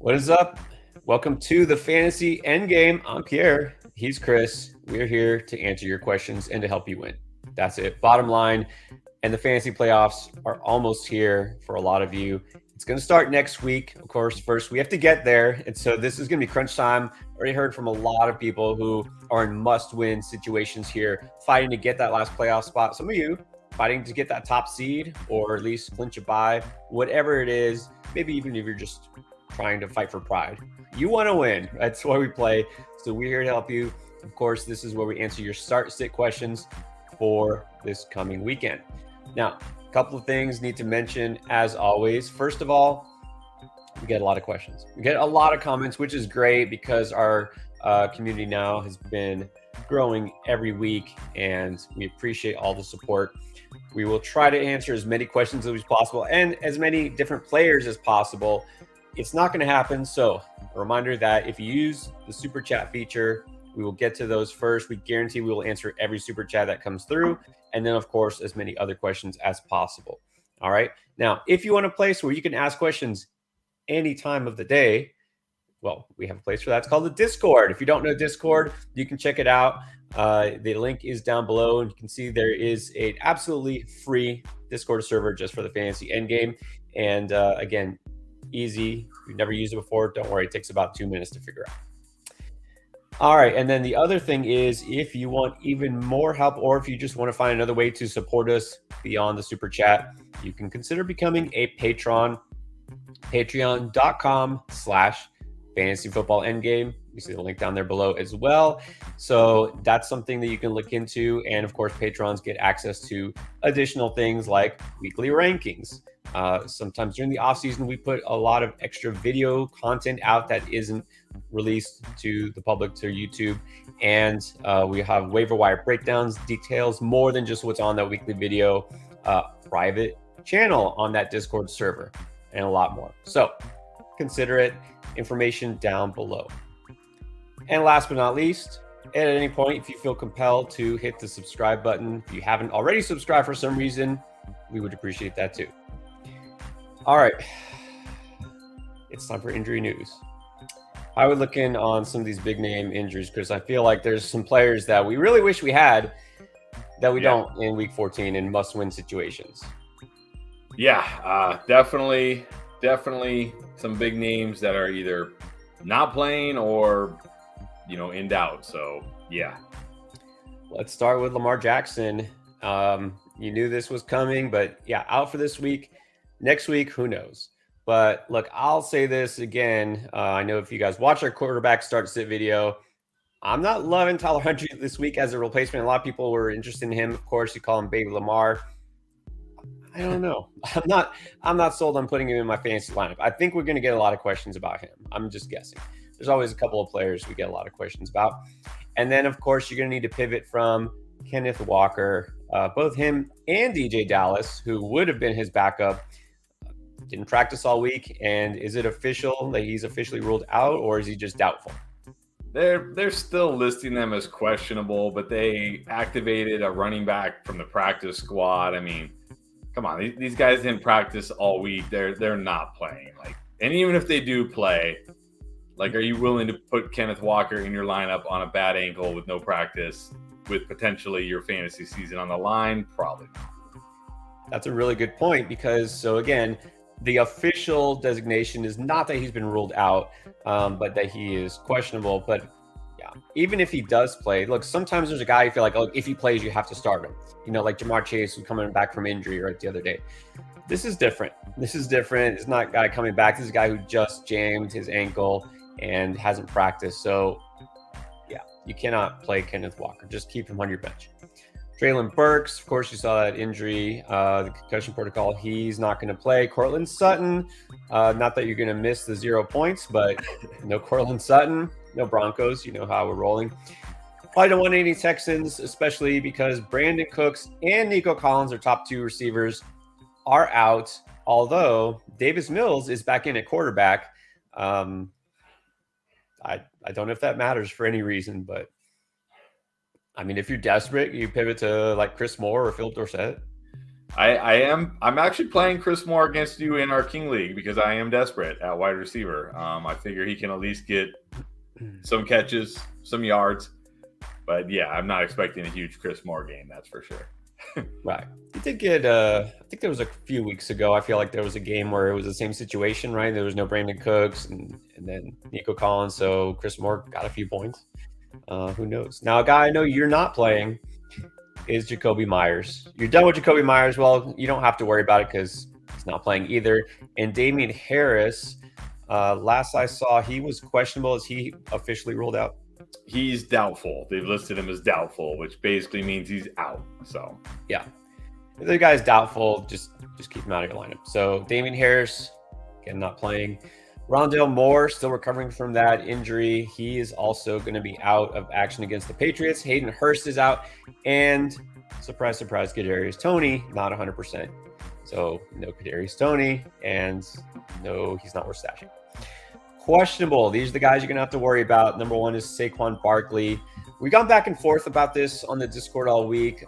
What is up? Welcome to the Fantasy Endgame. I'm Pierre. He's Chris. We're here to answer your questions and to help you win. That's it. Bottom line. And the fantasy playoffs are almost here for a lot of you. It's going to start next week. Of course, first we have to get there. And so this is going to be crunch time. Already heard from a lot of people who are in must-win situations here, fighting to get that last playoff spot. Some of you fighting to get that top seed or at least clinch a bye, whatever it is. Maybe even if you're just trying to fight for pride. You want to win. That's why we play. So we're here to help you. Of course, this is where we answer your start-sit questions for this coming weekend. Now, a couple of things need to mention as always. First of all, we get a lot of questions. We get a lot of comments, which is great because our community now has been growing every week and we appreciate all the support. We will try to answer as many questions as possible and as many different players as possible. It's not going to happen. So a reminder that if you use the super chat feature, we will get to those first. We guarantee we will answer every super chat that comes through. And then, of course, as many other questions as possible. All right. Now, if you want a place where you can ask questions any time of the day, well, we have a place for that. It's called the Discord. If you don't know Discord, you can check it out. The link is down below, and you can see there is an absolutely free Discord server just for the Fantasy Endgame. And again, easy. If you've never used it before, don't worry. It takes about 2 minutes to figure out. All right. And then the other thing is if you want even more help or if you just want to find another way to support us beyond the super chat, you can consider becoming a patron. Patreon.com/fantasyfootballendgame. You see the link down there below as well. So that's something that you can look into. And of course, patrons get access to additional things like weekly rankings. Sometimes during the off season, we put a lot of extra video content out that isn't released to the public, to YouTube. And we have waiver wire breakdowns, details, more than just what's on that weekly video, private channel on that Discord server, and a lot more. So consider it. Information down below. And last but not least, at any point, if you feel compelled to hit the subscribe button, if you haven't already subscribed for some reason, we would appreciate that too. All right, it's time for injury news. I would look in on some of these big name injuries because I feel like there's some players that we really wish we had that we don't in week 14 in must-win situations. Yeah, definitely some big names that are either not playing or, in doubt. So, yeah. Let's start with Lamar Jackson. You knew this was coming, but yeah, out for this week. Next week, who knows? But look, I'll say this again. I know if you guys watch our quarterback start sit video, I'm not loving Tyler Huntley this week as a replacement. A lot of people were interested in him. Of course, you call him Baby Lamar. I don't know. I'm not sold on putting him in my fantasy lineup. I think we're going to get a lot of questions about him. I'm just guessing. There's always a couple of players we get a lot of questions about. And then, of course, you're going to need to pivot from Kenneth Walker. Both him and DJ Dallas, who would have been his backup, didn't practice all week. And is it official that he's officially ruled out, or is he just doubtful? They're still listing them as questionable, but they activated a running back from the practice squad. I mean, come on, these guys didn't practice all week. They're not playing. And even if they do play, are you willing to put Kenneth Walker in your lineup on a bad ankle with no practice, with potentially your fantasy season on the line? Probably not. That's a really good point because, so again, the official designation is not that he's been ruled out, but that he is questionable. But yeah, even if he does play, look, sometimes there's a guy you feel like, if he plays, you have to start him. Like Jamar Chase, who's coming back from injury right the other day. This is different. It's not a guy coming back. This is a guy who just jammed his ankle and hasn't practiced. So yeah, you cannot play Kenneth Walker. Just keep him on your bench. Treylon Burks, of course, you saw that injury, the concussion protocol. He's not going to play. Courtland Sutton, not that you're going to miss the 0 points, but no Courtland Sutton, no Broncos. You know how we're rolling. Probably don't want any Texans, especially because Brandon Cooks and Nico Collins, our top two receivers, are out. Although Davis Mills is back in at quarterback. I don't know if that matters for any reason, but I mean, if you're desperate, you pivot to like Chris Moore or Philip Dorsett. I'm actually playing Chris Moore against you in our King League because I am desperate at wide receiver. I figure he can at least get some catches, some yards. But yeah, I'm not expecting a huge Chris Moore game, that's for sure. Right. He did get I think there was a few weeks ago, I feel like there was a game where it was the same situation, right? There was no Brandon Cooks and then Nico Collins, so Chris Moore got a few points. Who knows? Now, a guy I know you're not playing is Jacoby Myers. You're done with Jacoby Myers. Well, you don't have to worry about it because he's not playing either. And Damian Harris, last I saw, he was questionable. Is he officially ruled out? He's doubtful. They've listed him as doubtful, which basically means he's out. So yeah, if the guy's doubtful, just keep him out of your lineup. So Damian Harris, again, not playing. Rondale Moore still recovering from that injury. He is also going to be out of action against the Patriots. Hayden Hurst is out, and surprise, surprise, Kadarius Toney not 100%. So no Kadarius Toney, and no, he's not worth stashing. Questionable. These are the guys you're going to have to worry about. Number one is Saquon Barkley. We've gone back and forth about this on the Discord all week.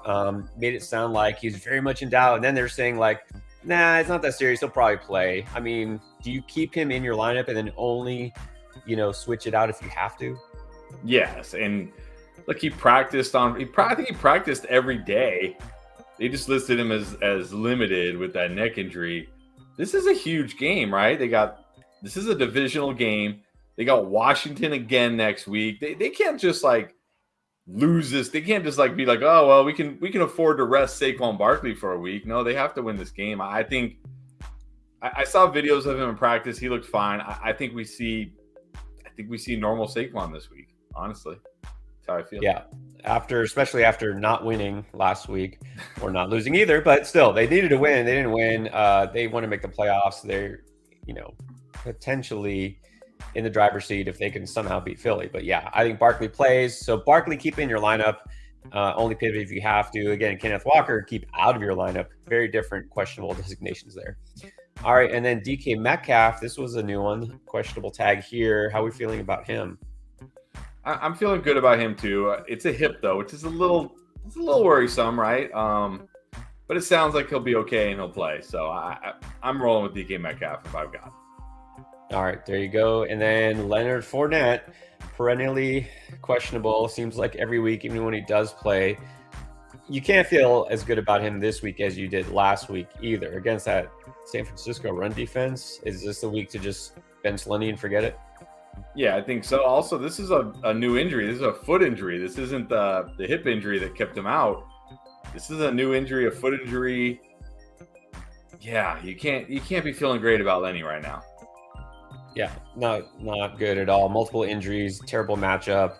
Made it sound like he's very much in doubt. And then they're saying like, nah, it's not that serious. He'll probably play. I mean, do you keep him in your lineup and then only, switch it out if you have to? Yes. And look, he practiced I think he practiced every day. They just listed him as limited with that neck injury. This is a huge game, right? This is a divisional game. They got Washington again next week. They can't just like lose this. They can't just like be like, oh well, we can afford to rest Saquon Barkley for a week. No, they have to win this game. I think I saw videos of him in practice. He looked fine. I think we see normal Saquon this week. Honestly, that's how I feel. Yeah, especially after not winning last week or not losing either, but still they needed to win. They didn't win. They want to make the playoffs. They're potentially in the driver's seat if they can somehow beat Philly. But yeah, I think Barkley plays. So Barkley, keep in your lineup. Only pivot if you have to. Again, Kenneth Walker, keep out of your lineup. Very different questionable designations there. All right, and then DK Metcalf. This was a new one. Questionable tag here. How are we feeling about him? I'm feeling good about him too. It's a hip though, which is a little worrisome, right? But it sounds like he'll be okay and he'll play. So I'm rolling with DK Metcalf if I've got him. All right, there you go. And then Leonard Fournette, perennially questionable. Seems like every week, even when he does play, you can't feel as good about him this week as you did last week either. Against that San Francisco run defense, is this the week to just bench Lenny and forget it? Yeah, I think so. Also, this is a new injury. This is a foot injury. This isn't the hip injury that kept him out. This is a new injury, a foot injury. Yeah, you can't be feeling great about Lenny right now. Yeah, not good at all. Multiple injuries, terrible matchup.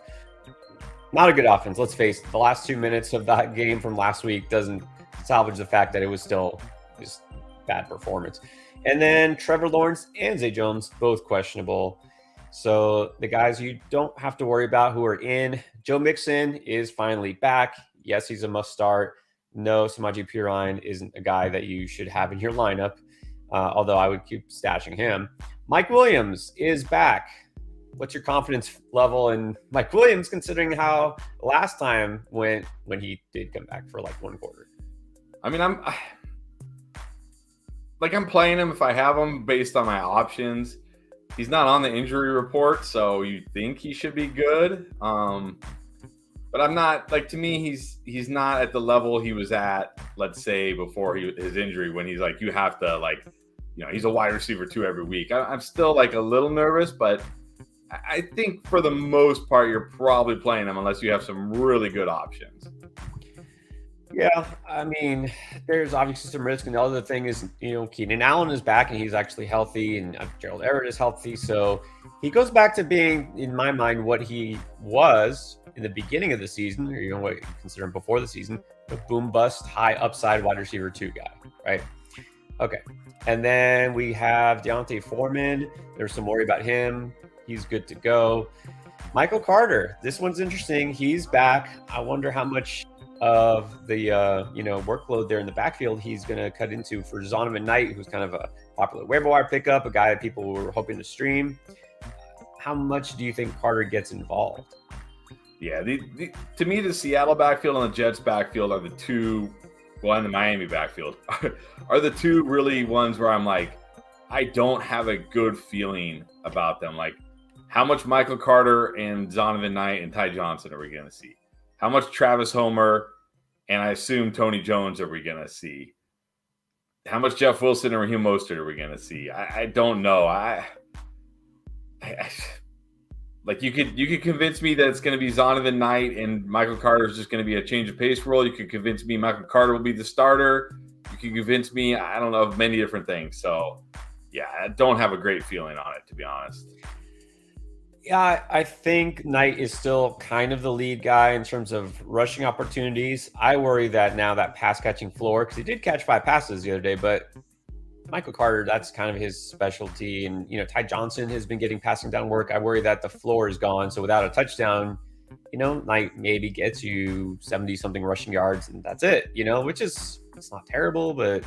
Not a good offense. Let's face it. The last 2 minutes of that game from last week doesn't salvage the fact that it was still just bad performance. And then Trevor Lawrence and Zay Jones, both questionable. So the guys you don't have to worry about who are in. Joe Mixon is finally back. Yes, he's a must start. No, Samaje Perine isn't a guy that you should have in your lineup, although I would keep stashing him. Mike Williams is back. What's your confidence level in Mike Williams, considering how last time went when he did come back for like one quarter? I mean, I'm playing him if I have him based on my options. He's not on the injury report, so you think he should be good. But I'm not, like, to me, he's not at the level he was at, let's say, before his injury, when he's like, you have to, like, he's a wide receiver 2 every week. I'm still like a little nervous, but I think for the most part, you're probably playing him unless you have some really good options. Yeah, I mean, there's obviously some risk. And the other thing is, Keenan Allen is back and he's actually healthy, and Gerald Everett is healthy. So he goes back to being, in my mind, what he was in the beginning of the season, or what you consider him before the season, a boom bust, high upside wide receiver 2 guy, right? Okay. And then we have Deontay Foreman. There's some worry about him. He's good to go. Michael Carter. This one's interesting. He's back. I wonder how much of the workload there in the backfield he's going to cut into for Zonovan Knight, who's kind of a popular waiver wire pickup, a guy that people were hoping to stream. How much do you think Carter gets involved? Yeah, to me, the Seattle backfield and the Jets backfield are the two well, in the Miami backfield are the two really ones where I'm like, I don't have a good feeling about them. Like, how much Michael Carter and Zonovan Knight and Ty Johnson are we going to see? How much Travis Homer and I assume Tony Jones are we going to see? How much Jeff Wilson and Raheem Mostert are we going to see? I don't know. Like you could convince me that it's going to be Zonovan Knight and Michael Carter is just going to be a change of pace role. You could convince me Michael Carter will be the starter. You can convince me, I don't know, of many different things. So, yeah, I don't have a great feeling on it, to be honest. Yeah, I think Knight is still kind of the lead guy in terms of rushing opportunities. I worry that now that pass catching floor, because he did catch 5 passes the other day, but Michael Carter, that's kind of his specialty. And, Ty Johnson has been getting passing down work. I worry that the floor is gone. So without a touchdown, Knight maybe gets you 70-something rushing yards, and that's it, which is, it's not terrible, but,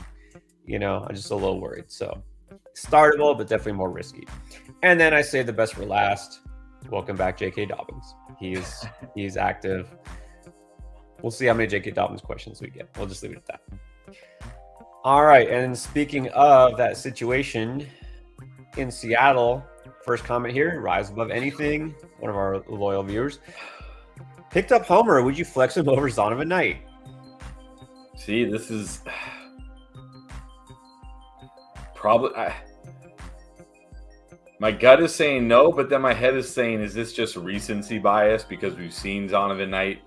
I'm just a little worried. So startable, but definitely more risky. And then I say the best for last. Welcome back, J.K. Dobbins. He's active. We'll see how many J.K. Dobbins questions we get. We'll just leave it at that. All right, and speaking of that situation in Seattle, first comment here, rise above anything. One of our loyal viewers picked up Homer. Would you flex him over Zonovan Knight? See, this is probably my gut is saying no, but then my head is saying, is this just recency bias because we've seen Zonovan Knight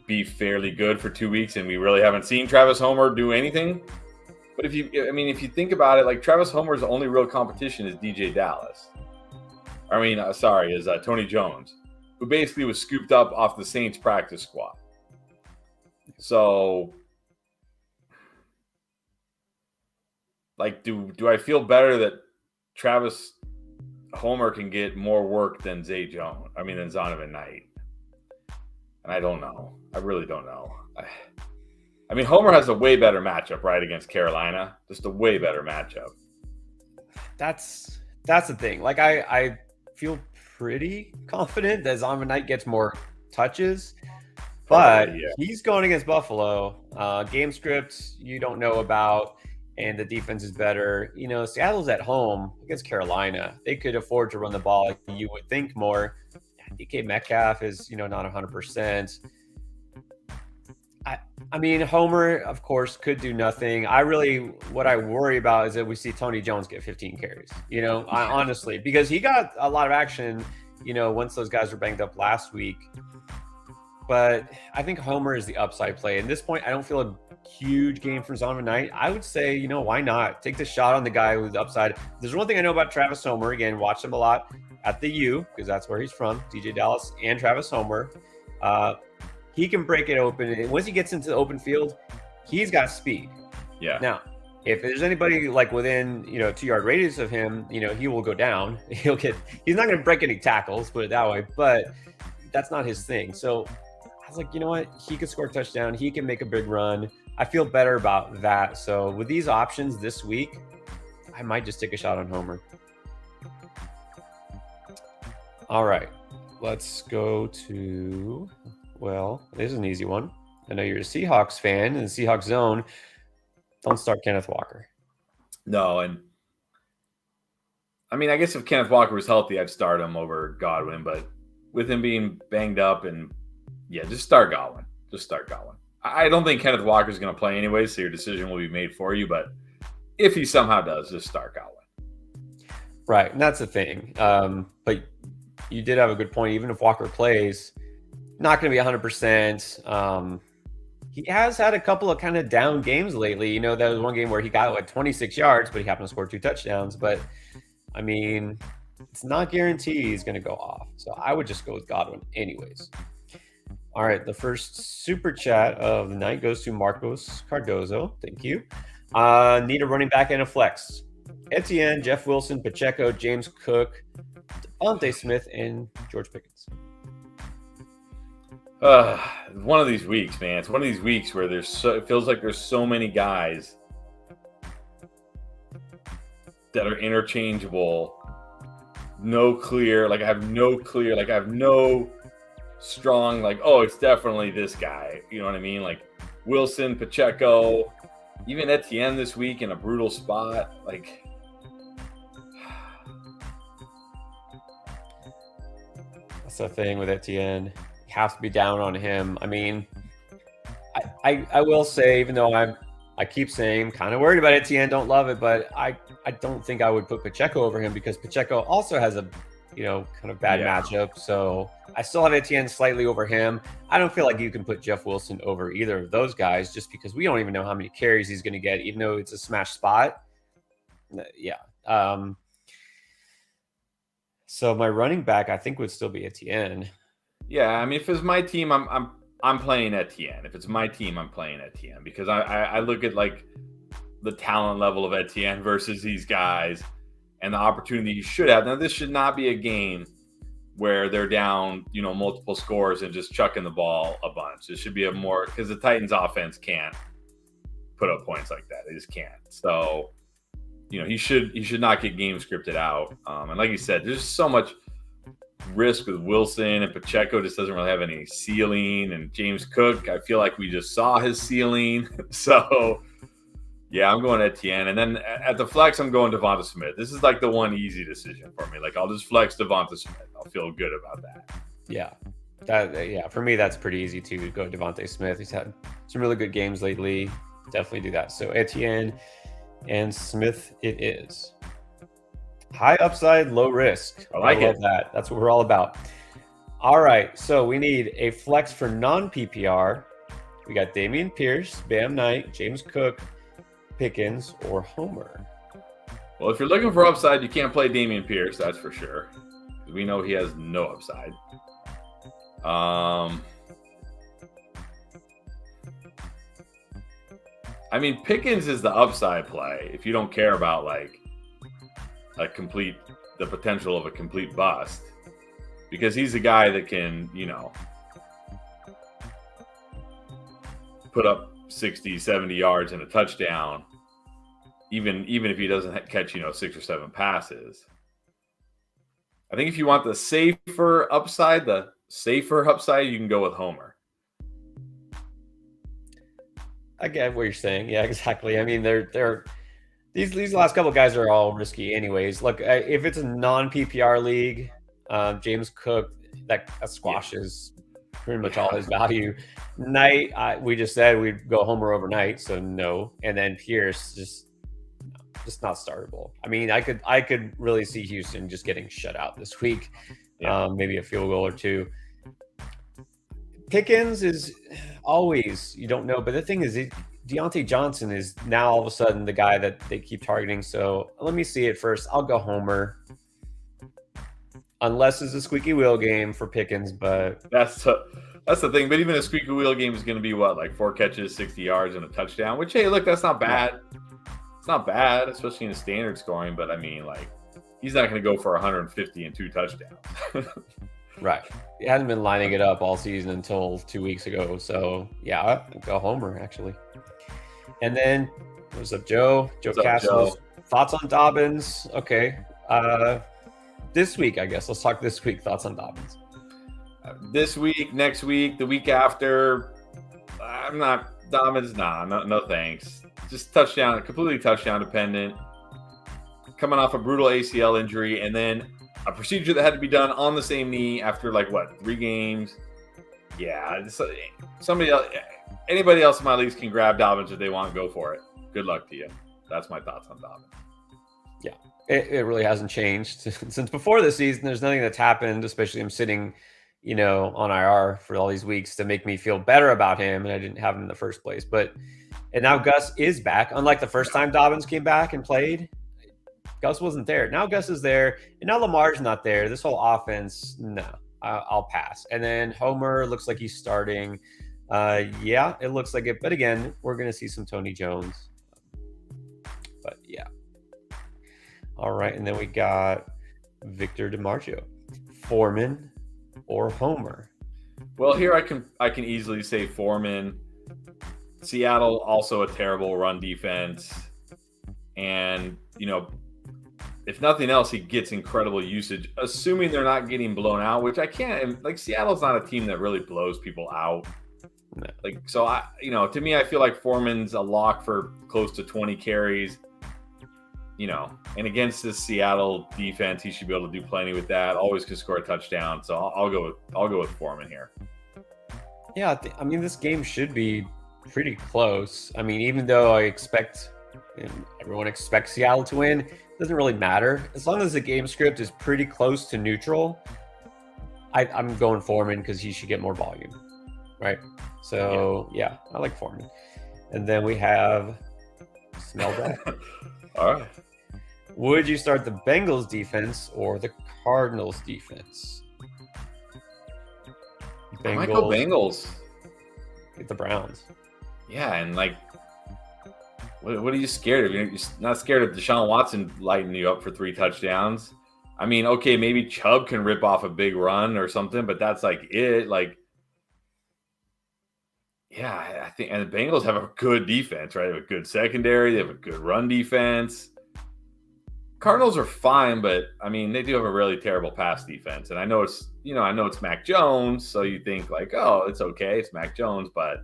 be fairly good for 2 weeks and we really haven't seen Travis Homer do anything? But if you think about it, like Travis Homer's only real competition is DJ Dallas. Is Tony Jones, who basically was scooped up off the Saints practice squad. So, like, do I feel better that Travis Homer can get more work than than Zonovan Knight? And I don't know. I really don't know. Homer has a way better matchup, right, against Carolina. Just a way better matchup. That's the thing. Like, I feel pretty confident that Zonovan Knight gets more touches, but he's going against Buffalo. Game scripts you don't know about, and the defense is better. Seattle's at home against Carolina. They could afford to run the ball, you would think, more. DK Metcalf is, not 100%. Homer, of course, could do nothing. What I worry about is that we see Tony Jones get 15 carries, honestly, because he got a lot of action, once those guys were banged up last week. But I think Homer is the upside play. At this point, I don't feel a huge game for Zonovan Knight. I would say, why not? Take the shot on the guy with the upside. There's one thing I know about Travis Homer. Again, watch him a lot at the U, because that's where he's from, DJ Dallas and Travis Homer. He can break it open. And once he gets into the open field, he's got speed. Yeah. Now, if there's anybody like within, 2-yard radius of him, he will go down. He's not going to break any tackles, put it that way, but that's not his thing. So I was like, you know what? He could score a touchdown. He can make a big run. I feel better about that. So with these options this week, I might just take a shot on Homer. All right, let's go to... Well, this is an easy one. I know you're a Seahawks fan in the Seahawks zone. Don't start Kenneth Walker. No, and I guess if Kenneth Walker was healthy, I'd start him over Godwin. But with him being banged up, just start Godwin. Just start Godwin. I don't think Kenneth Walker is going to play anyway, so your decision will be made for you. But if he somehow does, just start Godwin. Right, and that's the thing. But you did have a good point. Even if Walker plays, not going to be 100%. He has had a couple of kind of down games lately. There was one game where he got like 26 yards, but he happened to score 2 touchdowns. But, it's not guaranteed he's going to go off. So I would just go with Godwin anyways. All right, the first super chat of the night goes to Marcos Cardozo. Thank you. Need a running back and a flex. Etienne, Jeff Wilson, Pacheco, James Cook, Devontae Smith, and George Pickens. One of these weeks, man. It's one of these weeks where it feels like there's so many guys that are interchangeable. I have no strong, it's definitely this guy. You know what I mean? Like, Wilson, Pacheco, even Etienne this week in a brutal spot. Like, that's the thing with Etienne. You have to be down on him. I mean, I will say, even though I keep saying I'm kind of worried about Etienne, don't love it, but I don't think I would put Pacheco over him because Pacheco also has a kind of bad matchup. So I still have Etienne slightly over him. I don't feel like you can put Jeff Wilson over either of those guys just because we don't even know how many carries he's going to get, even though it's a smash spot. Yeah. So my running back, I think, would still be Etienne. Yeah, I mean, if it's my team, I'm playing Etienne. If it's my team, I'm playing Etienne because I look at like the talent level of Etienne versus these guys and the opportunity you should have. Now, this should not be a game where they're down, multiple scores and just chucking the ball a bunch. It should be a more, because the Titans offense can't put up points like that. They just can't. So, he should not get game scripted out. And like you said, there's so much risk with Wilson, and Pacheco just doesn't really have any ceiling. And James Cook, I feel like we just saw his ceiling. So, yeah, I'm going Etienne. And then at the flex, I'm going Devonta Smith. This is like the one easy decision for me. Like, I'll just flex Devonta Smith. I'll feel good about that. Yeah. For me, that's pretty easy to go Devonta Smith. He's had some really good games lately. Definitely do that. So Etienne and Smith it is. High upside, low risk. I love that. That's what we're all about. All right. So we need a flex for non-PPR. We got Dameon Pierce, Bam Knight, James Cook, Pickens, or Homer. Well, if you're looking for upside, you can't play Dameon Pierce, that's for sure. We know he has no upside. I mean, Pickens is the upside play if you don't care about like the potential of a complete bust, because he's a guy that can, put up 60, 70 yards and a touchdown, even if he doesn't catch, 6 or 7 passes. I think if you want the safer upside, you can go with Homer. I get what you're saying. Yeah, exactly. I mean, they're these last couple of guys are all risky anyways. Look, if it's a non-PPR league, James Cook, that squashes pretty much all his value. Knight, we just said we'd go Homer overnight, so no. And then Pierce, just not startable. I mean, I could really see Houston just getting shut out this week. Yeah. Maybe a field goal or two. Pickens is always, you don't know, but the thing is, Deontay Johnson is now all of a sudden the guy that they keep targeting. So let me see it first. I'll go Homer, unless it's a squeaky wheel game for Pickens. But that's the thing. But even a squeaky wheel game is going to be like 4 catches, 60 yards, and a touchdown. Which, hey, look, that's not bad. It's not bad, especially in the standard scoring. But I mean, like, he's not going to go for 150 and 2 touchdowns. Right. He hasn't been lining it up all season until 2 weeks ago. So, yeah, I'll go Homer, actually. And then, what's up, Joe? Joe Castles. Thoughts on Dobbins? Okay. This week, I guess. Let's talk this week. Thoughts on Dobbins? This week, next week, the week after. I'm not Dobbins. No thanks. Just completely touchdown dependent. Coming off a brutal ACL injury, and then a procedure that had to be done on the same knee after 3 games. Yeah, anybody else in my leagues can grab Dobbins if they want. Go for it. Good luck to you. That's my thoughts on Dobbins. Yeah, it really hasn't changed since before this season. There's nothing that's happened, especially him sitting, on IR for all these weeks to make me feel better about him, and I didn't have him in the first place. And now Gus is back. Unlike the first time Dobbins came back and played, Gus wasn't there. Now Gus is there, and now Lamar's not there. This whole offense, no, I'll pass. And then Homer looks like he's starting. Yeah, it looks like it. But again, we're going to see some Tony Jones. But yeah. All right, and then we got Victor DiMarcio. Foreman or Homer? Well, here I can easily say Foreman. Seattle, also a terrible run defense. And, if nothing else, he gets incredible usage, assuming they're not getting blown out, which I can't. Like, Seattle's not a team that really blows people out. No. Like, so to me, I feel like Foreman's a lock for close to 20 carries. And against this Seattle defense, he should be able to do plenty with that. Always can score a touchdown. So I'll go with Foreman here. Yeah, I mean, this game should be pretty close. I mean, even though everyone expects Seattle to win, it doesn't really matter. As long as the game script is pretty close to neutral, I'm going Foreman because he should get more volume, right? So, yeah, I like Foreman. And then we have Smelback. All right. Would you start the Bengals defense or the Cardinals defense? I might go Bengals. Get the Browns. Yeah, and like, what are you scared of? You're not scared of Deshaun Watson lighting you up for 3 touchdowns. I mean, okay, maybe Chubb can rip off a big run or something, but that's like it. Like, yeah, I think, and the Bengals have a good defense, right? They have a good secondary. They have a good run defense. Cardinals are fine, but I mean, they do have a really terrible pass defense. And I know it's Mac Jones, so you think like, oh, it's okay, it's Mac Jones, but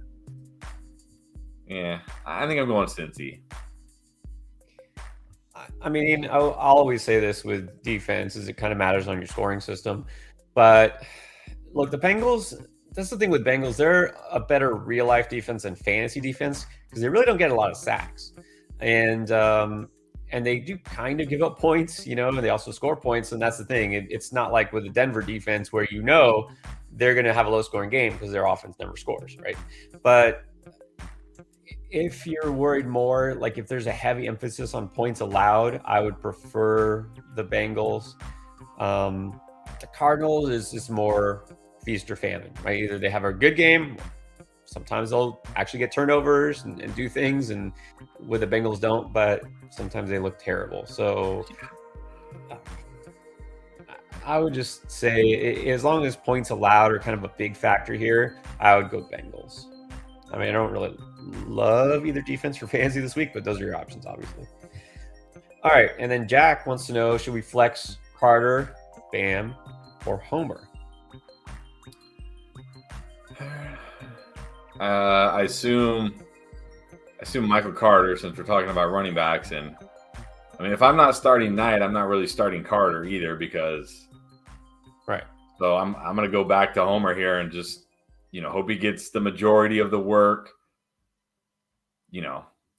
yeah, I think I'm going Cincy. I mean, I'll always say this with defense is it kind of matters on your scoring system. But look, the Bengals, that's the thing with Bengals. They're a better real life defense than fantasy defense because they really don't get a lot of sacks. And they do kind of give up points, and they also score points. And that's the thing. It's not like with the Denver defense where they're going to have a low scoring game because their offense never scores, right? But if you're worried more, like if there's a heavy emphasis on points allowed, I would prefer the Bengals. The Cardinals is just more feast or famine, right? Either they have a good game, sometimes they'll actually get turnovers and do things, and with the Bengals don't, but sometimes they look terrible. So I would just say, as long as points allowed are kind of a big factor here, I would go Bengals. I mean, I don't really love either defense for fantasy this week, but those are your options, obviously. All right, and then Jack wants to know, should we flex Carter, Bam, or Homer? I assume Michael Carter, since we're talking about running backs. And I mean, if I'm not starting Knight, I'm not really starting Carter either, because right. So I'm going to go back to Homer here and just, hope he gets the majority of the work.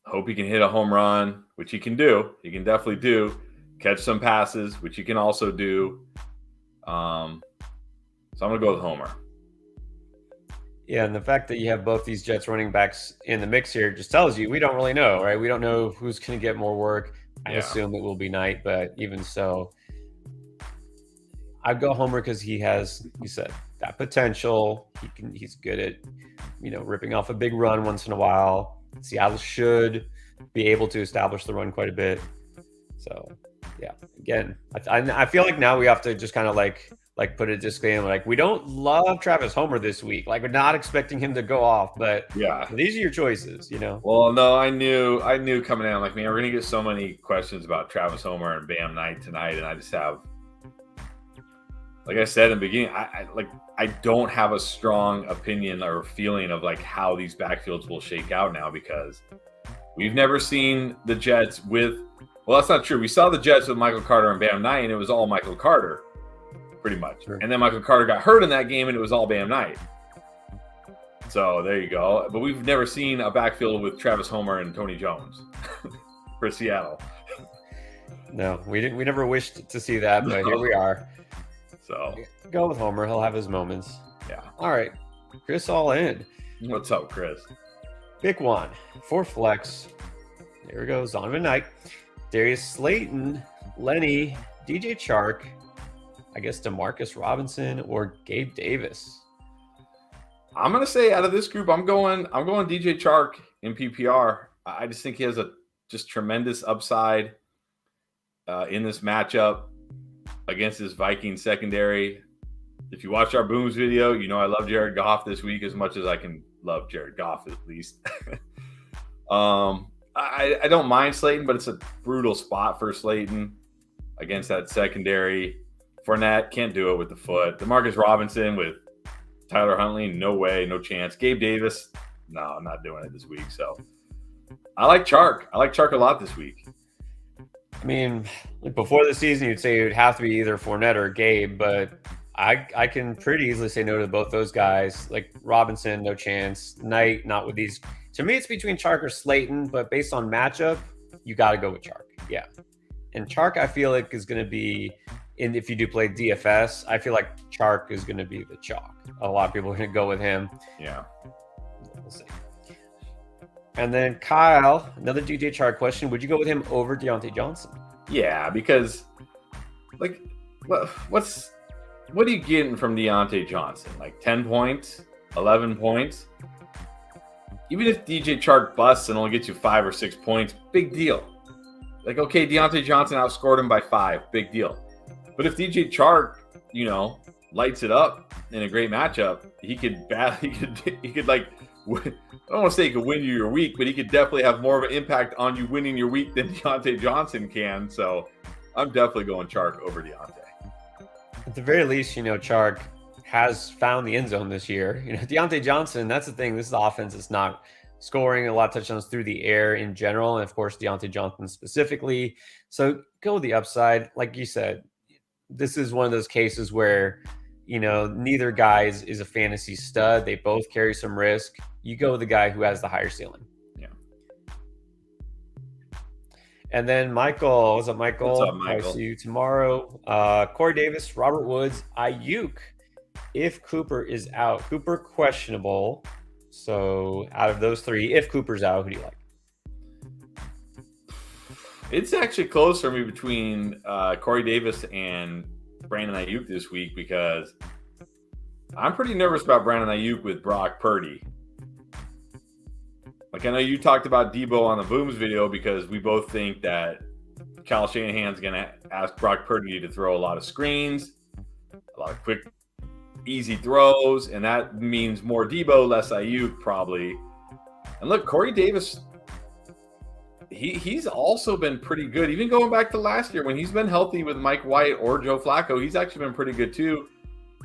Hope he can hit a home run, which he can do. He can definitely do. Catch some passes, which he can also do. So I'm going to go with Homer. Yeah, and the fact that you have both these Jets running backs in the mix here just tells you we don't really know, right? We don't know who's going to get more work. I assume it will be Knight, but even so, I'd go Homer because he has, you said, that potential. He's good at, ripping off a big run once in a while. Seattle should be able to establish the run quite a bit. So, yeah, again, I feel like now we have to just kind of like put a disclaimer, like we don't love Travis Homer this week. Like we're not expecting him to go off, but yeah, these are your choices, Well, no, I knew coming in, like, man, we're gonna get so many questions about Travis Homer and Bam Knight tonight, and I just have, like I said in the beginning, I don't have a strong opinion or feeling of like how these backfields will shake out now, because we've never seen the Jets with. Well, that's not true. We saw the Jets with Michael Carter and Bam Knight, and it was all Michael Carter, pretty much. Sure. And then Michael Carter got hurt in that game, and it was all Bam Knight. So there you go. But we've never seen a backfield with Travis Homer and Tony Jones for Seattle. No, we never wished to see that, but here we are. So go with Homer. He'll have his moments. Yeah. All right. Chris all in. What's up, Chris? Pick one for flex. There we go. Zonovan Knight, Darius Slayton, Lenny, DJ Chark, I guess Demarcus Robinson, or Gabe Davis. I'm gonna say out of this group, I'm going DJ Chark in PPR. I just think he has a just tremendous upside in this matchup against this Vikings secondary. If you watch our Booms video, I love Jared Goff this week as much as I can love Jared Goff, at least. I don't mind Slayton, but it's a brutal spot for Slayton against that secondary. Fournette can't do it with the foot. Demarcus Robinson with Tyler Huntley, no way, no chance. Gabe Davis, no, I'm not doing it this week. So I like Chark. I like Chark a lot this week. I mean, before the season, you'd say it would have to be either Fournette or Gabe, but I can pretty easily say no to both those guys. Like Robinson, no chance. Knight, not with these. To me, it's between Chark or Slayton, but based on matchup, you got to go with Chark. Yeah. And Chark, I feel like, is going to be, if you do play DFS, I feel like Chark is going to be the chalk. A lot of people are going to go with him. Yeah. We'll see. And then Kyle, another DJ Chark question. Would you go with him over Deontay Johnson? Yeah, because, like, what are you getting from Deontay Johnson? Like 10 points, 11 points? Even if DJ Chark busts and only gets you 5 or 6 points, big deal. Like, okay, Deontay Johnson outscored him by 5, big deal. But if DJ Chark, lights it up in a great matchup, he could like, I don't want to say he could win you your week, but he could definitely have more of an impact on you winning your week than Deontay Johnson can. So I'm definitely going Chark over Deontay. At the very least, Chark has found the end zone this year. Deontay Johnson, that's the thing. This is the offense that's not scoring a lot of touchdowns through the air in general. And of course, Deontay Johnson specifically. So go with the upside. Like you said, this is one of those cases where, neither guy is a fantasy stud. They both carry some risk. You go with the guy who has the higher ceiling. Yeah. And then Michael, what's up, Michael? What's up, Michael? I'll see you tomorrow. Corey Davis, Robert Woods, Ayuk. If Cooper is out, Cooper questionable. So out of those three, if Cooper's out, who do you like? It's actually close for me between Corey Davis and Brandon Ayuk this week because I'm pretty nervous about Brandon Ayuk with Brock Purdy. Like, I know you talked about Debo on the Booms video because we both think that Kyle Shanahan's going to ask Brock Purdy to throw a lot of screens, a lot of quick, easy throws, and that means more Debo, less Ayuk probably. And look, Corey Davis, he's also been pretty good. Even going back to last year when he's been healthy with Mike White or Joe Flacco, he's actually been pretty good too.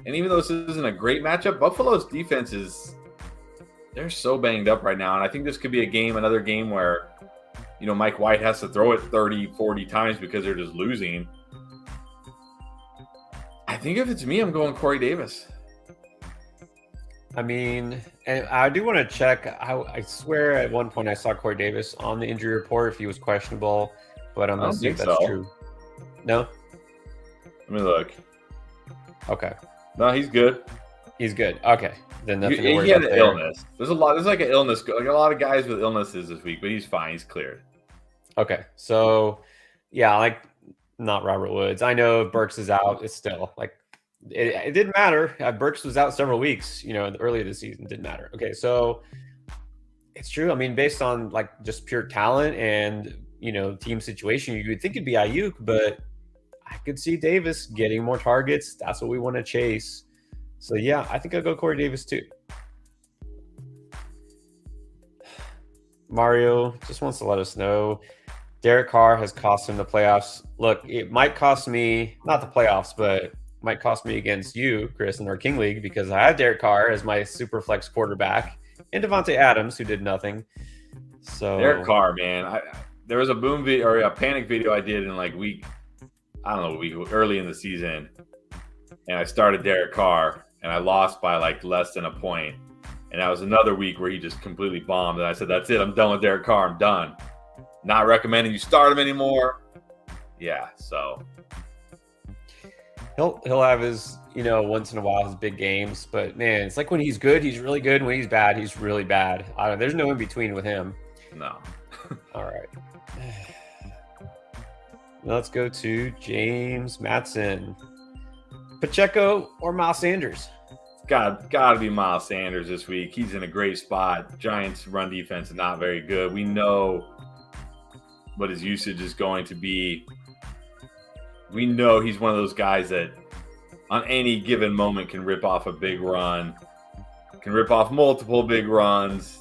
And even though this isn't a great matchup, Buffalo's defense they're so banged up right now. And I think this could be another game where, Mike White has to throw it 30, 40 times because they're just losing. I think if it's me, I'm going Corey Davis. I mean, and I do want to check. I swear at one point I saw Corey Davis on the injury report if he was questionable, but I'm not sure if that's true. No? Let me look. Okay. No, he's good. He's good. Okay. Then nothing to worry he had about an there. illness. There's like an illness, like a lot of guys with illnesses this week, but he's fine. He's cleared. Okay. So, yeah, like not Robert Woods. I know Burks is out. It's still like it didn't matter. Burks was out several weeks, earlier this season. Didn't matter. Okay. So it's true. I mean, based on like just pure talent and, team situation, you would think it'd be Ayuk, but I could see Davis getting more targets. That's what we want to chase. So, yeah, I think I'll go Corey Davis too. Mario just wants to let us know Derek Carr has cost him the playoffs. Look, it might cost me, not the playoffs, but might cost me against you, Chris, in our King League because I have Derek Carr as my super flex quarterback and Devontae Adams, who did nothing. So Derek Carr, man. There was a boom video or a panic video I did in like week early in the season. And I started Derek Carr and I lost by like less than a point. And that was another week where he just completely bombed. And I said, that's it. I'm done with Derek Carr. I'm done. Not recommending you start him anymore. Yeah, so he'll have his, once in a while his big games. But man, it's like when he's good, he's really good. When he's bad, he's really bad. There's no in between with him. No. All right. Let's go to James Matson. Pacheco or Miles Sanders? Got to be Miles Sanders this week. He's in a great spot. Giants' run defense is not very good. We know what his usage is going to be. We know he's one of those guys that on any given moment can rip off a big run, can rip off multiple big runs.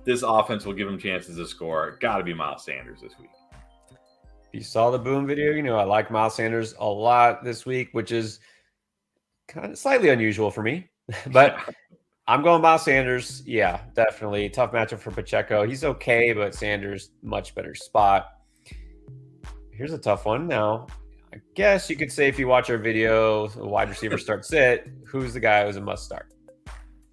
This offense will give him chances to score. Got to be Miles Sanders this week. If you saw the Boom video, I like Miles Sanders a lot this week, which is kind of slightly unusual for me. But I'm going Miles Sanders. Yeah, definitely. Tough matchup for Pacheco. He's okay, but Sanders, much better spot. Here's a tough one now. I guess you could say if you watch our video, a wide receiver start sit, who's the guy who's a must start?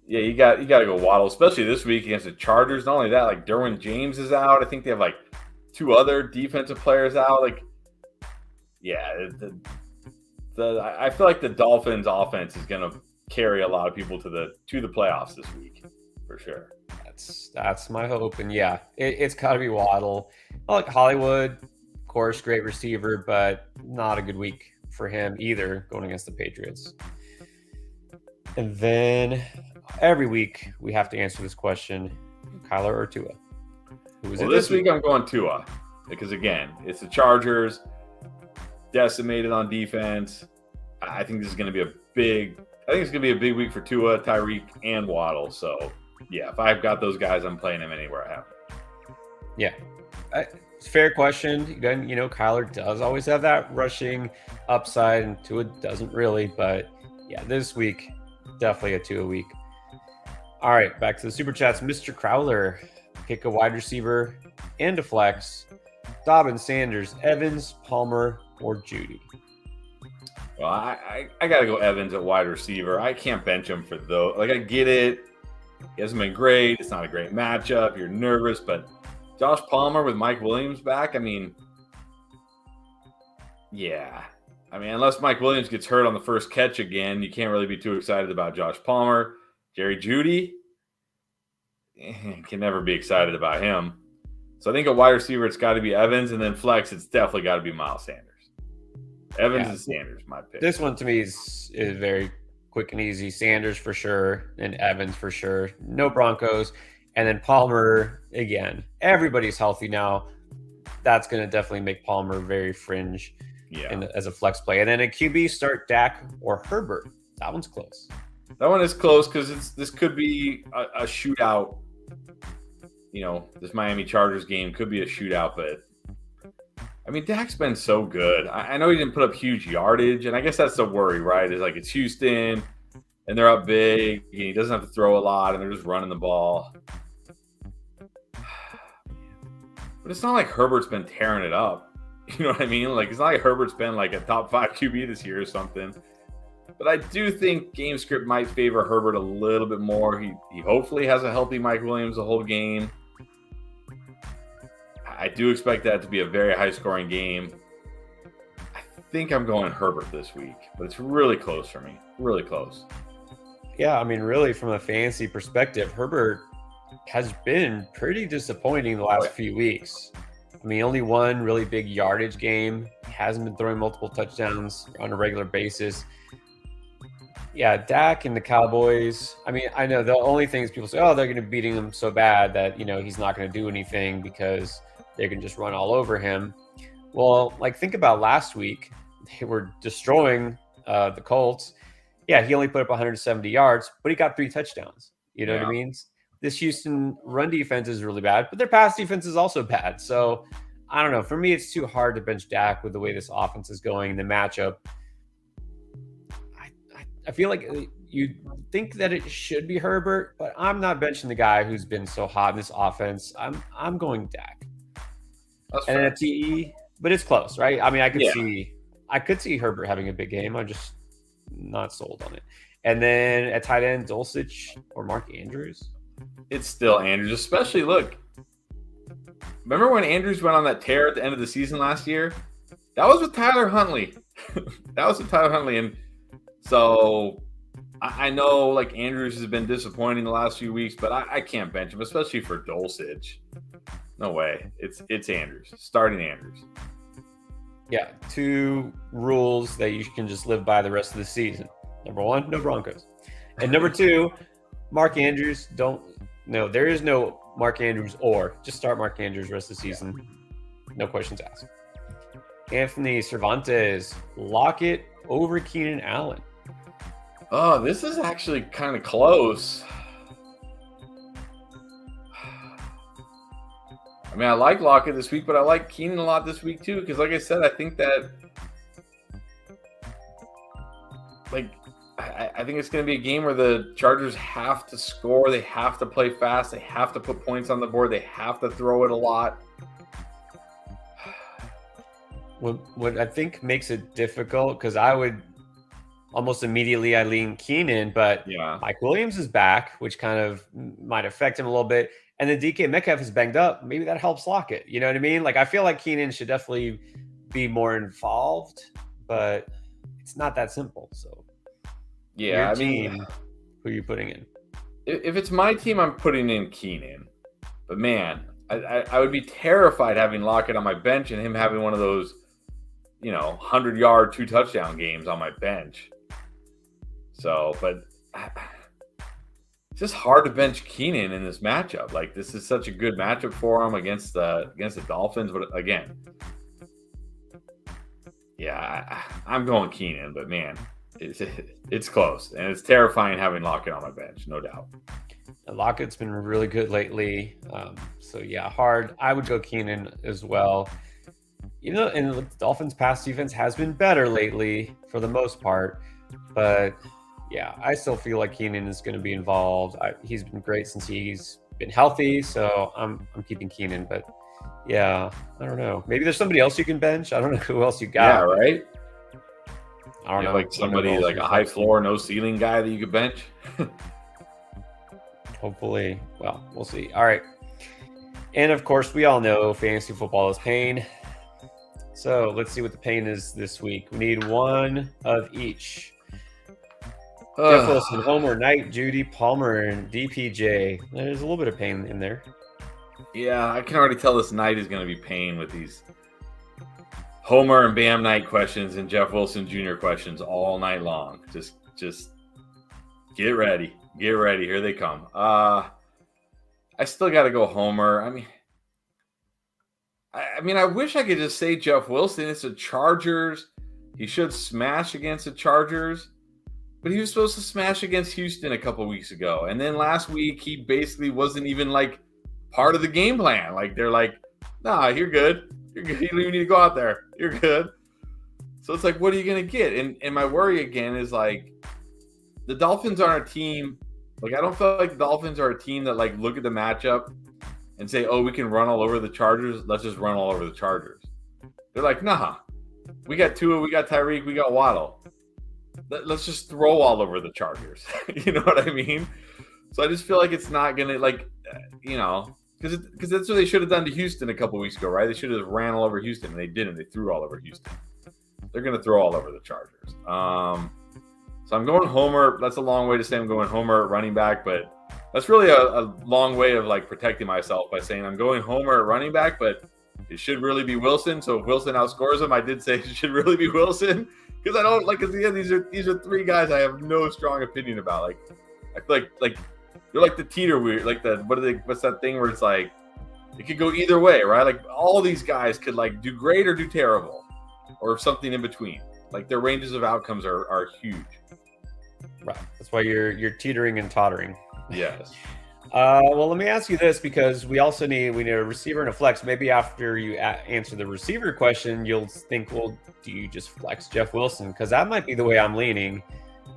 Yeah, you got to go Waddle, especially this week against the Chargers. Not only that, like Derwin James is out. I think they have like 2 other defensive players out. Like, yeah, I feel like the Dolphins' offense is going to carry a lot of people to the playoffs this week for sure. That's my hope, and yeah, it's got to be Waddle. I like Hollywood, of course, great receiver, but not a good week for him either going against the Patriots. And then every week we have to answer this question: Kyler or Tua? Well, this week I'm going Tua because again, it's the Chargers, decimated on defense. I think this is going to be a big week for Tua, Tyreek, and Waddle. So yeah, if I've got those guys, I'm playing them anywhere I have them. Yeah. It's a fair question. Again, Kyler does always have that rushing upside, and Tua doesn't really. But yeah, this week, definitely a Tua week. All right, back to the Super Chats. Mr. Crowler, pick a wide receiver and a flex. Dobbins, Sanders, Evans, Palmer, or Judy? Well, I got to go Evans at wide receiver. I can't bench him for those. Like, I get it. He hasn't been great. It's not a great matchup. You're nervous, but Josh Palmer with Mike Williams back, I mean, yeah. I mean, unless Mike Williams gets hurt on the first catch again, you can't really be too excited about Josh Palmer. Jerry Jeudy, can never be excited about him. So I think a wide receiver, it's got to be Evans, and then flex, it's definitely got to be Miles Sanders. Evans and Sanders, my pick. This one to me is very quick and easy. Sanders for sure, and Evans for sure. No Broncos. And then Palmer, again, everybody's healthy now. That's going to definitely make Palmer very fringe as a flex play. And then a QB, start Dak or Herbert. That one's close. That one is close because this could be a shootout. This Miami Chargers game could be a shootout, but I mean, Dak's been so good. I know he didn't put up huge yardage, and I guess that's the worry, right? Is like it's Houston, and they're up big, and he doesn't have to throw a lot, and they're just running the ball. But it's not like Herbert's been tearing it up. You know what I mean? Like, it's not like Herbert's been like a top 5 QB this year or something. But I do think game script might favor Herbert a little bit more. He hopefully has a healthy Mike Williams the whole game. I do expect that to be a very high-scoring game. I think I'm going Herbert this week, but it's really close for me. Really close. Yeah, I mean, really, from a fantasy perspective, Herbert has been pretty disappointing the last few weeks. I mean, only one really big yardage game. Hasn't been throwing multiple touchdowns on a regular basis. Yeah, Dak and the Cowboys. I mean, I know the only thing is people say, oh, they're going to be beating him so bad that, he's not going to do anything because they can just run all over him. Well, like, think about last week. They were destroying the Colts. Yeah, he only put up 170 yards, but he got 3 touchdowns. You know what I mean? This Houston run defense is really bad, but their pass defense is also bad. So, I don't know. For me, it's too hard to bench Dak with the way this offense is going, the matchup. I feel like you think that it should be Herbert, but I'm not benching the guy who's been so hot in this offense. I'm going Dak. That's and then a TE, but it's close, right? I mean, I could see Herbert having a big game. I'm just not sold on it. And then at tight end, Dulcich or Mark Andrews. It's still Andrews, especially look. Remember when Andrews went on that tear at the end of the season last year? That was with Tyler Huntley. And so I know like Andrews has been disappointing the last few weeks, but I can't bench him, especially for Dulcich. No way. It's Andrews. Starting Andrews. Yeah, 2 rules that you can just live by the rest of the season. Number 1, no Broncos. And number 2, Mark Andrews. There is no Mark Andrews or just start Mark Andrews the rest of the season. No questions asked. Anthony Cervantes, Lockett over Keenan Allen. Oh, this is actually kind of close. I mean, I like Lockett this week, but I like Keenan a lot this week too. Because, like I said, I think that, I think it's going to be a game where the Chargers have to score. They have to play fast. They have to put points on the board. They have to throw it a lot. What I think makes it difficult, because I would almost immediately I lean Keenan, but Yeah. Mike Williams is back, which kind of might affect him a little bit. And then DK Metcalf is banged up. Maybe that helps Lockett. You know what I mean? Like, I feel like Keenan should definitely be more involved, but it's not that simple. So, Yeah, your team, who are you putting in? If it's my team, I'm putting in Keenan. But man, I would be terrified having Lockett on my bench and him having one of those, 100-yard, 2-touchdown games on my bench. So, but it's just hard to bench Keenan in this matchup. Like, this is such a good matchup for him against the Dolphins. But again, yeah, I'm going Keenan. But man, it's close, and it's terrifying having Lockett on my bench, no doubt. Lockett's been really good lately. So yeah, hard. I would go Keenan as well. And the Dolphins' pass defense has been better lately for the most part. But yeah, I still feel like Keenan is going to be involved. He's been great since he's been healthy. So I'm keeping Keenan. But yeah, I don't know. Maybe there's somebody else you can bench. I don't know who else you got. Yeah, right? I don't know. Like somebody like a high floor, no ceiling guy that you could bench. Hopefully. Well, we'll see. All right. And of course, we all know fantasy football is pain. So let's see what the pain is this week. We need one of each. Jeff Wilson, Homer, Knight, Judy, Palmer, and DPJ. There's a little bit of pain in there. Yeah, I can already tell this Knight is going to be pain with these Homer and Bam Knight questions and Jeff Wilson Jr. questions all night long. Just get ready. Get ready. Here they come. I still got to go Homer. I wish I could just say Jeff Wilson. It's the Chargers. He should smash against the Chargers. But he was supposed to smash against Houston a couple weeks ago. And then last week, he basically wasn't even, part of the game plan. They're like, nah, you're good. You're good. You don't even need to go out there. You're good. So it's what are you going to get? And my worry again is, the Dolphins aren't a team. I don't feel like the Dolphins are a team that, look at the matchup and say, oh, we can run all over the Chargers. Let's just run all over the Chargers. They're like, nah. We got Tua, we got Tyreek, we got Waddle. Let's just throw all over the Chargers. You know what I mean? So I just feel like it's not going to, because that's what they should have done to Houston a couple weeks ago, right? They should have ran all over Houston, and they didn't. They threw all over Houston. They're going to throw all over the Chargers. So I'm going Homer. That's a long way to say I'm going Homer at running back, but that's really a long way of protecting myself by saying I'm going Homer at running back, but it should really be Wilson. So if Wilson outscores him, I did say it should really be Wilson. Because I don't these are three guys I have no strong opinion about. I feel like they're like the teeter weird, what's that thing where it's it could go either way, right? All these guys could do great or do terrible, or something in between. Their ranges of outcomes are huge. Right. That's why you're teetering and tottering. Yes. Well, let me ask you this, because we need a receiver and a flex. Maybe after you answer the receiver question, you'll think, well, do you just flex Jeff Wilson? Because that might be the way I'm leaning,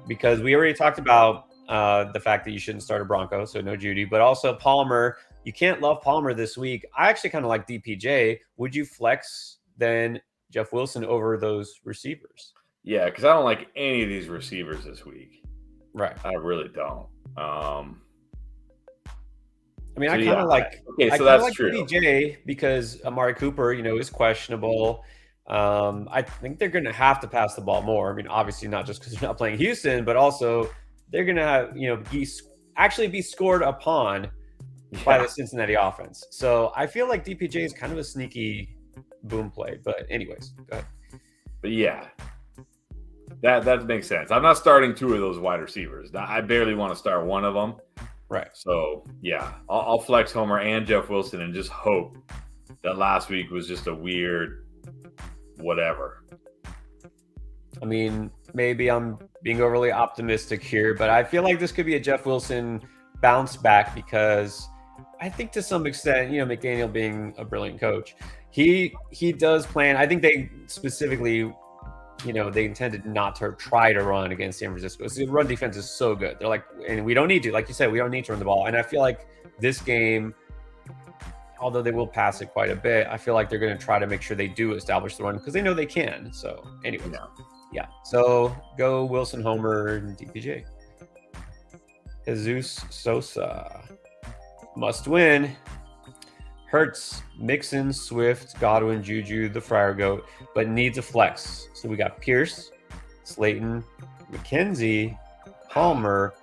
because we already talked about the fact that you shouldn't start a Bronco, so no Judy, but also Palmer. You can't love Palmer this week. I actually kind of like DPJ. Would you flex then Jeff Wilson over those receivers? Yeah, because I don't like any of these receivers this week. Right. I really don't. I kind of like. Okay, so that's true. DPJ because Amari Cooper, is questionable. I think they're going to have to pass the ball more. Obviously not just because they're not playing Houston, but also they're going to have be scored upon by the Cincinnati offense. So I feel like DPJ is kind of a sneaky boom play. But anyways, go ahead. But yeah, that makes sense. I'm not starting two of those wide receivers. I barely want to start one of them. Right. So, yeah, I'll flex Homer and Jeff Wilson and just hope that last week was just a weird whatever. Maybe I'm being overly optimistic here, but I feel like this could be a Jeff Wilson bounce back, because I think to some extent, McDaniel being a brilliant coach, he does plan. I think they specifically they intended not to try to run against San Francisco. So the run defense is so good. They're like, and we don't need to, like you said, we don't need to run the ball. And I feel like this game, although they will pass it quite a bit, I feel like they're going to try to make sure they do establish the run because they know they can. So anyway, yeah. So go Wilson, Homer, and DPJ. Jesus Sosa must win. Hurts, Mixon, Swift, Godwin, Juju, the Friar Goat, but needs a flex. So we got Pierce, Slayton, McKenzie, Palmer,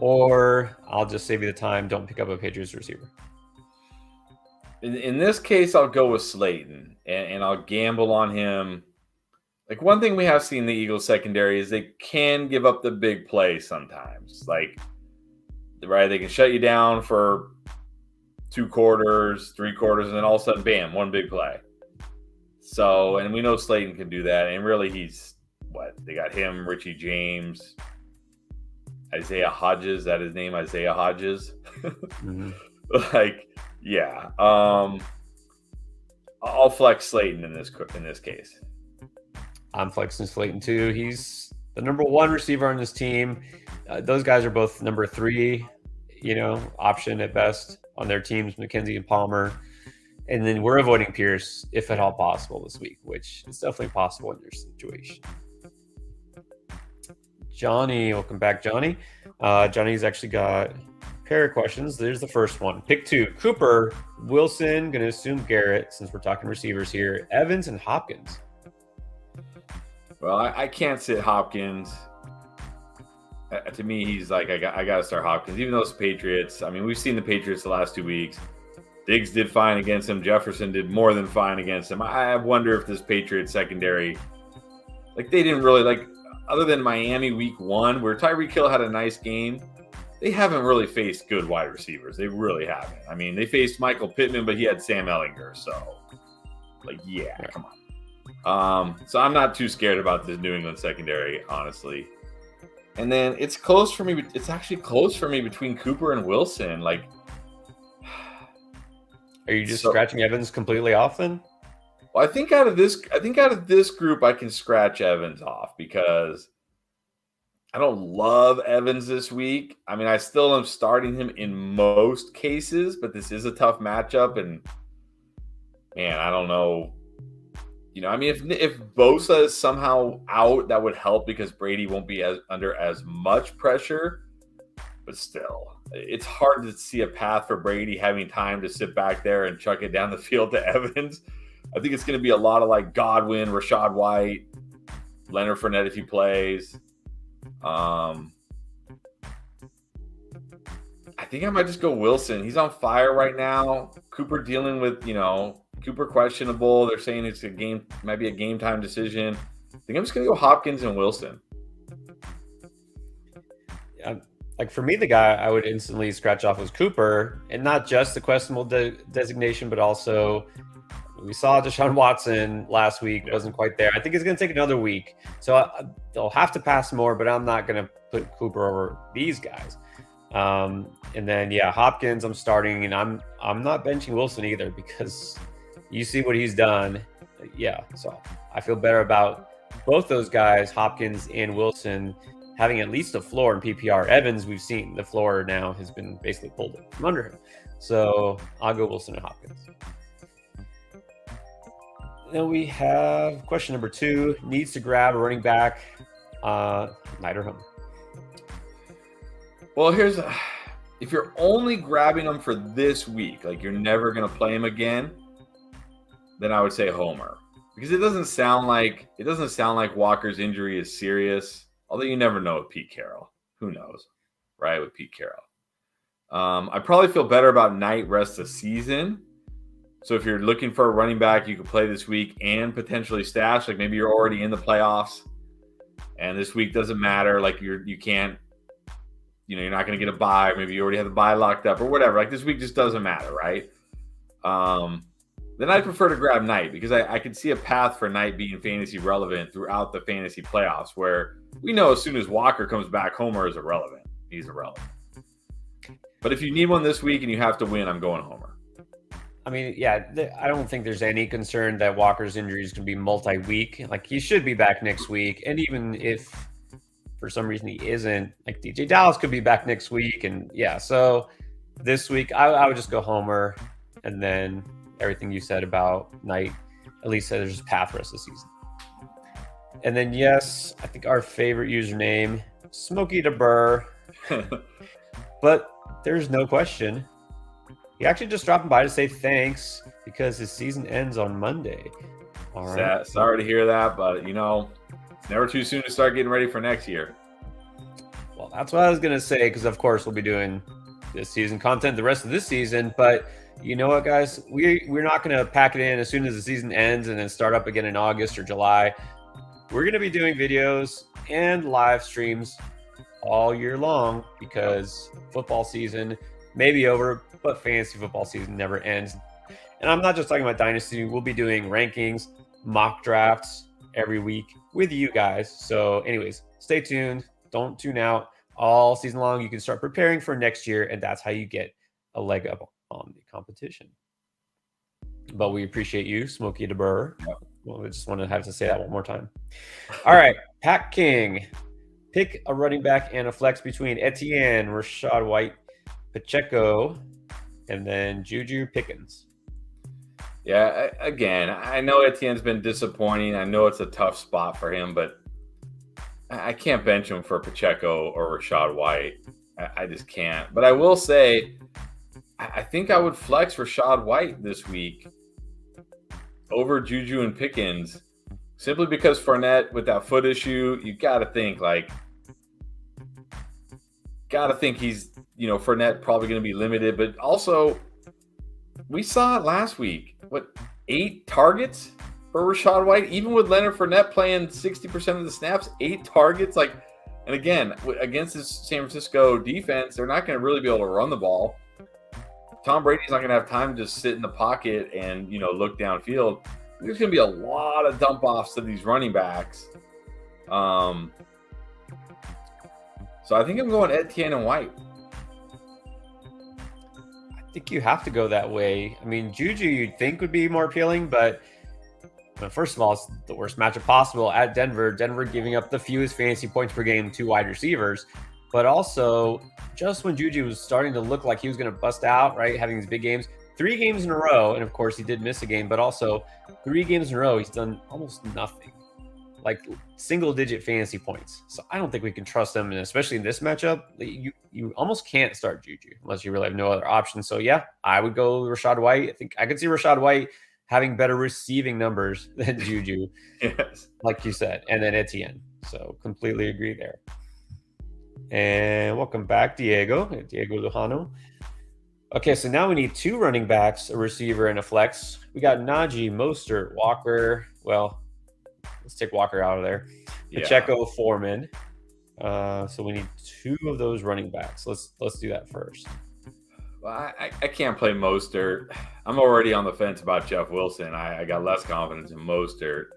or I'll just save you the time. Don't pick up a Patriots receiver. In this case, I'll go with Slayton, and I'll gamble on him. Like, one thing we have seen in the Eagles secondary is they can give up the big play sometimes. Like, right, they can shut you down for 2 quarters, 3 quarters, and then all of a sudden, bam, one big play. So, and we know Slayton can do that. And really, he's they got him, Richie James, Isaiah Hodges. That his name, Isaiah Hodges. Mm-hmm. Yeah. I'll flex Slayton in this case. I'm flexing Slayton too. He's the number 1 receiver on this team. Those guys are both number 3, option at best on their teams, McKenzie and Palmer. And then we're avoiding Pierce if at all possible this week, which is definitely possible in your situation. Johnny, welcome back, Johnny. Johnny's actually got a pair of questions. There's the first one. Pick 2, Cooper, Wilson, going to assume Garrett since we're talking receivers here, Evans and Hopkins. Well, I can't sit Hopkins. To me, he's like, I got to start Hopkins, even though it's the Patriots. I mean, we've seen the Patriots the last 2 weeks. Diggs did fine against him. Jefferson did more than fine against him. I wonder if this Patriots secondary, they didn't really, other than Miami week 1, where Tyreek Hill had a nice game, they haven't really faced good wide receivers. They really haven't. I mean, they faced Michael Pittman, but he had Sam Ehlinger. So, come on. So I'm not too scared about this New England secondary, honestly. And then it's close for me. It's actually close for me between Cooper and Wilson. Are you just scratching Evans completely off then? Well, I think out of this group, I can scratch Evans off because I don't love Evans this week. I mean, I still am starting him in most cases, but this is a tough matchup, and man, I don't know. I mean, if Bosa is somehow out, that would help because Brady won't be under as much pressure. But still, it's hard to see a path for Brady having time to sit back there and chuck it down the field to Evans. I think it's going to be a lot of Godwin, Rachaad White, Leonard Fournette if he plays. I think I might just go Wilson. He's on fire right now. Cooper dealing with, Cooper questionable. They're saying it's might be a game time decision. I think I'm just going to go Hopkins and Wilson. For me, the guy I would instantly scratch off was Cooper, and not just the questionable designation, but also we saw Deshaun Watson last week. Wasn't quite there. I think it's going to take another week. So they'll have to pass more, but I'm not going to put Cooper over these guys. And then, Hopkins I'm starting, and I'm not benching Wilson either because you see what he's done. So I feel better about both those guys, Hopkins and Wilson, having at least a floor in PPR. Evans, we've seen the floor now has been basically pulled from under him. So I'll go Wilson and Hopkins. Then we have question number 2, needs to grab a running back, night or home. Well, if you're only grabbing them for this week, you're never going to play him again, then I would say Homer, because it doesn't sound like Walker's injury is serious. Although you never know with Pete Carroll. Who knows, right, with Pete Carroll. I probably feel better about Knight rest of season. So if you're looking for a running back you could play this week and potentially stash, maybe you're already in the playoffs and this week doesn't matter. You can't, you're not going to get a bye. Maybe you already have the bye locked up or whatever. This week just doesn't matter, right? Then I prefer to grab Knight because I could see a path for Knight being fantasy relevant throughout the fantasy playoffs where we know as soon as Walker comes back, Homer is irrelevant. He's irrelevant. But if you need one this week and you have to win, I'm going Homer. I mean, yeah, I don't think there's any concern that Walker's injury is going to be multi-week. Like, he should be back next week. And even if for some reason he isn't, like, DJ Dallas could be back next week. And yeah, so this week I would just go Homer, and then everything you said about Knight, at least there's a path for the rest of the season. And then, yes, I think our favorite username, Smokey DeBurr. But there's no question. He actually just dropping by to say thanks because his season ends on Monday. All right. Sorry to hear that, but, it's never too soon to start getting ready for next year. Well, that's what I was going to say, because, of course, we'll be doing this season content the rest of this season. But you know what, guys? We're not going to pack it in as soon as the season ends and then start up again in August or July. We're going to be doing videos and live streams all year long because football season may be over, but fantasy football season never ends. And I'm not just talking about Dynasty. We'll be doing rankings, mock drafts every week with you guys. So anyways, stay tuned. Don't tune out. All season long, you can start preparing for next year, and that's how you get a leg up on the competition. But we appreciate you, Smokey DeBurr. Well, I just want to have to say that one more time. All right, Pack King. Pick a running back and a flex between Etienne, Rachaad White, Pacheco, and then Juju Pickens. Yeah, again, I know Etienne's been disappointing. I know it's a tough spot for him, but I can't bench him for Pacheco or Rachaad White. I just can't. But I will say, I think I would flex Rachaad White this week over Juju and Pickens, simply because Fournette, with that foot issue, you got to think he's, Fournette probably going to be limited. But also, we saw it last week. 8 targets for Rachaad White? Even with Leonard Fournette playing 60% of the snaps, 8 targets? And again, against this San Francisco defense, they're not going to really be able to run the ball. Tom Brady's not going to have time to sit in the pocket and, look downfield. There's going to be a lot of dump offs to these running backs. So I think I'm going Etienne and White. I think you have to go that way. I mean, Juju you'd think would be more appealing, but first of all, it's the worst matchup possible at Denver. Denver giving up the fewest fantasy points per game to wide receivers. But also, just when Juju was starting to look like he was going to bust out, right, having these big games, 3 games in a row, and of course he did miss a game, but also 3 games in a row, he's done almost nothing, like single-digit fantasy points. So I don't think we can trust him, and especially in this matchup, you almost can't start Juju unless you really have no other option. So yeah, I would go Rachaad White. I think I could see Rachaad White having better receiving numbers than Juju, yes, like you said, and then Etienne. So completely agree there. And welcome back, Diego Lujano. Okay, so now we need 2 running backs, a receiver, and a flex. We got Najee, Mostert, Walker. Well, let's take Walker out of there. Pacheco, Foreman. So we need 2 of those running backs. Let's do that first. Well, I can't play Mostert. I'm already on the fence about Jeff Wilson. I got less confidence in Mostert.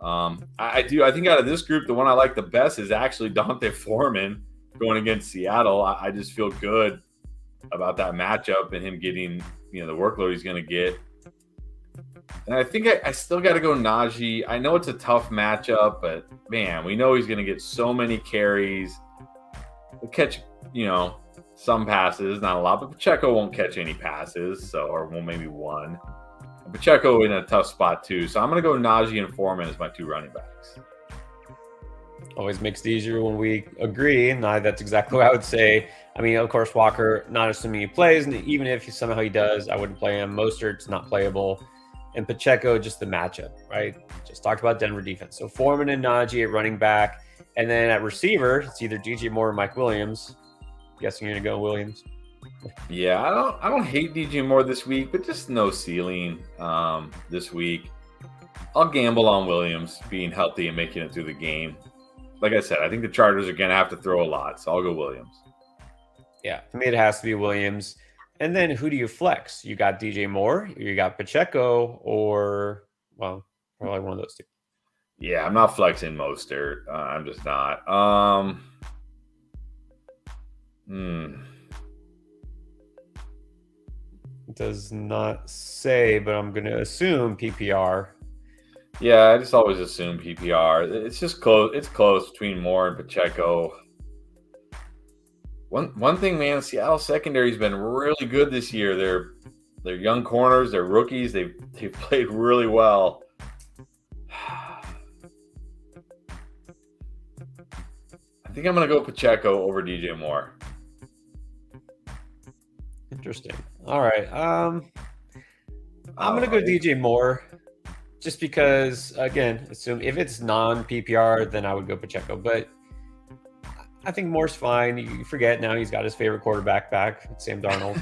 I think out of this group, the one I like the best is actually D'Onta Foreman going against Seattle. I just feel good about that matchup and him getting, the workload he's going to get. And I think I still got to go Najee. I know it's a tough matchup, but man, we know he's going to get so many carries. He'll catch, some passes, not a lot, but Pacheco won't catch any passes, or maybe one. Pacheco in a tough spot too, so I'm going to go Najee and Foreman as my 2 running backs. Always makes it easier when we agree, and that's exactly what I would say. I mean, of course, Walker, not assuming he plays, and even if somehow he does, I wouldn't play him. Mostert's not playable, and Pacheco, just the matchup, right? Just talked about Denver defense. So Foreman and Najee at running back, and then at receiver, it's either DJ Moore or Mike Williams. Guessing you're going to go Williams. Yeah, I don't hate DJ Moore this week, but just no ceiling this week. I'll gamble on Williams being healthy and making it through the game. Like I said, I think the Chargers are going to have to throw a lot, so I'll go Williams. Yeah, for me it has to be Williams. And then who do you flex? You got DJ Moore, you got Pacheco, or, well, probably one of those 2. Yeah, I'm not flexing Mostert. I'm just not. It does not say, but I'm going to assume PPR. Yeah, I just always assume PPR. It's just close. It's close between Moore and Pacheco. One thing, man, Seattle secondary's been really good this year. They're young corners, they're rookies. They've played really well. I think I'm gonna go Pacheco over DJ Moore. Interesting. All right. I'm gonna go DJ Moore, just because, again, assume if it's non-PPR, then I would go Pacheco. But I think Moore's fine. You forget now he's got his favorite quarterback back, Sam Darnold.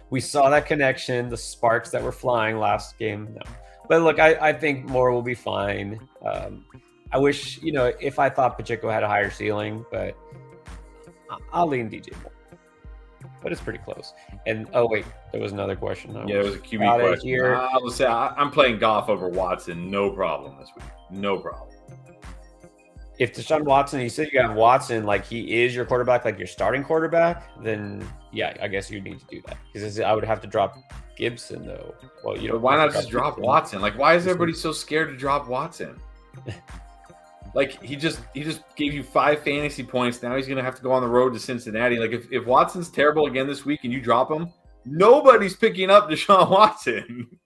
We saw that connection, the sparks that were flying last game. No. But look, I think Moore will be fine. I wish, if I thought Pacheco had a higher ceiling, but I'll lean DJ Moore. But it's pretty close. And oh wait, there was another question. Yeah, it was a QB question. Here. I will say I'm playing Goff over Watson, no problem this week. No problem. If Deshaun Watson, you said you have Watson, like he is your quarterback, like your starting quarterback, then yeah, I guess you need to do that. Because I would have to drop Gibson though. Well, But why not just drop Watson? Like, why is everybody so scared to drop Watson? Like he just gave you 5 fantasy points. Now he's gonna have to go on the road to Cincinnati. Like if Watson's terrible again this week and you drop him, nobody's picking up Deshaun Watson.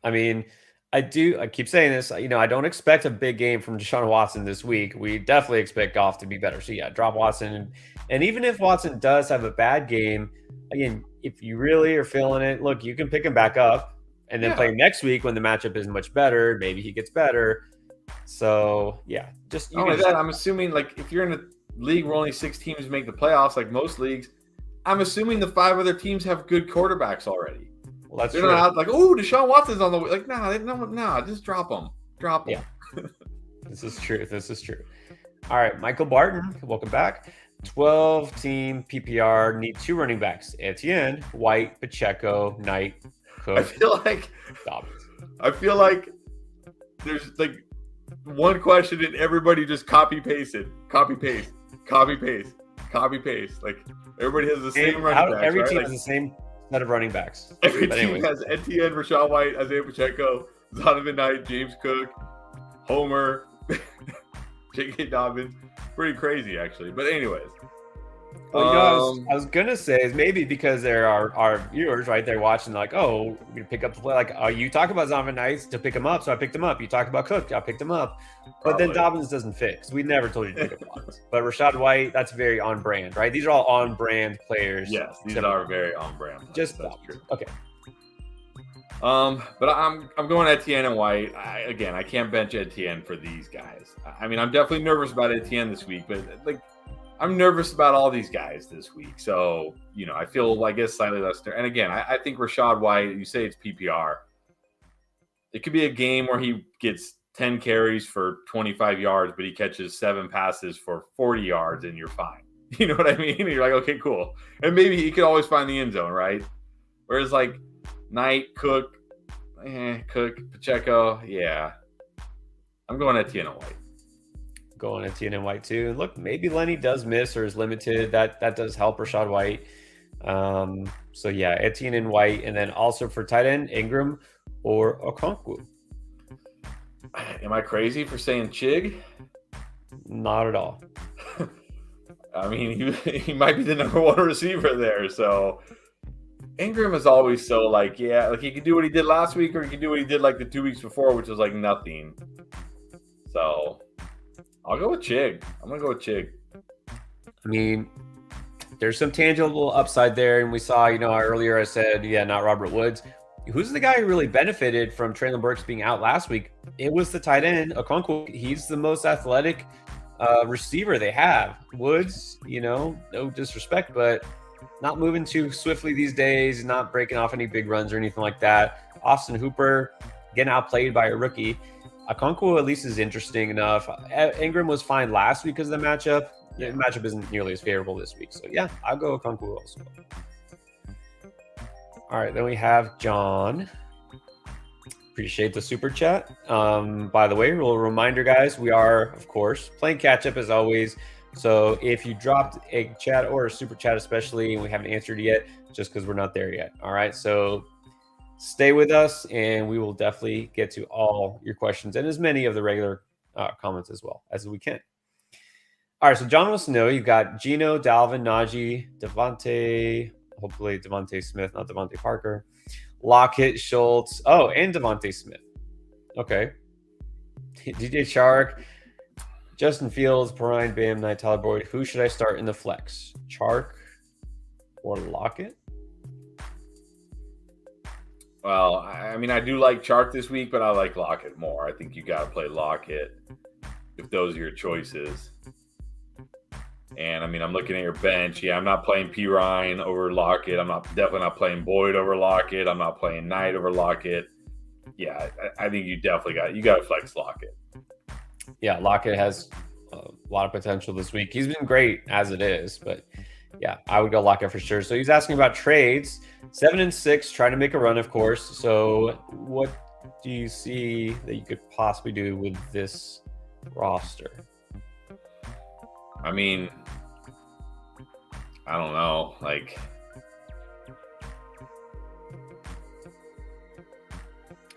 I mean, I keep saying this. I don't expect a big game from Deshaun Watson this week. We definitely expect Goff to be better. So yeah, drop Watson. And even if Watson does have a bad game, again, if you really are feeling it, look, you can pick him back up and then play him next week when the matchup is much better. Maybe he gets better. So yeah, just I'm assuming, like, if you're in a league where only 6 teams make the playoffs, like most leagues, I'm assuming the 5 other teams have good quarterbacks already. Well, that's They're true. not out like, oh, Deshaun Watson's on the way. Like, no, just drop him. Drop him. Yeah. This is true. All right, Michael Barton, welcome back. 12-team PPR, need 2 running backs: Etienne, White, Pacheco, Knight, Cook. I feel like there's like one question and everybody just copy paste. Like everybody has the same running backs. Every right? team has the same set of running backs. Every team has Etienne, Rachaad White, Isaiah Pacheco, Donovan Knight, James Cook, Homer, J.K. Dobbins. Pretty crazy, actually. But anyways. Well, I was gonna say is maybe because there are our viewers right there watching, like, oh, we pick up the play. Like, you talk about Donovan Knight to pick him up, so I picked him up. You talk about Cook, I picked him up. But then Dobbins doesn't fit. We never told you to pick up Dobbins. But Rachaad White, that's very on brand, right? These are all on brand players. Yes, these are very on brand. Just that's true. Okay. But I'm going Etienne and White. I can't bench Etienne for these guys. I mean, I'm definitely nervous about Etienne this week, but like, I'm nervous about all these guys this week. So, I feel, I guess, slightly less. And again, I think Rachaad White, you say it's PPR. It could be a game where he gets 10 carries for 25 yards, but he catches 7 passes for 40 yards and you're fine. You know what I mean? You're like, okay, cool. And maybe he could always find the end zone, right? Whereas like Knight, Cook, Pacheco, yeah. I'm going Etienne and White. Going Etienne and White too. And look, maybe Lenny does miss or is limited. That does help Rachaad White. So yeah, Etienne and White, and then also for tight end, Ingram or Okonkwo. Am I crazy for saying Chig? Not at all. I mean, he might be the number 1 receiver there. So Ingram is always so like, yeah, like he can do what he did last week, or he can do what he did like the 2 weeks before, which was like nothing. So I'll go with Chig. I'm going to go with Chig. I mean, there's some tangible upside there. And we saw, earlier I said, not Robert Woods. Who's the guy who really benefited from Traylon Burks being out last week? It was the tight end, Okonkwo. He's the most athletic receiver they have. Woods, no disrespect, but not moving too swiftly these days, not breaking off any big runs or anything like that. Austin Hooper, getting outplayed by a rookie. Okonkwo at least is interesting enough. Ingram was fine last week because of the matchup. The matchup isn't nearly as favorable this week. So yeah, I'll go Okonkwo also. All right, then we have John. Appreciate the super chat. By the way, a little reminder, guys, we are, of course, playing catch up as always So if you dropped a chat or a super chat, especially, and we haven't answered yet, just because we're not there yet. All right. So stay with us, and we will definitely get to all your questions and as many of the regular comments as well as we can. All right. So John wants to know, you've got Geno, Dalvin, Najee, Devontae, hopefully Devontae Smith, not Devontae Parker, Lockett, Schultz. Oh, and Devontae Smith. Okay. DJ Chark, Justin Fields, Perine, Bam Knight, Tyler Boyd. Who should I start in the flex? Chark or Lockett? Well, I mean, I do like Chark this week, but I like Lockett more. I think you got to play Lockett if those are your choices. And I mean, I'm looking at your bench. Yeah, I'm not playing Perine over Lockett. I'm definitely not playing Boyd over Lockett. I'm not playing Knight over Lockett. Yeah, I think you definitely got to flex Lockett. Yeah, Lockett has a lot of potential this week. He's been great as it is, but yeah, I would go Lockett for sure. So he's asking about trades. 7-6, trying to make a run, of course. So what do you see that you could possibly do with this roster? I mean, I don't know. Like,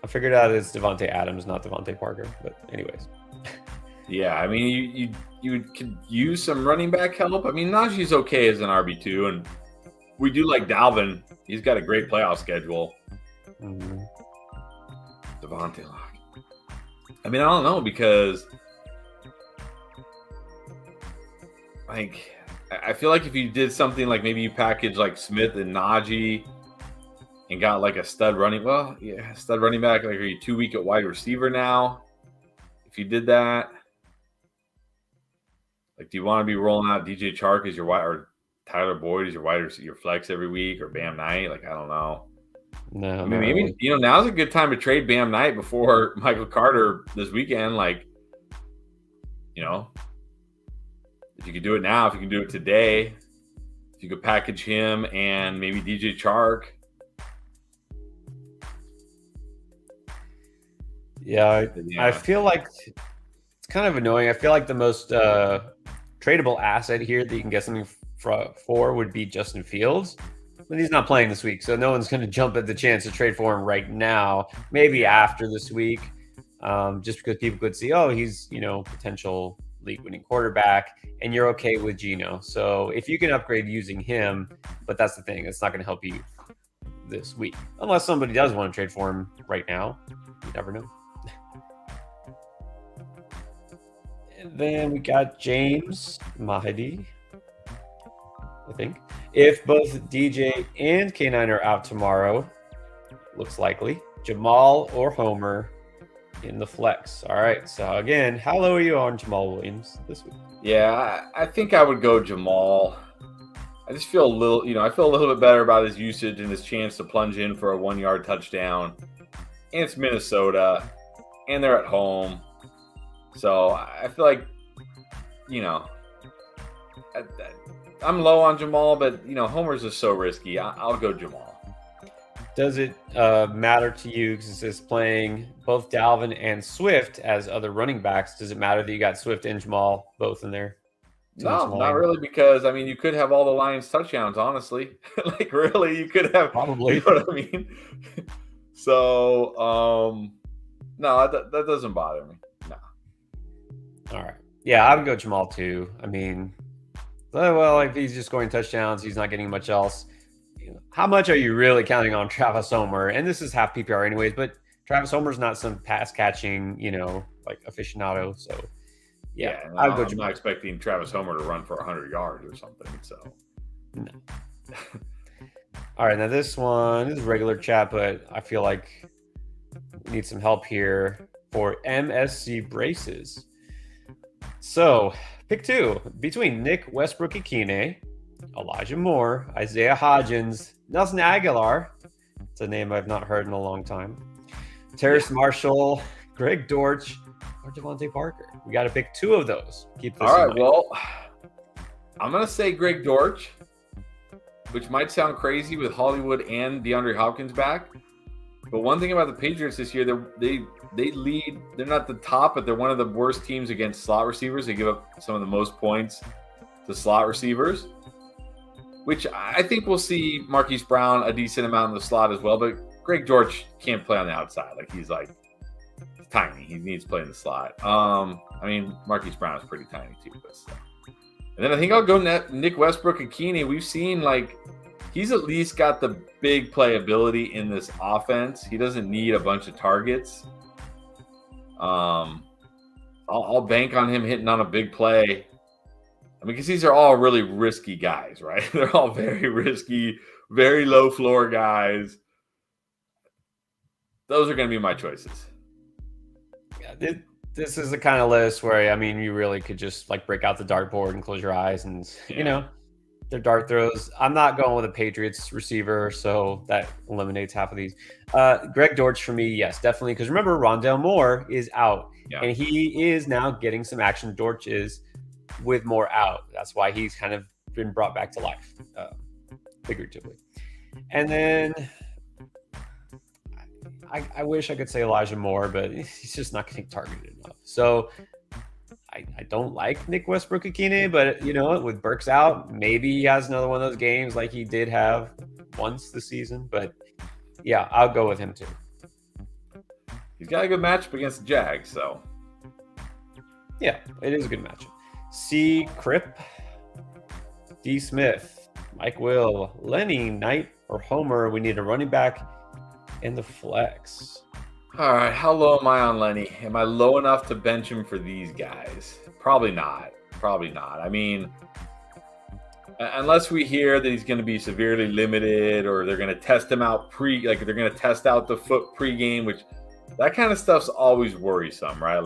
I figured out it's Devontae Adams, not Devontae Parker. But anyways. Yeah, I mean, you could use some running back help. I mean, Najee's okay as an RB2, and we do like Dalvin. He's got a great playoff schedule. Mm-hmm. Devontae Lockett. I mean, I don't know, because like, I feel like if you did something like maybe you package like Smith and Najee and got like a stud running back. Like, are you 2 week at wide receiver now? If you did that, like, do you want to be rolling out DJ Chark as your wide, or Tyler Boyd as your flex every week, or Bam Knight? Like, I don't know. No, I mean, maybe, now's a good time to trade Bam Knight before Michael Carter this weekend. Like, if you could do it now, if you can do it today, if you could package him and maybe DJ Chark. Yeah, I feel like it's kind of annoying. I feel like the most tradable asset here that you can get something for would be Justin Fields. But he's not playing this week, so no one's going to jump at the chance to trade for him right now. Maybe after this week, just because people could see, oh, he's potential league-winning quarterback, and you're okay with Geno. So if you can upgrade using him, but that's the thing, it's not going to help you this week unless somebody does want to trade for him right now. You never know. And then we got James Mahdi, I think. If both DJ and K9 are out tomorrow, looks likely, Jamal or Homer in the flex. All right. So again, how low are you on Jamal Williams this week? Yeah, I think I would go Jamal. I just feel a little bit better about his usage and his chance to plunge in for a 1-yard touchdown. And it's Minnesota, and they're at home. So I feel like, I'm low on Jamal, but, Homer's is so risky. I'll go Jamal. Does it matter to you, because it's playing both Dalvin and Swift as other running backs? Does it matter that you got Swift and Jamal both in there? No, not really, because, I mean, you could have all the Lions touchdowns, honestly. Like, really, you could have. Probably. You know what I mean? So, no, that doesn't bother me. No. All right. Yeah, I would go Jamal too. I mean, well, if he's just scoring touchdowns, he's not getting much else. How much are you really counting on Travis Homer? And this is half PPR anyways, but Travis Homer's not some pass catching, like aficionado. So yeah, I would go. I'm not expecting Travis Homer to run for 100 yards or something. So no. All right, now this one is regular chat, but I feel like we need some help here for MSC braces. So pick two between Nick Westbrook-Ikhine, Elijah Moore, Isaiah Hodgins, Nelson Aguilar. It's a name I've not heard in a long time. Terrace Marshall, Greg Dortch, or Devontae Parker. We got to pick two of those. Keep this all in right. mind. Well, I'm gonna say Greg Dortch, which might sound crazy with Hollywood and DeAndre Hopkins back. But one thing about the Patriots this year, they lead. They're not the top, but they're one of the worst teams against slot receivers. They give up some of the most points the slot receivers, which I think we'll see Marquise Brown a decent amount in the slot as well. But Greg George can't play on the outside. He's tiny. He needs to play in the slot. I mean, Marquise Brown is pretty tiny too. But still. And then I think I'll go Nick Westbrook-Ikhine. We've seen he's at least got the big playability in this offense. He doesn't need a bunch of targets. I'll bank on him hitting on a big play. I mean, because these are all really risky guys, right? They're all very risky, very low floor guys. Those are going to be my choices. Yeah, this is the kind of list where, I mean, you really could just break out the dartboard and close your eyes and, their dart throws. I'm not going with a Patriots receiver, so that eliminates half of these. Greg Dortch for me, yes, definitely. Because remember, Rondale Moore is out, and he is now getting some action. Dortch is with Moore out. That's why he's kind of been brought back to life, figuratively. And then I wish I could say Elijah Moore, but he's just not getting targeted enough. So I don't like Nick Westbrook-Ikhine, but with Burks out, maybe he has another one of those games like he did have once this season. But yeah, I'll go with him too. He's got a good matchup against the Jags, so yeah, it is a good matchup. C. Kripp, D. Smith, Mike Will, Lenny, Knight, or Homer. We need a running back in the flex. All right, how low am I on Lenny? Am I low enough to bench him for these guys? Probably not. I mean, unless we hear that he's going to be severely limited, or they're going to test him out they're going to test out the foot pregame, which that kind of stuff's always worrisome, right?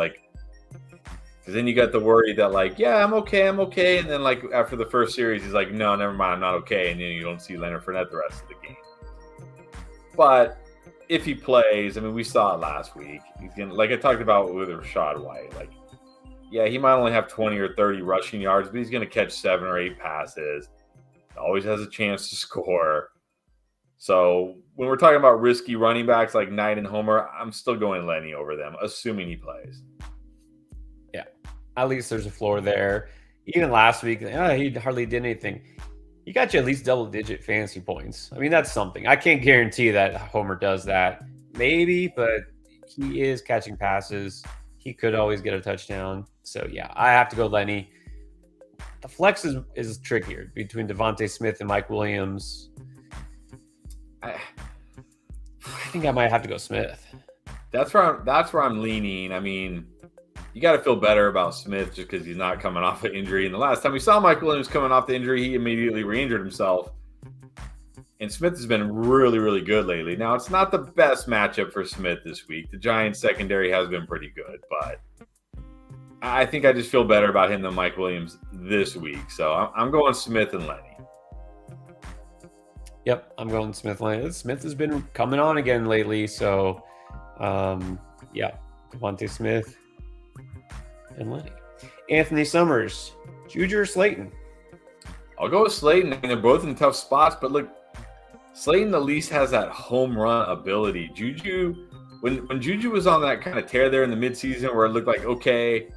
Because then you got the worry that yeah, I'm okay, and then after the first series, he's like, no, never mind, I'm not okay, and then you don't see Leonard Fournette the rest of the game. But if he plays, I mean, we saw it last week. He's gonna, I talked about with Rachaad White. Yeah, he might only have 20 or 30 rushing yards, but he's going to catch 7 or 8 passes. Always has a chance to score. So when we're talking about risky running backs like Knight and Homer, I'm still going Lenny over them, assuming he plays. Yeah, at least there's a floor there. Even last week, he hardly did anything. He got you at least double-digit fantasy points. I mean, that's something. I can't guarantee that Homer does that. Maybe, but he is catching passes. He could always get a touchdown. So, yeah, I have to go Lenny. The flex is trickier between Devontae Smith and Mike Williams. I think I might have to go Smith. That's where I'm leaning. I mean, you got to feel better about Smith just because he's not coming off an injury. And the last time we saw Mike Williams coming off the injury, he immediately re-injured himself. And Smith has been really, really good lately. Now, it's not the best matchup for Smith this week. The Giants' secondary has been pretty good, but I think I just feel better about him than Mike Williams this week. So I'm going Smith and Lenny. Yep, I'm going Smith and Lenny. Smith has been coming on again lately. So, yeah, Devontae Smith and Lenny. Anthony Summers, Juju or Slayton? I'll go with Slayton. They're both in tough spots, but look, Slayton at least has that home run ability. Juju, when Juju was on that kind of tear there in the midseason where it looked like, okay,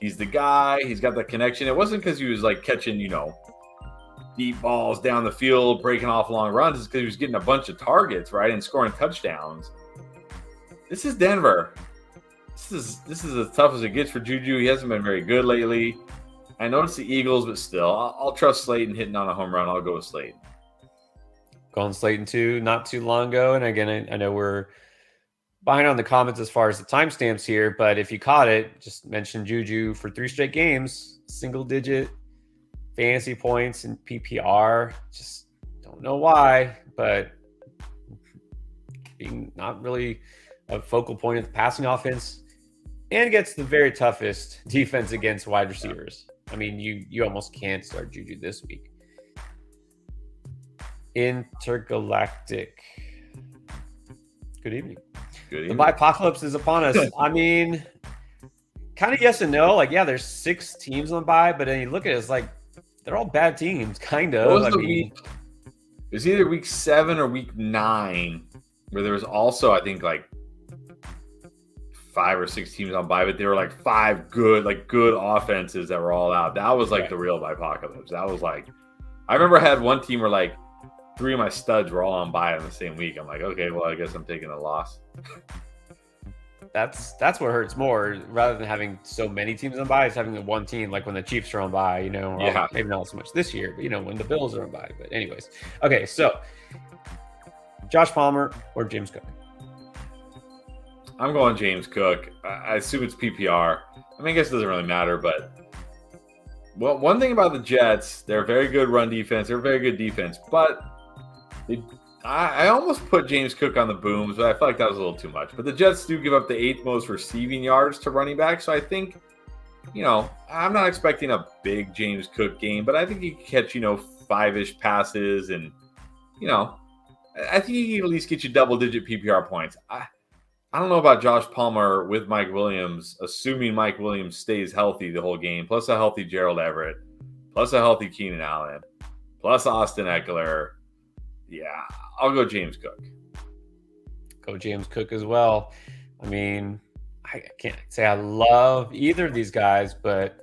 he's the guy, he's got the connection. It wasn't because he was catching, deep balls down the field, breaking off long runs. It's because he was getting a bunch of targets, right, and scoring touchdowns. This is Denver. This is as tough as it gets for Juju. He hasn't been very good lately. I know it's the Eagles, but still, I'll trust Slayton hitting on a home run. I'll go with Slayton. Going Slayton too, not too long ago. And again, I know we're behind on the comments as far as the timestamps here, but if you caught it, just mention Juju for 3 straight games, single-digit fantasy points in PPR. Just don't know why, but being not really a focal point of the passing offense, and gets the very toughest defense against wide receivers. I mean, you almost can't start Juju this week. Intergalactic. Good evening. Good evening. The apocalypse is upon us. I mean, kind of yes and no. There's 6 teams on bye, but then you look at it, it's they're all bad teams, kind of. What was the week? It was either week 7 or week 9, where there was also, I think, 5 or 6 teams on bye, but there were like 5 good offenses that were all out. That was like the real apocalypse. That was like, I remember I had one team where like 3 of my studs were all on bye in the same week. I'm like, okay, well, I guess I'm taking a loss. That's what hurts more, rather than having so many teams on bye. It's having the one team, like when the Chiefs are on bye, Yeah. maybe not so much this year, but when the Bills are on bye. But anyways, okay, so Josh Palmer or James Cook? I'm going James Cook. I assume it's PPR. I mean, I guess it doesn't really matter, but one thing about the Jets, they're a very good run defense. They're a very good defense, but I almost put James Cook on the booms, but I feel like that was a little too much. But the Jets do give up the 8th most receiving yards to running back, so I think, I'm not expecting a big James Cook game, but I think he can catch, 5-ish passes, and, I think he can at least get you double-digit PPR points. I don't know about Josh Palmer with Mike Williams, assuming Mike Williams stays healthy the whole game, plus a healthy Gerald Everett, plus a healthy Keenan Allen, plus Austin Eckler. Yeah, I'll go James Cook. Go James Cook as well. I mean, I can't say I love either of these guys, but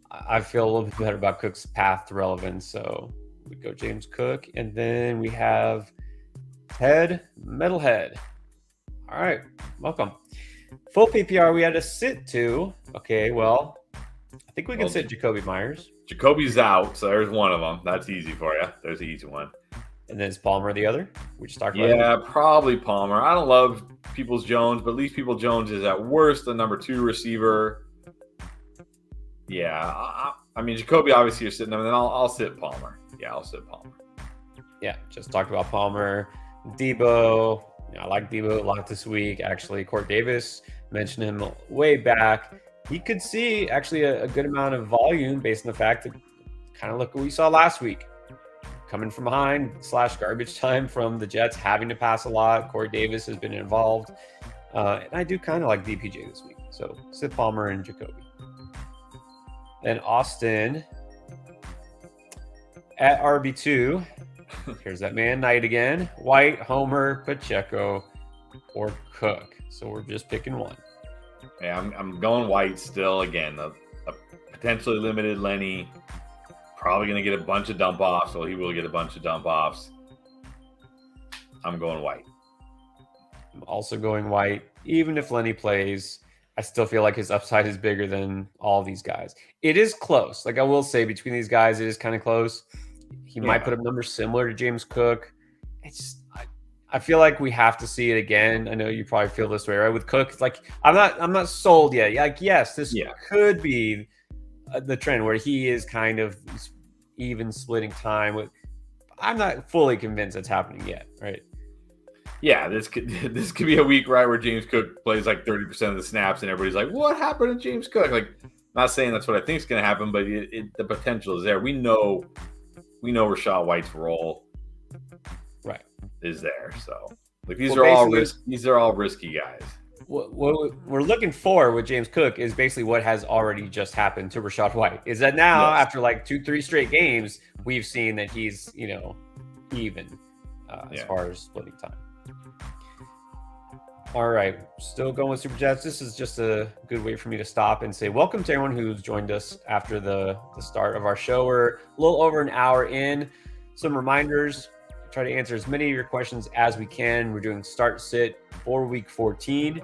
I feel a little bit better about Cook's path to relevance. So we go James Cook. And then we have Metalhead. All right, welcome. Full PPR, we had to sit to. Okay, well, I think we can sit Jakobi Meyers. Jacoby's out, so there's one of them. That's easy for you. There's the easy one. And then is Palmer the other? We just talked about Yeah, probably Palmer. I don't love Peoples-Jones, but at least Peoples-Jones is at worst the number 2 receiver. Yeah, I mean, Jacoby, obviously you're sitting there, and then I'll sit Palmer. Yeah, I'll sit Palmer. Yeah, just talked about Palmer. Debo. I like Debo a lot this week. Actually, Court Davis mentioned him way back. He could see actually a good amount of volume based on the fact that kind of look what we saw last week. Coming from behind / garbage time from the Jets, having to pass a lot. Corey Davis has been involved. And I do kind of like DPJ this week. So Sith Palmer and Jacoby. Then Austin at RB2. Here's that man night again. White, Homer, Pacheco, or Cook. So we're just picking one. Yeah, I'm going White still. Again, a potentially limited Lenny. Probably going to get a bunch of dump offs, so he will get a bunch of dump offs. I'm going White. I'm also going White. Even if Lenny plays, I still feel like his upside is bigger than all these guys. It is close. Like I will say, between these guys, it is kind of close. He might put up numbers similar to James Cook. I feel like we have to see it again. I know you probably feel this way, right? With Cook, it's like I'm not sold yet. Like, yes, this could be the trend where he is kind of even splitting time with. I'm not fully convinced it's happening yet, right? Yeah, this could be a week, right, where James Cook plays like 30% of the snaps, and everybody's like, "What happened to James Cook?" Like, not saying that's what I think is going to happen, but the potential is there. We know Rachaad White's role, right, is there. So, like, these are all risky guys. What we're looking for with James Cook is basically what has already just happened to Rachaad White. Is that now, after like 2-3 straight games, we've seen that he's, even as far as splitting time. All right, still going with Super Chats. This is just a good way for me to stop and say welcome to everyone who's joined us after the start of our show. We're a little over an hour in. Some reminders. Try to answer as many of your questions as we can. We're doing start sit for week 14.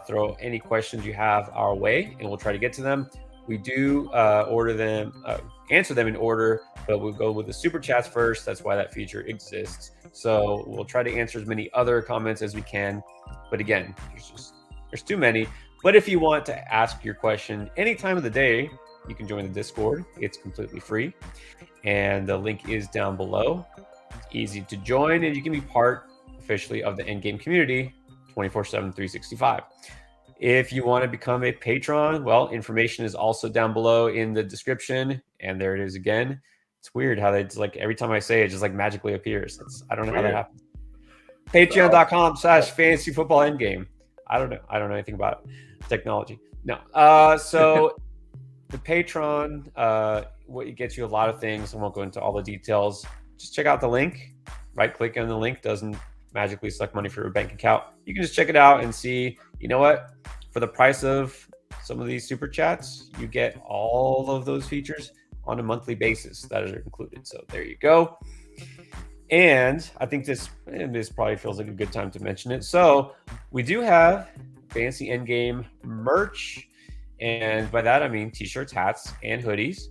Throw any questions you have our way, and we'll try to get to them. We do answer them in order, but we'll go with the super chats first. That's why that feature exists. So we'll try to answer as many other comments as we can. But again, there's too many. But if you want to ask your question any time of the day, you can join the Discord. It's completely free, and the link is down below. Easy to join, and you can be part officially of the Endgame community 24/7, 365. If you want to become a patron, well, information is also down below in the description, and there it is again. It's weird how it's like every time I say it, just like magically appears. I don't know how that happens. Patreon.com/fantasyfootballendgame. I don't know anything about technology. No. So the Patreon, what gets you a lot of things. I won't go into all the details. Just check out the link. Right click on the link. Doesn't magically select money for your bank account. You can just check it out and see, you know what? For the price of some of these super chats, you get all of those features on a monthly basis that are included. So there you go. And I think this probably feels like a good time to mention it. So we do have Fantasy Endgame merch. And by that, I mean t-shirts, hats, and hoodies.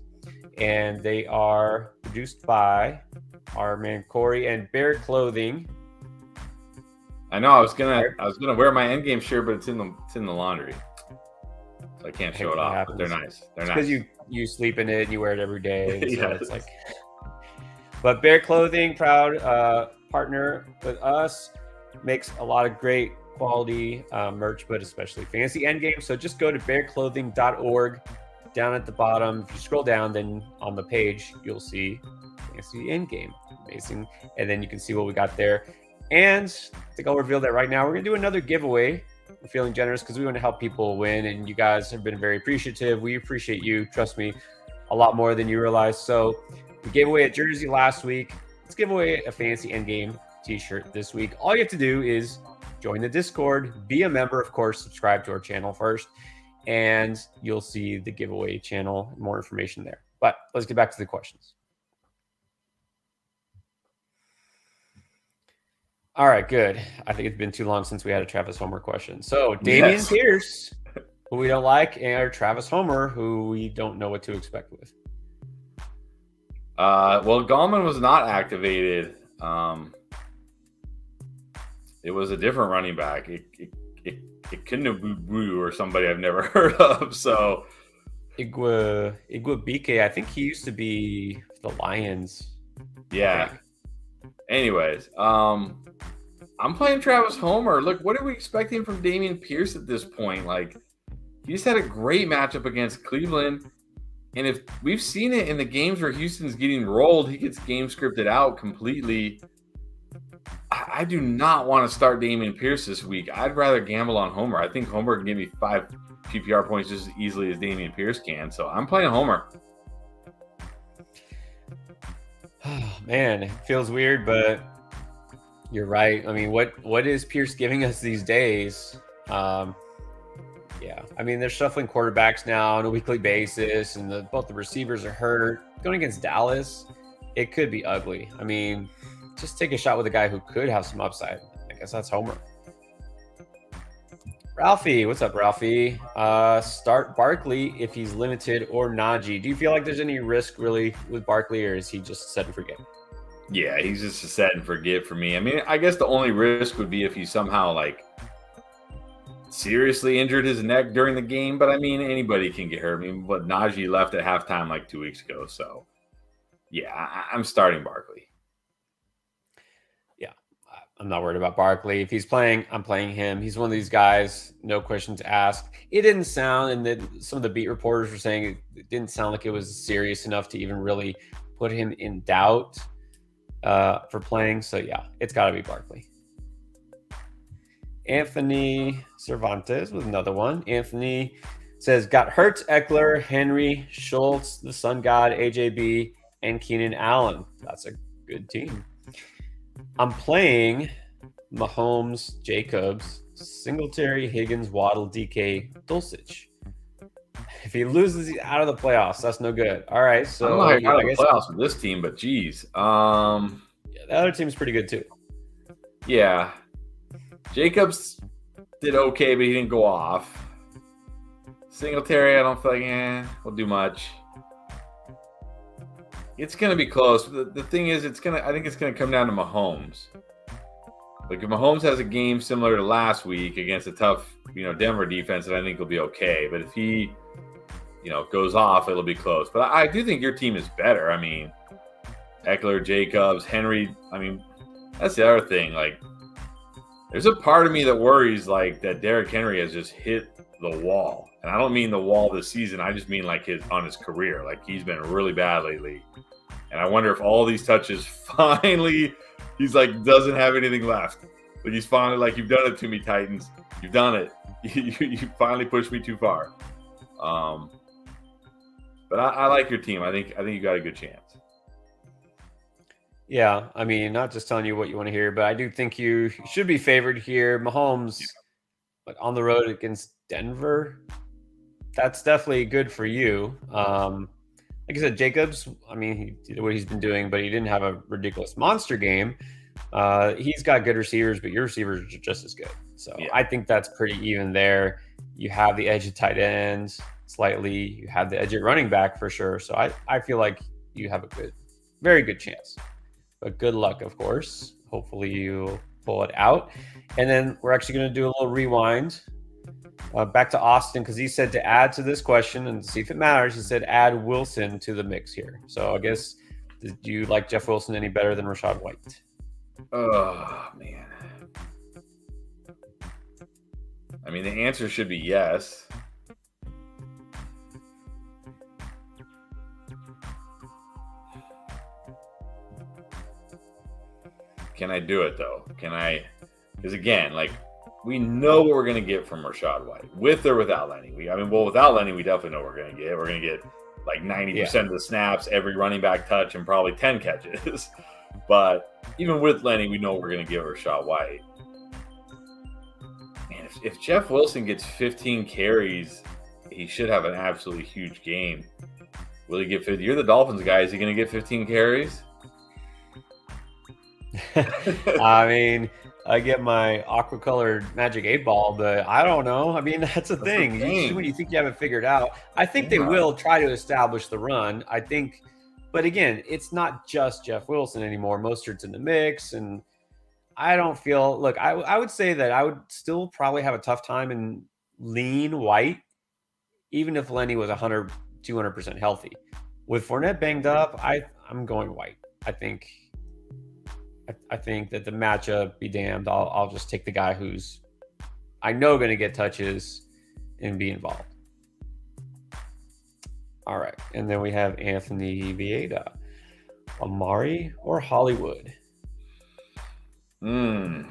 And they are produced by our man Corey and Bear Clothing. I know I was gonna wear my Endgame shirt, but it's in the laundry, so I can't show it off. But they're nice. They're nice because you sleep in it and you wear it every day. And so Yes. it's like. But Bear Clothing, proud partner with us, makes a lot of great quality merch, but especially Fantasy Endgame. So just go to bearclothing.org. Down at the bottom, if you scroll down, then on the page you'll see Fantasy Endgame. Amazing. And then you can see what we got there. And I think I'll reveal that right now. We're going to do another giveaway. We're feeling generous because we want to help people win. And you guys have been very appreciative. We appreciate you. Trust me, a lot more than you realize. So we gave away a jersey last week. Let's give away a Fantasy Endgame t-shirt this week. All you have to do is join the Discord, be a member, of course, subscribe to our channel first, and you'll see the giveaway channel, more information there. But let's get back to the questions. All right, good. I think it's been too long since we had a Travis Homer question. So Damian Pierce, who we don't like, and Travis Homer, who we don't know what to expect with. Well, Gallman was not activated. It was a different running back. It couldn't have Boo or somebody I've never heard of. So Igwebike, I think he used to be the Lions. Yeah. Anyways, I'm playing Travis Homer. Look, what are we expecting from Damian Pierce at this point? Like, he just had a great matchup against Cleveland. And if we've seen it in the games where Houston's getting rolled, he gets game scripted out completely. I do not want to start Damian Pierce this week. I'd rather gamble on Homer. I think Homer can give me 5 PPR points just as easily as Damian Pierce can. So I'm playing Homer. Oh, man, it feels weird, but you're right. I mean, what is Pierce giving us these days? Yeah, I mean, they're shuffling quarterbacks now on a weekly basis, and both the receivers are hurt. Going against Dallas, it could be ugly. I mean, just take a shot with a guy who could have some upside. I guess that's Homer. Ralphie, what's up, Ralphie? Start Barkley if he's limited or Najee. Do you feel like there's any risk really with Barkley, or is he just set and forget? Yeah, he's just a set and forget for me. I mean, I guess the only risk would be if he somehow like seriously injured his neck during the game. But I mean, anybody can get hurt. I mean, but Najee left at halftime like 2 weeks ago. So yeah, I'm starting Barkley. I'm not worried about Barkley. If he's playing, I'm playing him. He's one of these guys, no questions asked. It didn't sound, and then some of the beat reporters were saying it didn't sound like it was serious enough to even really put him in doubt for playing. So, yeah, it's got to be Barkley. Anthony Cervantes with another one. Anthony says, got Hurts, Eckler, Henry, Schultz, the Sun God, AJB, and Keenan Allen. That's a good team. I'm playing Mahomes, Jacobs, Singletary, Higgins, Waddle, DK, Dulcich. If he loses, he's out of the playoffs. That's no good. All right, so I don't know how I guess playoffs with this team, but geez, yeah, the other team's pretty good too. Yeah, Jacobs did okay, but he didn't go off. Singletary, I don't feel like will do much. It's going to be close. The thing is, I think it's going to come down to Mahomes. Like, if Mahomes has a game similar to last week against a tough, Denver defense, then I think he'll be okay. But if he, goes off, it'll be close. But I do think your team is better. I mean, Eckler, Jacobs, Henry. I mean, that's the other thing. Like, there's a part of me that worries, like, that Derrick Henry has just hit the wall. And I don't mean the wall this season. I just mean like on his career. Like, he's been really bad lately. And I wonder if all these touches finally, he's like, doesn't have anything left. Like, he's finally like, you've done it to me, Titans. You've done it. You finally pushed me too far. But I like your team. I think you got a good chance. Yeah, I mean, not just telling you what you want to hear, but I do think you should be favored here. Mahomes, but on the road against Denver, that's definitely good for you. Like I said, Jacobs, I mean, he did what he's been doing, but he didn't have a ridiculous monster game. He's got good receivers, but your receivers are just as good. So Yeah. I think that's pretty even there. You have the edge of tight ends slightly. You have the edge at running back for sure. So I feel like you have a very good chance. But good luck, of course. Hopefully you pull it out. And then we're actually going to do a little rewind. Back to Austin, because he said to add to this question and see if it matters. He said add Wilson to the mix here. So I guess, did you like Jeff Wilson any better than Rachaad White? Oh, man. I mean, the answer should be yes. Can I do it, though? Can I? Because, again, like, we know what we're going to get from Rachaad White, with or without Lenny. Without Lenny, we definitely know what we're going to get. We're going to get like 90% of the snaps, every running back touch, and probably 10 catches. But even with Lenny, we know what we're going to give Rachaad White. Man, if Jeff Wilson gets 15 carries, he should have an absolutely huge game. Will he get 50? You're the Dolphins guy. Is he going to get 15 carries? I mean, I get my aqua-colored Magic 8-ball, but I don't know. I mean, that's the thing. Usually when you think you have it figured out, I think they will try to establish the run. I think, but again, it's not just Jeff Wilson anymore. Mostert's in the mix, and I don't feel. Look, I would say that I would still probably have a tough time in lean White, even if Lenny was 100, 200% healthy. With Fournette banged up, I'm going White. I think that the matchup, be damned, I'll just take the guy who's I know going to get touches and be involved. All right, and then we have Anthony Vieda, Amari or Hollywood. I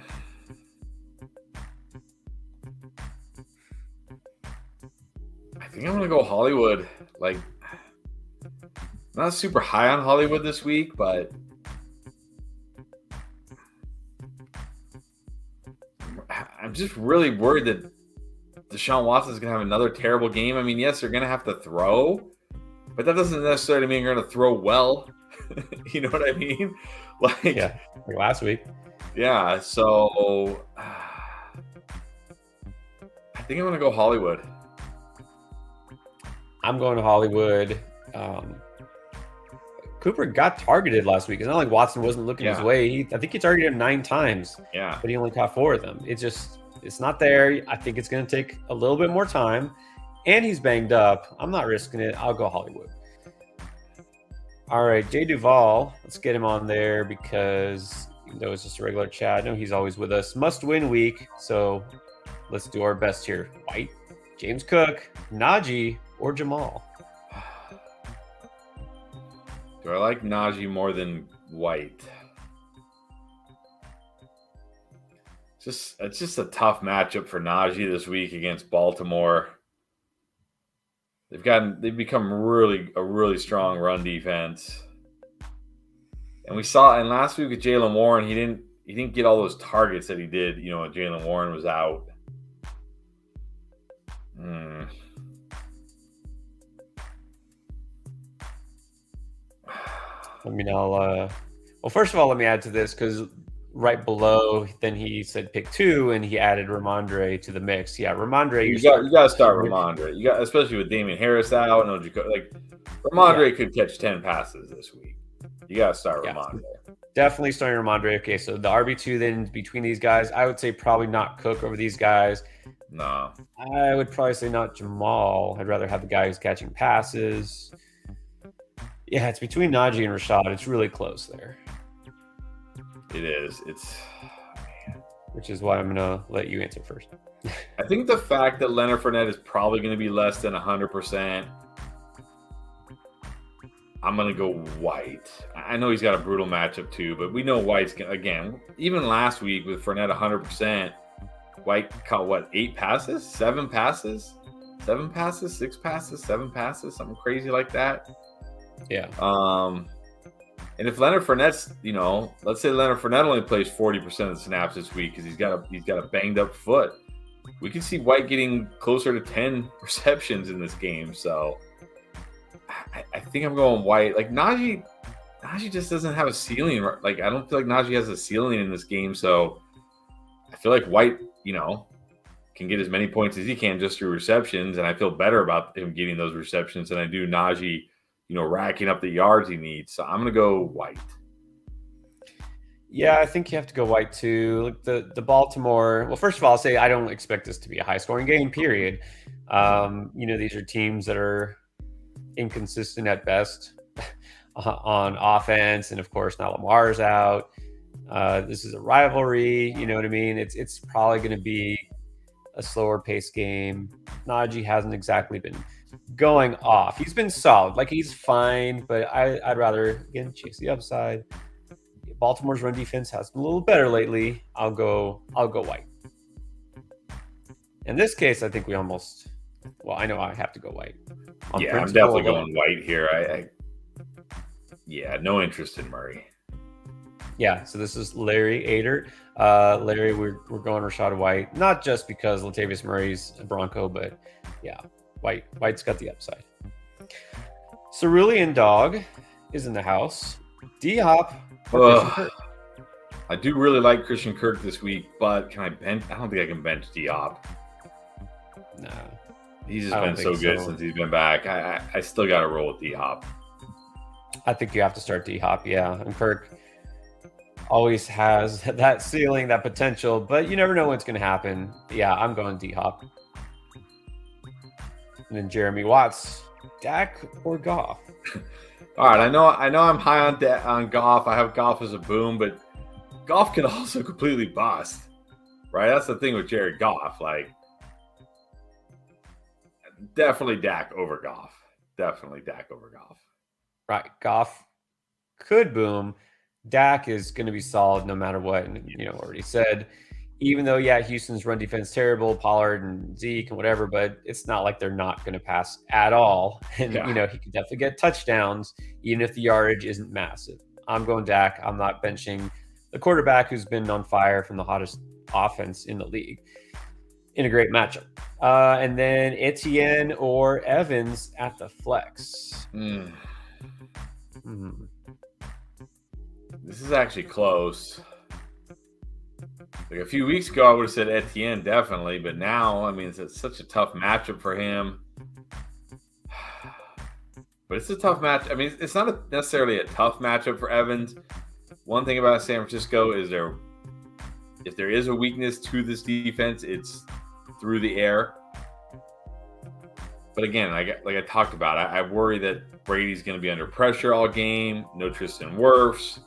think I'm going to go Hollywood. Like, not super high on Hollywood this week, but I'm just really worried that Deshaun Watson is going to have another terrible game. I mean, yes, they're going to have to throw, but that doesn't necessarily mean you're going to throw well. You know what I mean? Like last week. Yeah, so I think I'm going to go Hollywood. I'm going to Hollywood. Cooper got targeted last week. It's not like Watson wasn't looking his way. I think he targeted him 9 times. Yeah. But he only caught 4 of them. It's not there. I think it's going to take a little bit more time. And he's banged up. I'm not risking it. I'll go Hollywood. All right, Jay Duvall. Let's get him on there because even though it's just a regular chat, I know he's always with us. Must-win week. So let's do our best here. White, James Cook, Najee, or Jamal? Do I like Najee more than White? It's just a tough matchup for Najee this week against Baltimore. They've become a really strong run defense. And we saw in last week with Jaylen Warren, he didn't get all those targets that he did, when Jaylen Warren was out. Well, first of all, let me add to this because right below, then he said pick 2, and he added Ramondre to the mix. Yeah, Ramondre. You got to start Ramondre. You got, especially with Damian Harris out, and Ramondre could catch 10 passes this week. You got to start Ramondre. Definitely starting Ramondre. Okay, so the RB2 then between these guys, I would say probably not Cook over these guys. No, I would probably say not Jamal. I'd rather have the guy who's catching passes. Yeah, it's between Najee and Rachaad. It's really close there. It is. Which is why I'm going to let you answer first. I think the fact that Leonard Fournette is probably going to be less than 100%, I'm going to go White. I know he's got a brutal matchup too, but we know White's, again, even last week with Fournette 100%, White caught, 8 passes? 7 passes? 7 passes? 6 passes? 7 passes? Something crazy like that. Yeah. And if Leonard Fournette's, let's say Leonard Fournette only plays 40% of the snaps this week because he's got a banged up foot. we could see White getting closer to 10 receptions in this game. So I think I'm going White. Like Najee just doesn't have a ceiling. Like I don't feel like Najee has a ceiling in this game. So I feel like White, can get as many points as he can just through receptions, and I feel better about him getting those receptions than I do Najee, racking up the yards he needs. So I'm gonna go White. Yeah, I think you have to go White too. Look, the Baltimore. Well, first of all, I'll say I don't expect this to be a high-scoring game. Period. These are teams that are inconsistent at best on offense, and of course now Lamar's out. This is a rivalry. You know what I mean? It's probably going to be a slower pace game. Najee hasn't exactly been going off. He's been solid. Like he's fine, but I'd rather again chase the upside. Baltimore's run defense has been a little better lately. I'll go White. In this case, I think we almost. Well, I know I have to go White. I'm definitely going White here. No interest in Murray. Yeah, so this is Larry Ader. Larry, we're going Rachaad White, not just because Latavius Murray's a Bronco, but yeah, White's got the upside. Cerulean Dog is in the house. D-Hop. I do really like Christian Kirk this week, but can I bench? I don't think I can bench D-Hop. No. He's just been so good since he's been back. I still got to roll with D-Hop. I think you have to start D-Hop, yeah. And Kirk always has that ceiling, that potential, but you never know what's going to happen. Yeah, I'm going D-Hop. And then Jeremy Watts, Dak or Goff? All right, I know I'm high on Goff. I have Goff as a boom, but Goff can also completely bust, right? That's the thing with Jared Goff. Like, definitely Dak over Goff. Definitely Dak over Goff. Right, Goff could boom. Dak is going to be solid no matter what. And, already said, even though, Houston's run defense terrible, Pollard and Zeke and whatever, but it's not like they're not going to pass at all. And, he could definitely get touchdowns, even if the yardage isn't massive. I'm going Dak. I'm not benching the quarterback who's been on fire from the hottest offense in the league in a great matchup. And then Etienne or Evans at the flex. This is actually close. Like a few weeks ago, I would have said Etienne definitely, but now, it's such a tough matchup for him. But it's a tough match. It's not necessarily a tough matchup for Evans. One thing about San Francisco is if there is a weakness to this defense, it's through the air. But again, like I talked about, I worry that Brady's going to be under pressure all game. No Tristan Wirfs.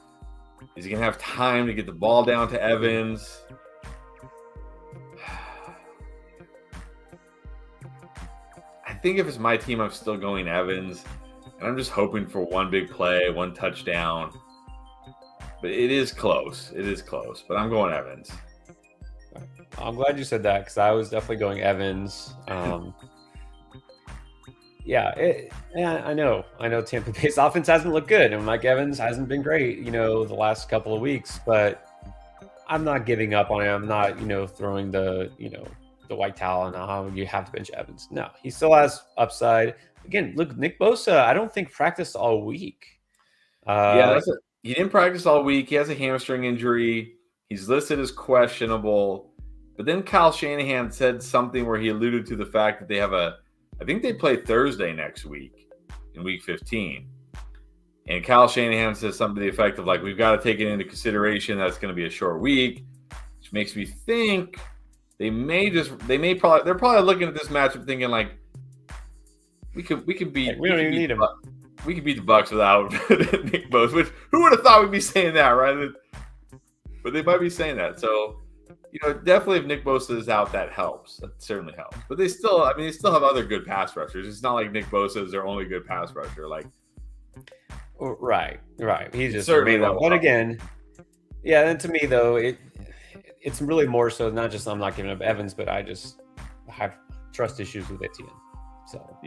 Is he going to have time to get the ball down to Evans? I think if it's my team, I'm still going Evans. And I'm just hoping for one big play, one touchdown. But it is close. But I'm going Evans. I'm glad you said that because I was definitely going Evans. I know Tampa Bay's offense hasn't looked good, and Mike Evans hasn't been great, the last couple of weeks, but I'm not giving up on him. I'm not, throwing the white towel on you have to bench Evans. No, he still has upside. Again, look, Nick Bosa, I don't think practiced all week. He didn't practice all week. He has a hamstring injury. He's listed as questionable. But then Kyle Shanahan said something where he alluded to the fact that they have I think they play Thursday next week in week 15. And Kyle Shanahan says something to the effect of like, we've got to take it into consideration that it's going to be a short week, which makes me think they're probably looking at this matchup thinking like, we could beat, we don't even need him. We could beat the Bucs without Nick Bosa, which who would have thought we'd be saying that, right? But they might be saying that. So, definitely if Nick Bosa is out, that helps. That certainly helps. But they still have other good pass rushers. It's not like Nick Bosa is their only good pass rusher. Like, right. He's just certainly one. But again, and to me though, it's really more so not just I'm not giving up Evans, but I just have trust issues with Etienne. So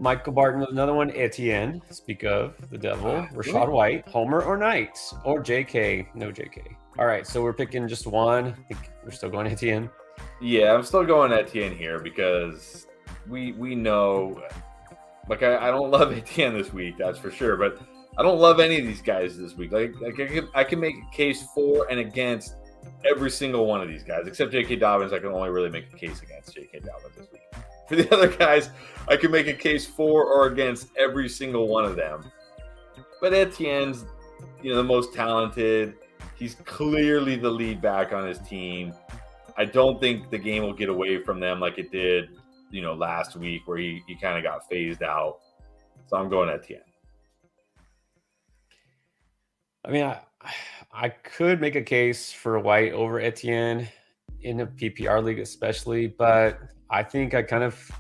Michael Barton with another one. Etienne. Speak of the devil. Rachaad White. Homer or Knight or JK. No JK. All right, so we're picking just one. I think we're still going Etienne. Yeah, I'm still going Etienne here because we know, like I don't love Etienne this week, that's for sure. But I don't love any of these guys this week. Like I can make a case for and against every single one of these guys, except J.K. Dobbins. I can only really make a case against J.K. Dobbins this week. For the other guys, I can make a case for or against every single one of them. But Etienne's, the most talented. He's clearly the lead back on his team. I don't think the game will get away from them like it did, last week where he kind of got phased out. So I'm going Etienne. I mean, I could make a case for White over Etienne in a PPR league especially, but I think I kind of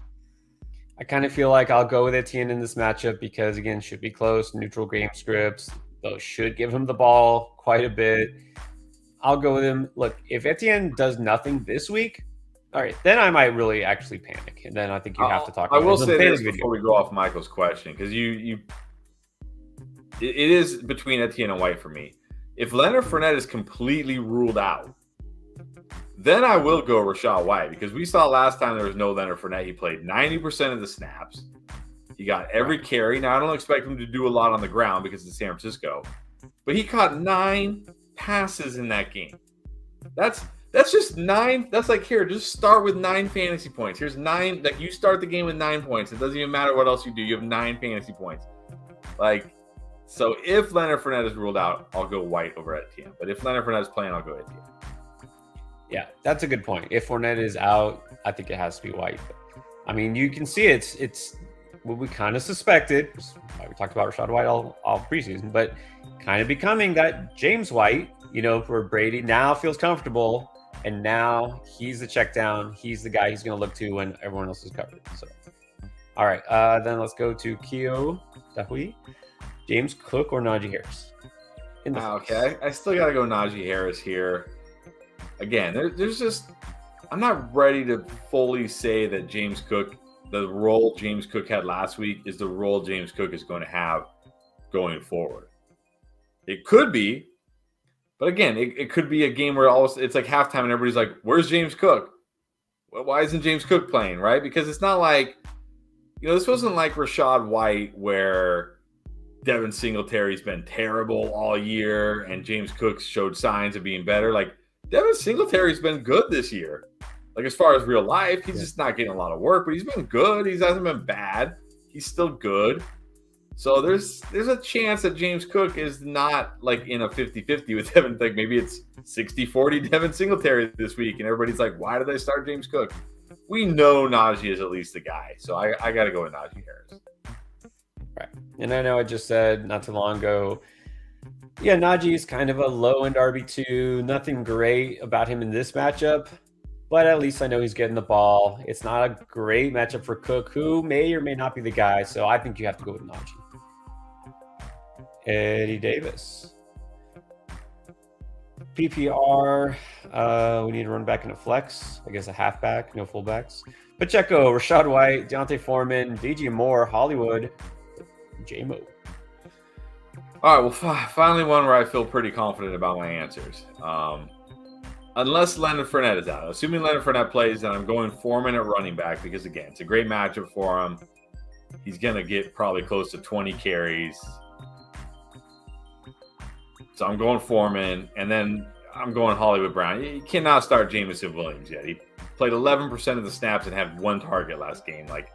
feel like I'll go with Etienne in this matchup because, again, should be close, neutral game scripts. Those should give him the ball quite a bit. I'll go with him. Look, if Etienne does nothing this week, all right, then I might really actually panic. And then I think you have to talk about it. I will say this before we go off Michael's question, because it is between Etienne and White for me. If Leonard Fournette is completely ruled out, then I will go Rachaad White, because we saw last time there was no Leonard Fournette. He played 90% of the snaps. He got every carry. Now, I don't expect him to do a lot on the ground because it's San Francisco, but he caught 9 passes in that game. That's just 9. That's like, here, just start with 9 fantasy points. Here's 9. Like, you start the game with 9 points. It doesn't even matter what else you do. You have 9 fantasy points. Like, so if Leonard Fournette is ruled out, I'll go White over Etienne. But if Leonard Fournette is playing, I'll go Etienne. Yeah, that's a good point. If Fournette is out, I think it has to be White. But, I mean, you can see it's what we kind of suspected. We talked about Rachaad White all preseason, but kind of becoming that James White, where Brady now feels comfortable, and now he's the check down. He's the guy he's going to look to when everyone else is covered. So, all right, then let's go to Keo Dahui. James Cook or Najee Harris? Okay, I still got to go Najee Harris here. Again, there's just, I'm not ready to fully say that James Cook, the role James Cook had last week, is the role James Cook is going to have going forward. It could be, but again, it could be a game where it's like halftime and everybody's like, where's James Cook? Why isn't James Cook playing, right? Because it's not like, this wasn't like Rachaad White where Devin Singletary's been terrible all year and James Cook showed signs of being better. Like, Devin Singletary's been good this year. Like, as far as real life, he's just not getting a lot of work, but he's been good. He hasn't been bad. He's still good. So there's a chance that James Cook is not like in a 50-50 with Devin. Like, maybe it's 60-40 Devin Singletary this week, and everybody's like, why did they start James Cook? We know Najee is at least the guy. So I got to go with Najee Harris. Right. And I know I just said not too long ago, yeah, Najee is kind of a low-end RB2. Nothing great about him in this matchup, but at least I know he's getting the ball. It's not a great matchup for Cook, who may or may not be the guy, so I think you have to go with Najee. Eddie Davis. PPR, we need to run back in a flex. I guess a halfback, no fullbacks. Pacheco, Rachaad White, Deontay Foreman, DJ Moore, Hollywood, J-Mo. All right, well, finally one where I feel pretty confident about my answers. Unless Leonard Fournette is out. Assuming Leonard Fournette plays, then I'm going Foreman at running back because, again, it's a great matchup for him. He's going to get probably close to 20 carries. So I'm going Foreman, and then I'm going Hollywood Brown. You cannot start Jameson Williams yet. He played 11% of the snaps and had 1 target last game. Like,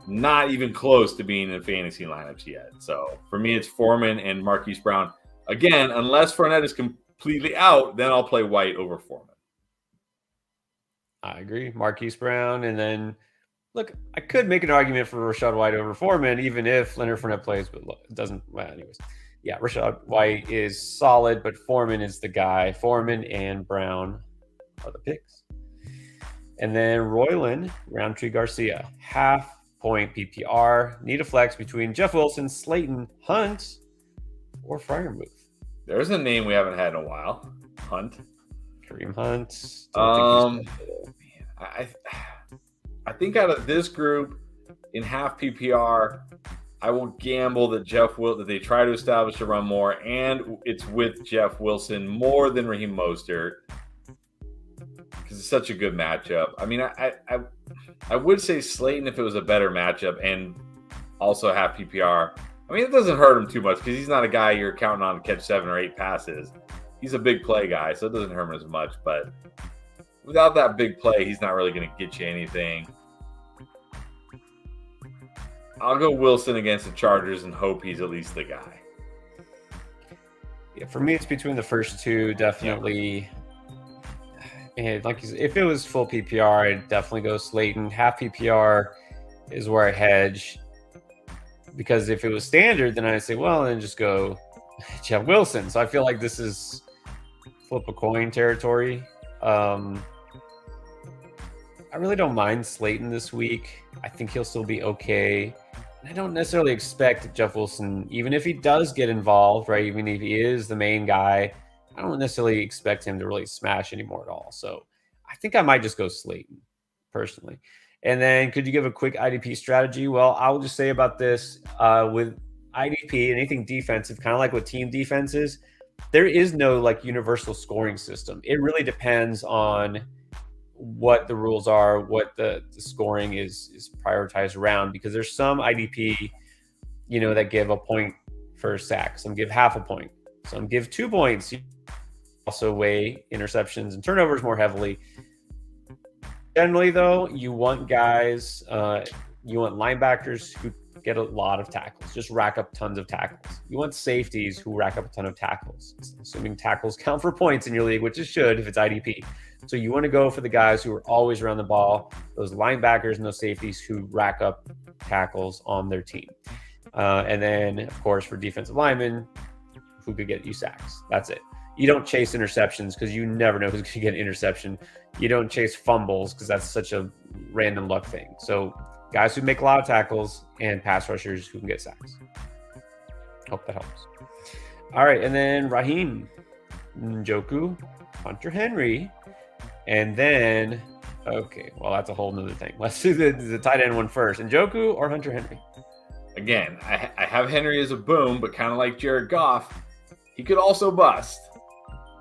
not even close to being in fantasy lineups yet. So for me, it's Foreman and Marquise Brown. Again, unless Fournette is completely out, then I'll play White over Foreman. I agree. Marquise Brown. And then, look, I could make an argument for Rachaad White over Foreman, even if Leonard Fournette plays, but look, it doesn't. Well, anyways. Yeah, Rachaad White is solid, but Foreman is the guy. Foreman and Brown are the picks. And then Royland, Roundtree Garcia, half-point PPR. Need a flex between Jeff Wilson, Slayton, Hunt, or Freiermuth. There's a name we haven't had in a while. Hunt. Kareem Hunt. I think out of this group, in half PPR, I will gamble that that they try to establish a run more, and it's with Jeff Wilson more than Raheem Mostert. Because it's such a good matchup. I mean, I would say Slayton if it was a better matchup and also have PPR. I mean, it doesn't hurt him too much because he's not a guy you're counting on to catch 7 or 8 passes. He's a big play guy, so it doesn't hurt him as much. But without that big play, he's not really going to get you anything. I'll go Wilson against the Chargers and hope he's at least the guy. Yeah, for me, it's between the first two, definitely. And like you said, if it was full PPR, I'd definitely go Slayton. Half PPR is where I hedge. Because if it was standard, then I'd say, well, then just go Jeff Wilson. So I feel like this is flip a coin territory. I really don't mind Slayton this week. I think he'll still be okay. And I don't necessarily expect Jeff Wilson, even if he does get involved, right? Even if he is the main guy, I don't necessarily expect him to really smash anymore at all. So I think I might just go Slayton personally. And then could you give a quick IDP strategy? Well, I'll just say about this with IDP, anything defensive, kind of like with team defenses, there is no like universal scoring system. It really depends on what the rules are, what the scoring is prioritized around, because there's some IDP, that give a point for a sack. Some give half a point. Some give 2 points. Also weigh interceptions and turnovers more heavily. Generally, though, you want guys, you want linebackers who get a lot of tackles, just rack up tons of tackles. You want safeties who rack up a ton of tackles, assuming tackles count for points in your league, which it should if it's IDP. So you want to go for the guys who are always around the ball, those linebackers and those safeties who rack up tackles on their team. And then, of course, for defensive linemen, who could get you sacks. That's it. You don't chase interceptions because you never know who's going to get an interception. You don't chase fumbles because that's such a random luck thing. So guys who make a lot of tackles and pass rushers who can get sacks. Hope that helps. All right, and then Raheem, Njoku, Hunter Henry, and then, okay, well, that's a whole nother thing. Let's do the tight end one first. Njoku or Hunter Henry? Again, I have Henry as a boom, but kind of like Jared Goff, he could also bust,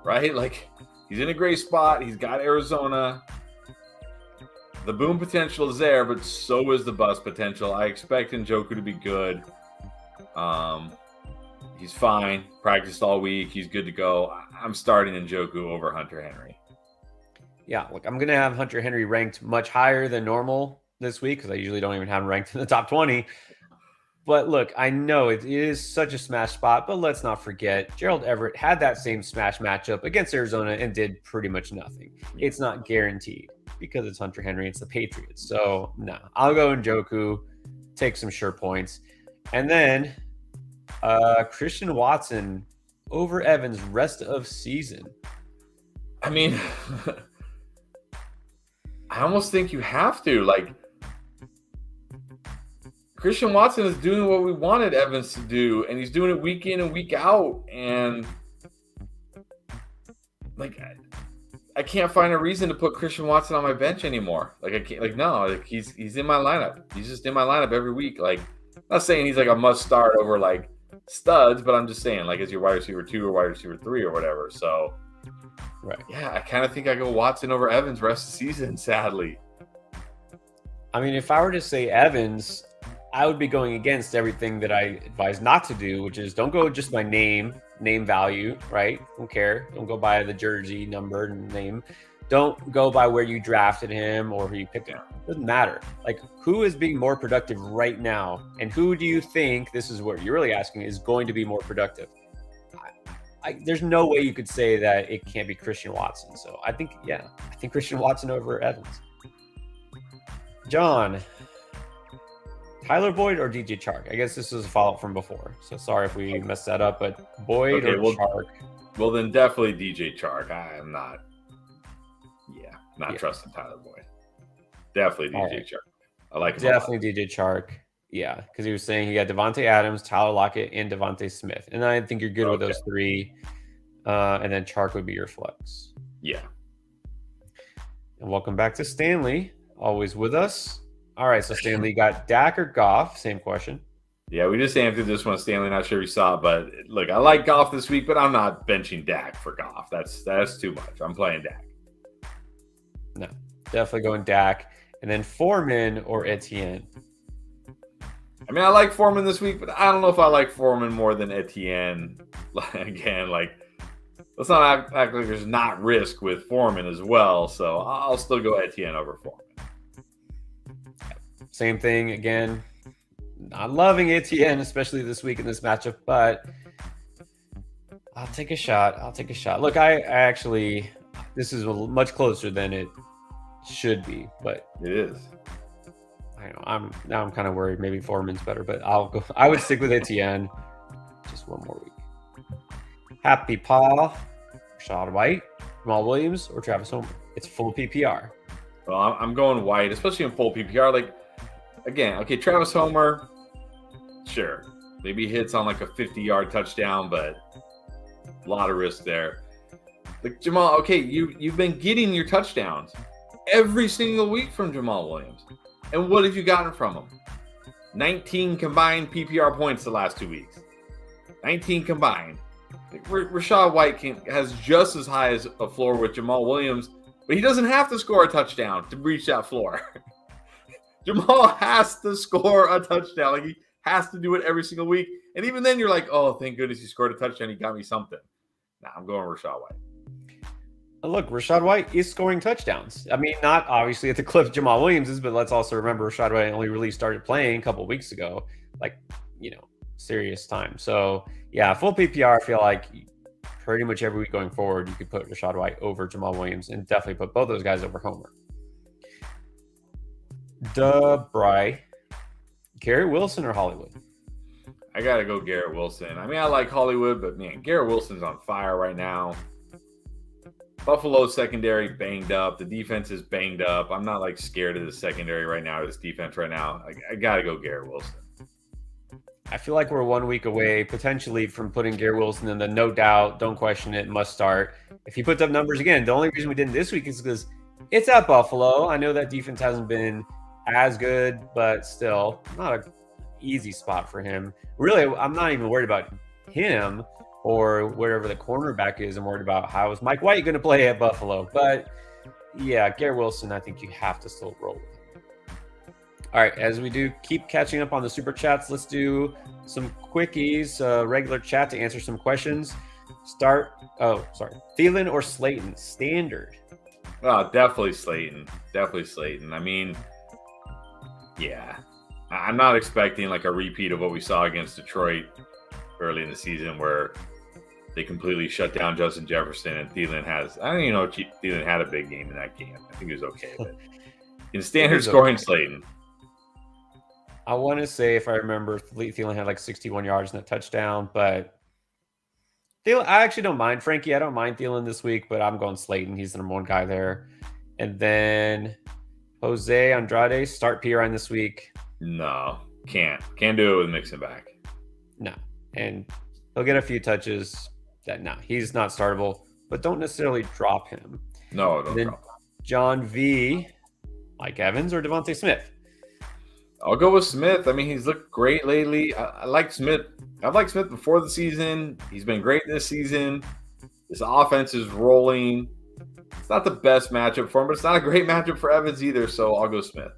right? Like, he's in a great spot. He's got Arizona. The boom potential is there, but so is the bust potential. I expect Njoku to be good. He's fine. Practiced all week. He's good to go. I'm starting Njoku over Hunter Henry. Yeah, look, I'm going to have Hunter Henry ranked much higher than normal this week because I usually don't even have him ranked in the top 20. But look, I know it is such a smash spot, but let's not forget Gerald Everett had that same smash matchup against Arizona and did pretty much nothing. It's not guaranteed because it's Hunter Henry. It's the Patriots. So, no, I'll go Njoku, take some sure points. And then Christian Watson over Evans rest of season. I mean, I almost think you have to. Like, Christian Watson is doing what we wanted Evans to do, and he's doing it week in and week out. And like, I can't find a reason to put Christian Watson on my bench anymore. Like, I can't. Like, no, like he's in my lineup. He's just in my lineup every week. Like, I'm not saying he's like a must start over like studs, but I'm just saying like as your wide receiver 2 or wide receiver 3 or whatever. So, right, yeah, I kind of think I go Watson over Evans rest of the season. Sadly, I mean, if I were to say Evans, I would be going against everything that I advise not to do, which is don't go just by name value, right? Don't care. Don't go by the jersey number and name. Don't go by where you drafted him or who you picked him. It doesn't matter. Like, who is being more productive right now? And who do you think, this is what you're really asking, is going to be more productive? There's no way you could say that it can't be Christian Watson. So I think Christian Watson over Evans. John, Tyler Boyd or DJ Chark? I guess this is a follow-up from before, so sorry if we messed that up, but Boyd or Chark? Well, then definitely DJ Chark. I am not trusting Tyler Boyd. Definitely DJ Chark. I like him. Definitely DJ Chark. Yeah, because he was saying he got Devontae Adams, Tyler Lockett, and Devontae Smith. And I think you're good with those three. And then Chark would be your flex. Yeah. And welcome back to Stanley, always with us. All right, so Stanley got Dak or Goff? Same question. Yeah, we just answered this one, Stanley. Not sure if you saw it, but look, I like Goff this week, but I'm not benching Dak for Goff. That's too much. I'm playing Dak. Definitely going Dak. And then Foreman or Etienne. I mean, I like Foreman this week, but I don't know if I like Foreman more than Etienne. Again, like, let's not act like there's not risk with Foreman as well. So I'll still go Etienne over Foreman. Same thing again. Not loving Etienne, especially this week in this matchup, but I'll take a shot. Look, I actually, this is much closer than it should be, but it is. I know I'm kind of worried. Maybe Foreman's better, but I would stick with Etienne. Just one more week. Happy Paul, Rachaad White, Jamal Williams, or Travis Homer. It's full PPR. Well, I'm going White, especially in full PPR. Like, again, okay, Travis Homer, sure, maybe hits on like a 50-yard touchdown, but a lot of risk there. Like Jamal, okay, you've been getting your touchdowns every single week from Jamal Williams. And what have you gotten from him? 19 combined PPR points the last 2 weeks. 19 combined. Rachaad White has just as high as a floor with Jamal Williams, but he doesn't have to score a touchdown to reach that floor. Jamal has to score a touchdown. Like, he has to do it every single week. And even then, you're like, oh, thank goodness he scored a touchdown. He got me something. Nah, I'm going Rachaad White. Look, Rachaad White is scoring touchdowns. I mean, not obviously at the clip Jamal Williams is, but let's also remember Rachaad White only really started playing a couple of weeks ago, like, serious time. So, yeah, full PPR, I feel like pretty much every week going forward, you could put Rachaad White over Jamal Williams and definitely put both those guys over Homer. Bry, Garrett Wilson or Hollywood? I got to go Garrett Wilson. I mean, I like Hollywood, but, man, Garrett Wilson's on fire right now. Buffalo's secondary banged up. The defense is banged up. I'm not like scared of the secondary right now or this defense right now. I got to go Garrett Wilson. I feel like we're 1 week away potentially from putting Garrett Wilson in the no doubt, don't question it, must start. If he puts up numbers again, the only reason we didn't this week is because it's at Buffalo. I know that defense hasn't been as good, but still not an easy spot for him. Really, I'm not even worried about him or wherever the cornerback is. I'm worried about how is Mike White going to play at Buffalo. But yeah, Garrett Wilson, I think you have to still roll with him. All right, as we do keep catching up on the super chats, let's do some quickies, regular chat to answer some questions. Thielen or Slayton? Standard. Oh, definitely Slayton. Definitely Slayton. I mean, yeah. I'm not expecting like a repeat of what we saw against Detroit early in the season where they completely shut down Justin Jefferson and Thielen I don't even know if Thielen had a big game in that game. I think he was okay. But in standard scoring, okay. Slayton. I want to say, if I remember, Thielen had like 61 yards and a touchdown, but Thielen, I actually don't mind. Frankie, I don't mind Thielen this week, but I'm going Slayton. He's the number one guy there. And then Jose Andrade, start Pirine this week. No, can't do it with Mixon back. No, and he'll get a few touches. He's not startable, but don't necessarily drop him. No, don't drop him. John V, Mike Evans or Devontae Smith? I'll go with Smith. I mean, he's looked great lately. I like Smith. I've liked Smith before the season. He's been great this season. This offense is rolling. It's not the best matchup for him, but it's not a great matchup for Evans either, so I'll go Smith.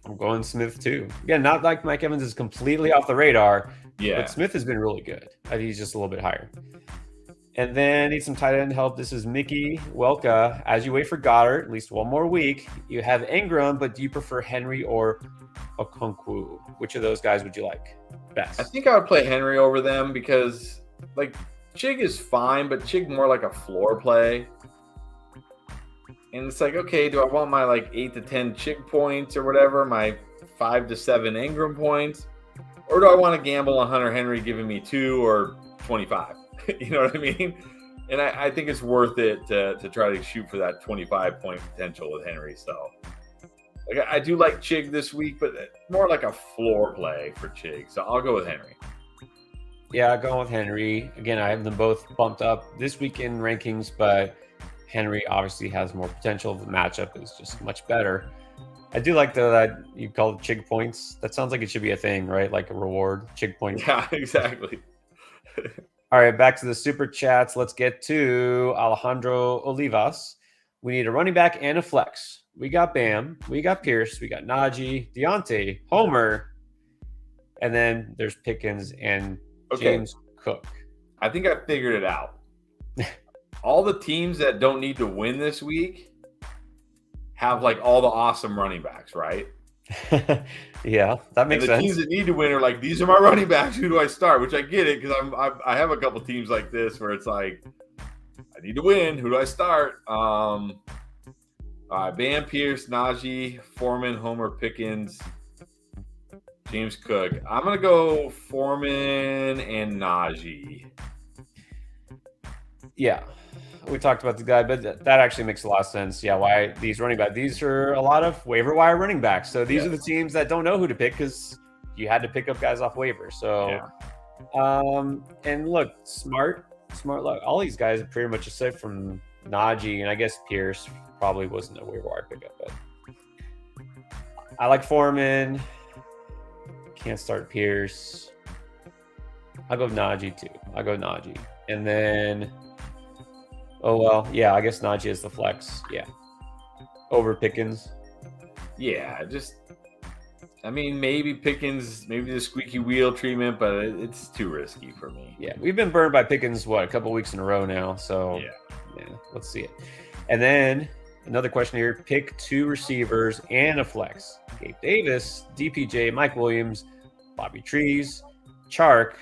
I'm going Smith too. Again, not like Mike Evans is completely off the radar. Yeah. But Smith has been really good. I think he's just a little bit higher. And then need some tight end help. This is Mickey Welka. As you wait for Goddard, at least one more week, you have Ingram, but do you prefer Henry or Okonkwo? Which of those guys would you like best? I think I would play Henry over them because, like, Chig is fine, but Chig more like a floor play. And it's like, okay, do I want my like 8 to 10 Chig points or whatever, my 5 to 7 Ingram points? Or do I want to gamble on Hunter Henry giving me 2 or 25? You know what I mean? And I think it's worth it to try to shoot for that 25-point potential with Henry. So like, I do like Chig this week, but more like a floor play for Chig. So I'll go with Henry. Yeah, going with Henry. Again, I have them both bumped up this week in rankings, but Henry obviously has more potential. The matchup is just much better. I do like that you call it Chig points. That sounds like it should be a thing, right? Like a reward, Chig points. Yeah, exactly. All right, back to the super chats. Let's get to Alejandro Olivas. We need a running back and a flex. We got Bam, we got Pierce, we got Najee, Deontay, Homer, and then there's Pickens and James Cook. I think I figured it out. All the teams that don't need to win this week have like all the awesome running backs, right? Yeah, that makes sense. The teams that need to win are like, these are my running backs. Who do I start? Which I get it because I have a couple teams like this where it's like, I need to win. Who do I start? Bam, Pierce, Najee, Foreman, Homer, Pickens, James Cook. I'm gonna go Foreman and Najee. Yeah, we talked about the guy, but that actually makes a lot of sense. Yeah, why these running backs? These are a lot of waiver wire running backs. So these are the teams that don't know who to pick because you had to pick up guys off waivers. So, and look, smart. Look, all these guys are pretty much aside from Najee, and I guess Pierce probably wasn't a waiver wire pickup, but I like Foreman. Can't start Pierce. I'll go Najee too. And then, I guess Najee is the flex. Yeah. Over Pickens. Yeah, maybe Pickens, maybe the squeaky wheel treatment, but it's too risky for me. Yeah, we've been burned by Pickens, a couple weeks in a row now. So, yeah, let's see it. And then another question here. Pick 2 receivers and a flex. Gabe Davis, DPJ, Mike Williams, Bobby Trees, Chark,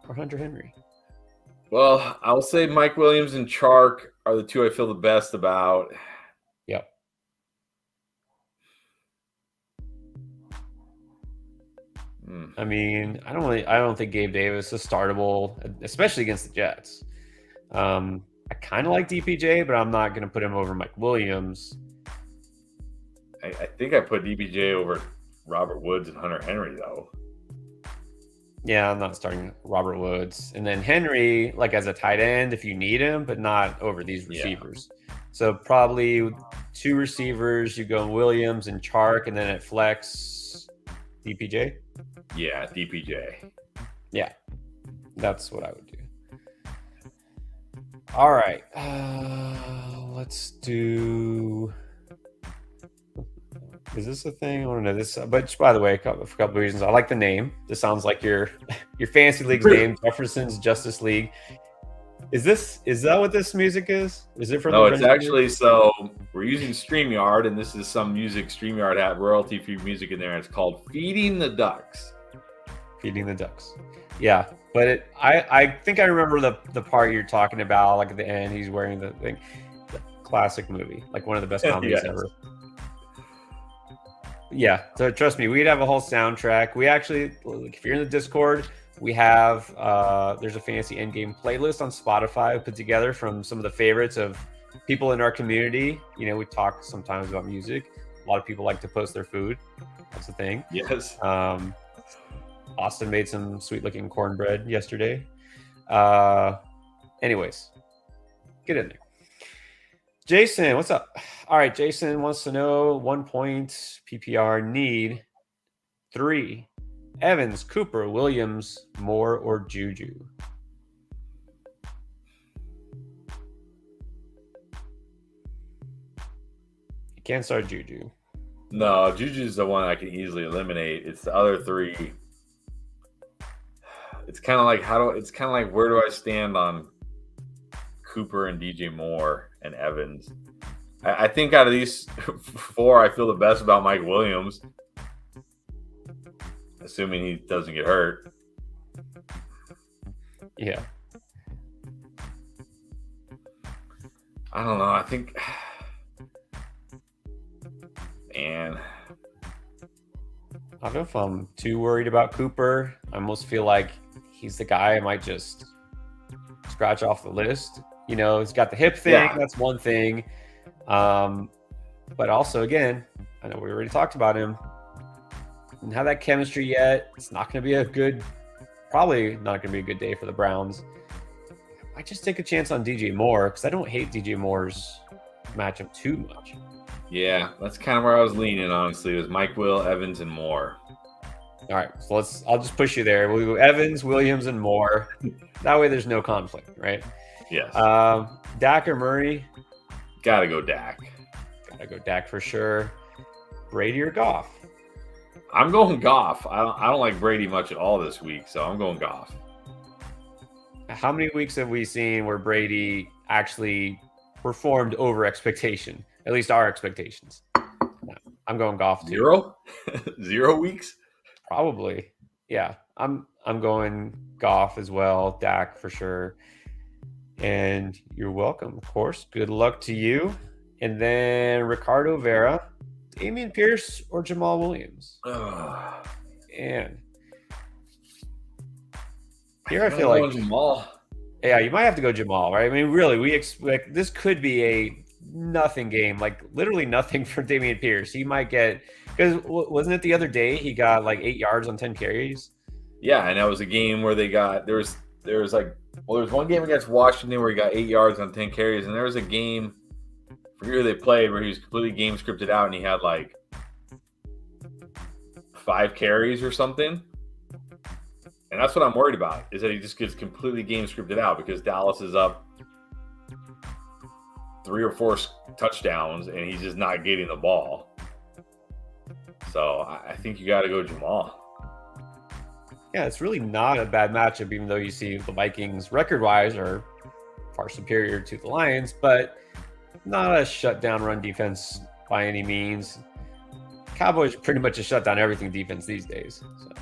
or Hunter Henry. Well, I'll say Mike Williams and Chark are the 2 I feel the best about. Yep. I mean, I don't think Gabe Davis is startable, especially against the Jets. I kind of like DPJ, but I'm not going to put him over Mike Williams. I think I put DPJ over Robert Woods and Hunter Henry, though. Yeah, I'm not starting Robert Woods. And then Henry, like as a tight end, if you need him, but not over these receivers. Yeah. So probably 2 receivers, you go Williams and Chark, and then at flex, DPJ? Yeah, DPJ. Yeah, that's what I would do. All right, let's do. Is this a thing? I don't know this, but by the way, for a couple of reasons, I like the name. This sounds like your fantasy league's name, Jefferson's Justice League. Is that what this music is? Is it from? No, it's actually so we're using StreamYard, and this is some music StreamYard had royalty-free music in there. And it's called "Feeding the Ducks." Feeding the Ducks. Yeah, but I think I remember the part you're talking about, like at the end, he's wearing the thing. The classic movie, like one of the best comedies ever. Yeah, so trust me, we'd have a whole soundtrack. We actually, if you're in the Discord, we have there's a Fantasy Endgame playlist on Spotify put together from some of the favorites of people in our community. You know, we talk sometimes about music. A lot of people like to post their food. That's the thing. Yes. Austin made some sweet-looking cornbread yesterday. Anyways, get in there. Jason, what's up? All right, Jason wants to know 1 point PPR need 3. Evans, Cooper, Williams, Moore, or Juju? You can't start Juju. No, Juju's the one I can easily eliminate. It's the other 3. It's kind of like where do I stand on Cooper and DJ Moore and Evans? I think out of these 4, I feel the best about Mike Williams, assuming he doesn't get hurt. Yeah. I don't know. I think, man, I don't know if I'm too worried about Cooper. I almost feel like he's the guy I might just scratch off the list. You know, he's got the hip thing. Yeah. That's one thing. But also, again, I know we already talked about him. Didn't have that chemistry yet. It's not going to be probably not going to be a good day for the Browns. I might just take a chance on DJ Moore because I don't hate DJ Moore's matchup too much. Yeah, that's kind of where I was leaning, honestly. It was Mike Will, Evans, and Moore. All right, so I'll just push you there. We'll go Evans, Williams, and Moore. That way there's no conflict, right? Yes. Dak or Murray? Gotta go Dak. Gotta go Dak for sure. Brady or Goff? I'm going Goff. I don't like Brady much at all this week, so I'm going Goff. How many weeks have we seen where Brady actually performed over expectation? At least our expectations. No, I'm going Goff too. 0? 0 weeks? Probably. Yeah. I'm going Goff as well. Dak for sure. And you're welcome, of course. Good luck to you. And then Ricardo Vera, Dameon Pierce, or Jamal Williams? And here I feel like Jamal. Yeah, you might have to go Jamal, right? I mean, really, we expect this could be a nothing game, like literally nothing for Dameon Pierce. He might get, because wasn't it the other day he got like 8 yards on 10 carries? Yeah, and that was a game where they got there was one game against Washington where he got 8 yards on 10 carries, and there was a game for who they played where he was completely game scripted out and he had like 5 carries or something. And that's what I'm worried about, is that he just gets completely game scripted out because Dallas is up 3 or 4 touchdowns and he's just not getting the ball. So I think you got to go Jamal. Yeah, it's really not a bad matchup, even though you see the Vikings record-wise are far superior to the Lions, but not a shutdown run defense by any means. Cowboys pretty much a shutdown everything defense these days. So,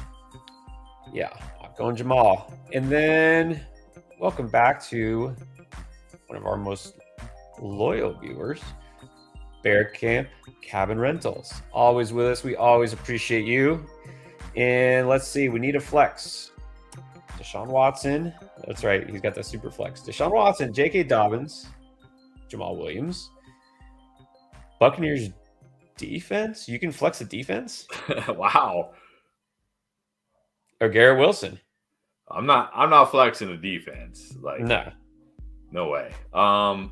yeah, I'm going Jamal. And then welcome back to one of our most loyal viewers, Bear Camp Cabin Rentals. Always with us. We always appreciate you. And let's see, we need a flex. Deshaun Watson. That's right, he's got the super flex. Deshaun Watson, J.K. Dobbins, Jamal Williams. Buccaneers defense? You can flex a defense? Wow. Or Garrett Wilson. I'm not flexing the defense. Like no way.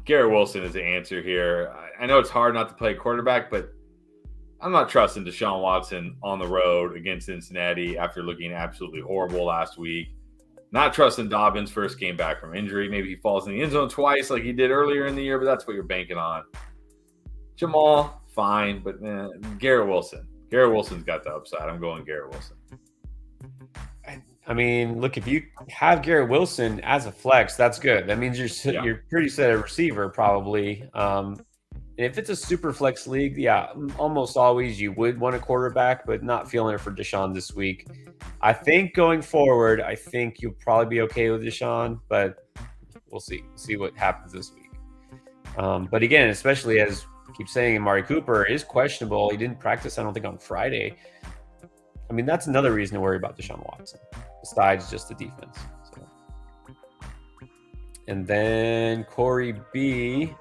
Garrett Wilson is the answer here. I know it's hard not to play quarterback, but I'm not trusting Deshaun Watson on the road against Cincinnati after looking absolutely horrible last week. Not trusting Dobbins first game back from injury. Maybe he falls in the end zone twice like he did earlier in the year, but that's what you're banking on. Jamal, fine, but Garrett Wilson. Garrett Wilson's got the upside. I'm going Garrett Wilson. I mean, look, if you have Garrett Wilson as a flex, that's good. That means you're pretty set at receiver probably. And if it's a super flex league, yeah, almost always you would want a quarterback, but not feeling it for Deshaun this week. I think going forward, I think you'll probably be okay with Deshaun, but we'll see. We'll see what happens this week. But again, especially as I keep saying, Amari Cooper is questionable. He didn't practice, I don't think, on Friday. I mean, that's another reason to worry about Deshaun Watson, besides just the defense. So. And then Corey B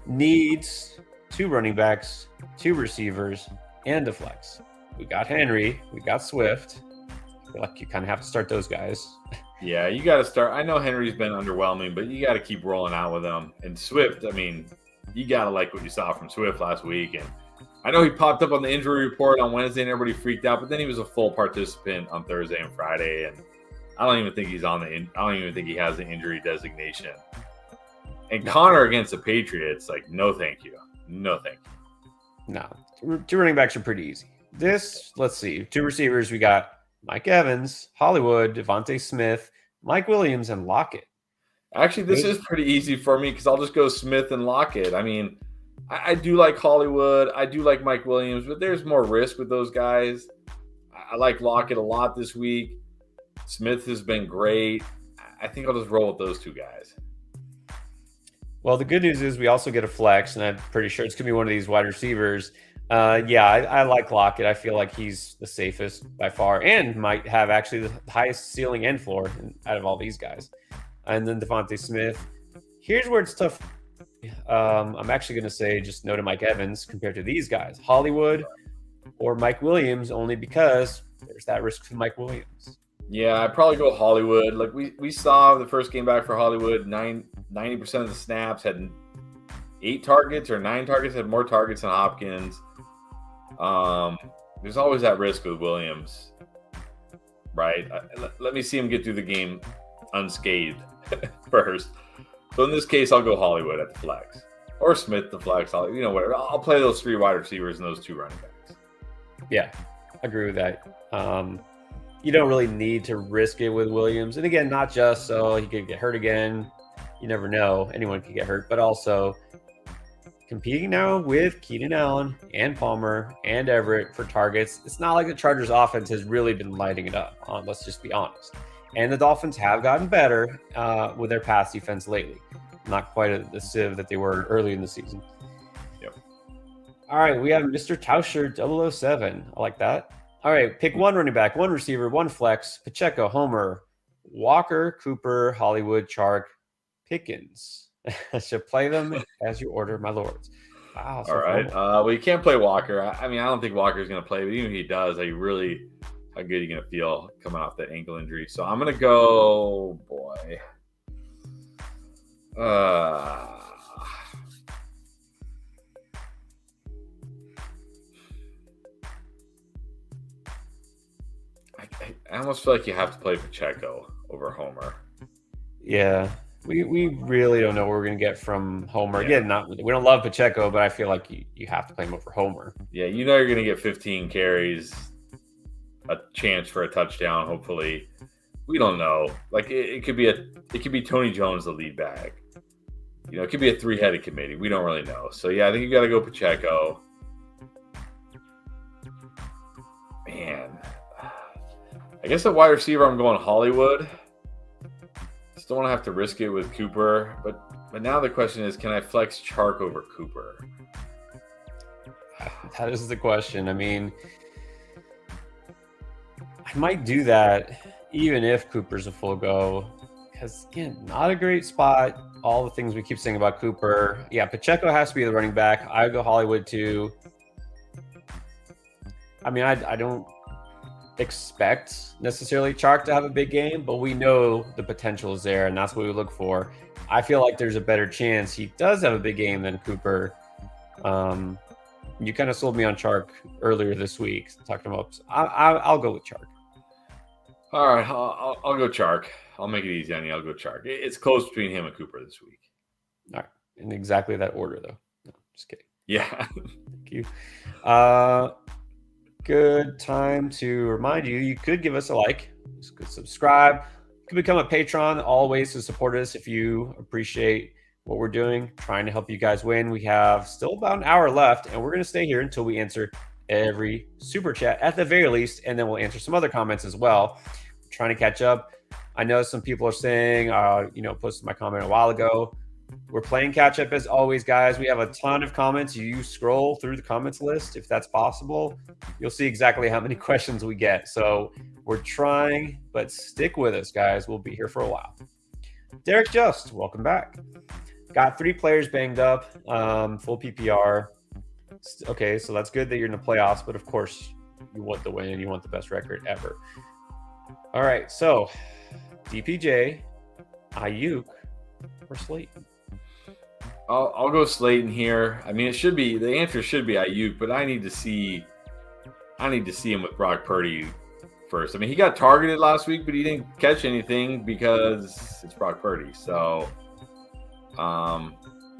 needs 2 running backs, 2 receivers, and a flex. We got Henry, we got Swift. I feel like you kind of have to start those guys. Yeah, you got to start. I know Henry's been underwhelming, but you got to keep rolling out with him. And Swift, I mean, you got to like what you saw from Swift last week. And I know he popped up on the injury report on Wednesday and everybody freaked out, but then he was a full participant on Thursday and Friday. And I don't even think he has the injury designation. And Connor against the Patriots, like, no thank you. No thank you. No. 2 running backs are pretty easy. Let's see. 2 receivers, we got Mike Evans, Hollywood, Devontae Smith, Mike Williams, and Lockett. Actually, this is pretty easy for me because I'll just go Smith and Lockett. I mean, I do like Hollywood. I do like Mike Williams, but there's more risk with those guys. I like Lockett a lot this week. Smith has been great. I think I'll just roll with those 2 guys. Well, the good news is we also get a flex, and I'm pretty sure it's going to be one of these wide receivers. I like Lockett. I feel like he's the safest by far and might have actually the highest ceiling and floor out of all these guys. And then Devontae Smith. Here's where it's tough. I'm actually going to say just no to Mike Evans compared to these guys. Hollywood or Mike Williams, only because there's that risk for Mike Williams. Yeah, I'd probably go Hollywood. Like we saw the first game back for Hollywood, 90% of the snaps had 8 targets or 9 targets, had more targets than Hopkins. There's always that risk with Williams, right? Let me see him get through the game unscathed first. So in this case, I'll go Hollywood at the flex. or Smith the flex. Whatever. I'll play those 3 wide receivers and those 2 running backs. Yeah, agree with that. You don't really need to risk it with Williams. And again, not just so he could get hurt again. You never know. Anyone could get hurt. But also competing now with Keenan Allen and Palmer and Everett for targets. It's not like the Chargers offense has really been lighting it up. Let's just be honest. And the Dolphins have gotten better with their pass defense lately. Not quite the sieve that they were early in the season. Yep. All right, we have Mr. Tauscher 007. I like that. All right, pick 1 running back, 1 receiver, 1 flex. Pacheco, Homer, Walker, Cooper, Hollywood, Chark, Pickens. I should play them as you order, my lords. Wow. All right. Well, you can't play Walker. I don't think Walker's going to play, but even if he does, how good are you going to feel coming off that ankle injury? So I'm going to go, boy. I almost feel like you have to play Pacheco over Homer. Yeah. We really don't know what we're going to get from Homer. Yeah. Again, we don't love Pacheco, but I feel like you have to play him over Homer. Yeah, you're going to get 15 carries, a chance for a touchdown, hopefully. We don't know. Like it could be Tony Jones the lead back. It could be a 3-headed committee. We don't really know. So yeah, I think you got to go Pacheco. Man, I guess at wide receiver I'm going Hollywood. Don't want to have to risk it with Cooper, but now the question is, can I flex Chark over Cooper? That is the question. I mean, I might do that even if Cooper's a full go, because again, not a great spot. All the things we keep saying about Cooper. Yeah, Pacheco has to be the running back. I would go Hollywood too. I mean, I don't expect necessarily Chark to have a big game, but we know the potential is there, and that's what we look for. I feel like there's a better chance he does have a big game than Cooper. You kind of sold me on Chark earlier this week, talking about. I'll go with Chark. All right, I'll go Chark. I'll make it easy on you. I'll go Chark. It's close between him and Cooper this week. All right, in exactly that order, though. No, just kidding. Yeah. Thank you. Good time to remind you, you could give us a like, you could subscribe, you could become a patron, all ways to support us if you appreciate what we're doing, trying to help you guys win. We have still about an hour left, and we're going to stay here until we answer every super chat at the very least, and then we'll answer some other comments as well. We're trying to catch up. I know some people are saying, posted my comment a while ago. We're playing catch up as always, guys. We have a ton of comments. You scroll through the comments list if that's possible. You'll see exactly how many questions we get. So we're trying, but stick with us, guys. We'll be here for a while. Derek Just, welcome back. Got 3 players banged up, full PPR. Okay, so that's good that you're in the playoffs, but of course you want the win. You want the best record ever. All right, so DPJ, Ayuk, or Slayton? I'll go Slayton here. I mean, the answer should be Ayuk, but I need to see him with Brock Purdy first. I mean, he got targeted last week, but he didn't catch anything because it's Brock Purdy. So, I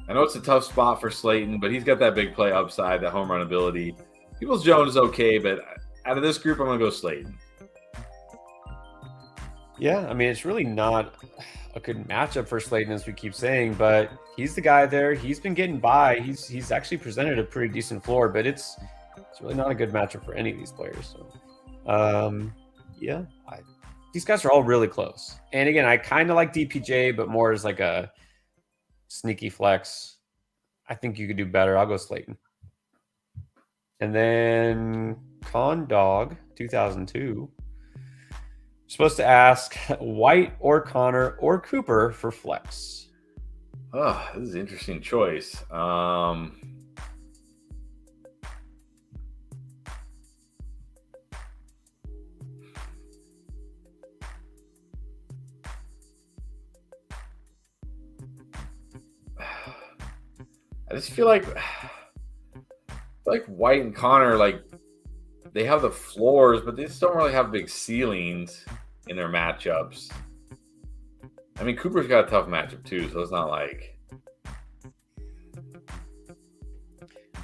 know it's a tough spot for Slayton, but he's got that big play upside, that home run ability. Peoples-Jones is okay, but out of this group, I'm gonna go Slayton. Yeah, I mean, it's really not a good matchup for Slayton, as we keep saying, but he's the guy there. He's been getting by. He's actually presented a pretty decent floor, but it's really not a good matchup for any of these players. So, these guys are all really close. And again, I kind of like DPJ, but more as like a sneaky flex. I think you could do better. I'll go Slayton. And then Con Dog 2002. Supposed to ask White or Connor or Cooper for flex. Oh, this is an interesting choice. I just feel like White and Connor, like, they have the floors, but they just don't really have big ceilings in their matchups. I mean, Cooper's got a tough matchup too, so it's not like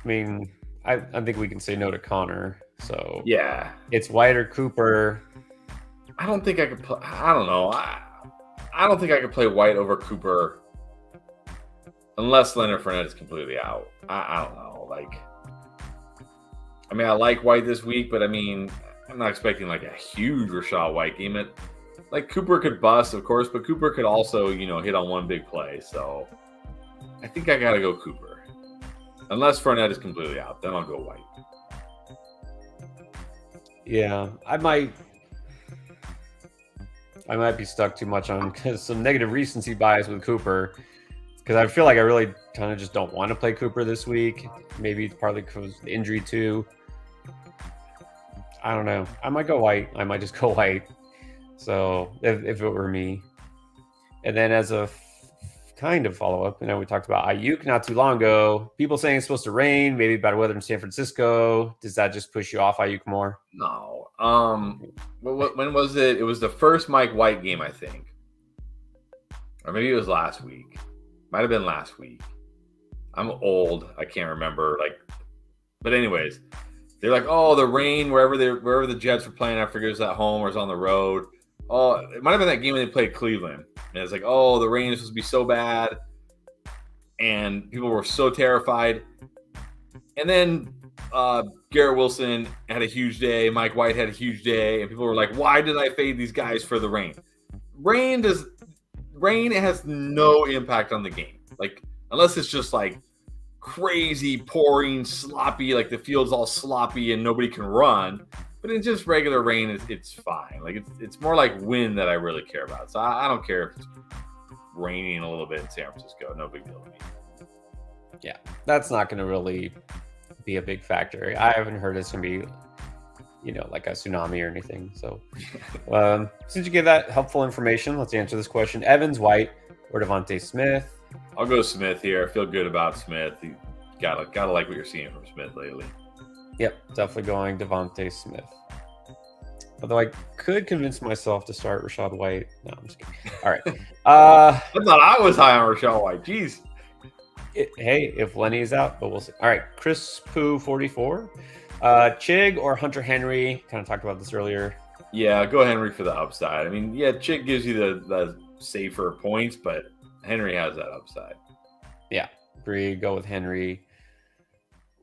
mean, I think we can say no to Connor. So Yeah. it's White or Cooper. I don't think I could play. I don't know. I don't think I could play White over Cooper unless Leonard Fournette is completely out. I don't know. Like, I mean, I like White this week, but I mean, I'm not expecting like a huge Rachaad White game. Like Cooper could bust, of course, but Cooper could also, hit on one big play. So I think I got to go Cooper. Unless Fournette is completely out, then I'll go White. Yeah, I might be stuck too much on some negative recency bias with Cooper because I feel like I really kind of just don't want to play Cooper this week. Maybe it's partly because of the injury too. I don't know. I might go White. I might just go White. So if it were me. And then as a kind of follow-up, we talked about Ayuk not too long ago. People saying it's supposed to rain, maybe bad weather in San Francisco. Does that just push you off Ayuk more? No. When was it? It was the first Mike White game, I think. Or maybe it was last week. Might have been last week. I'm old. I can't remember. But anyways, they're like, oh, the rain wherever the Jets were playing. I forget it was at home or it was on the road. Oh, it might have been that game when they played Cleveland. And it's like, oh, the rain is supposed to be so bad. And people were so terrified. And then Garrett Wilson had a huge day. Mike White had a huge day. And people were like, why did I fade these guys for the rain? Rain has no impact on the game. Like, unless it's just like crazy, pouring, sloppy, like the field's all sloppy and nobody can run. But in just regular rain, it's fine. Like it's more like wind that I really care about. So I don't care if it's raining a little bit in San Francisco. No big deal to me. Yeah, that's not going to really be a big factor. I haven't heard it's going to be, like a tsunami or anything. So since you gave that helpful information, let's answer this question. Evans, White, or Devontae Smith? I'll go Smith here. I feel good about Smith. You gotta like what you're seeing from Smith lately. Yep, definitely going Devontae Smith. Although I could convince myself to start Rachaad White. No, I'm just kidding. All right. I thought I was high on Rachaad White. Jeez. Hey, if Lenny is out, but we'll see. All right, Chris Poo 44. Chig or Hunter Henry? Kind of talked about this earlier. Yeah, go Henry for the upside. I mean, yeah, Chig gives you the safer points, but Henry has that upside. Yeah, agree. Go with Henry.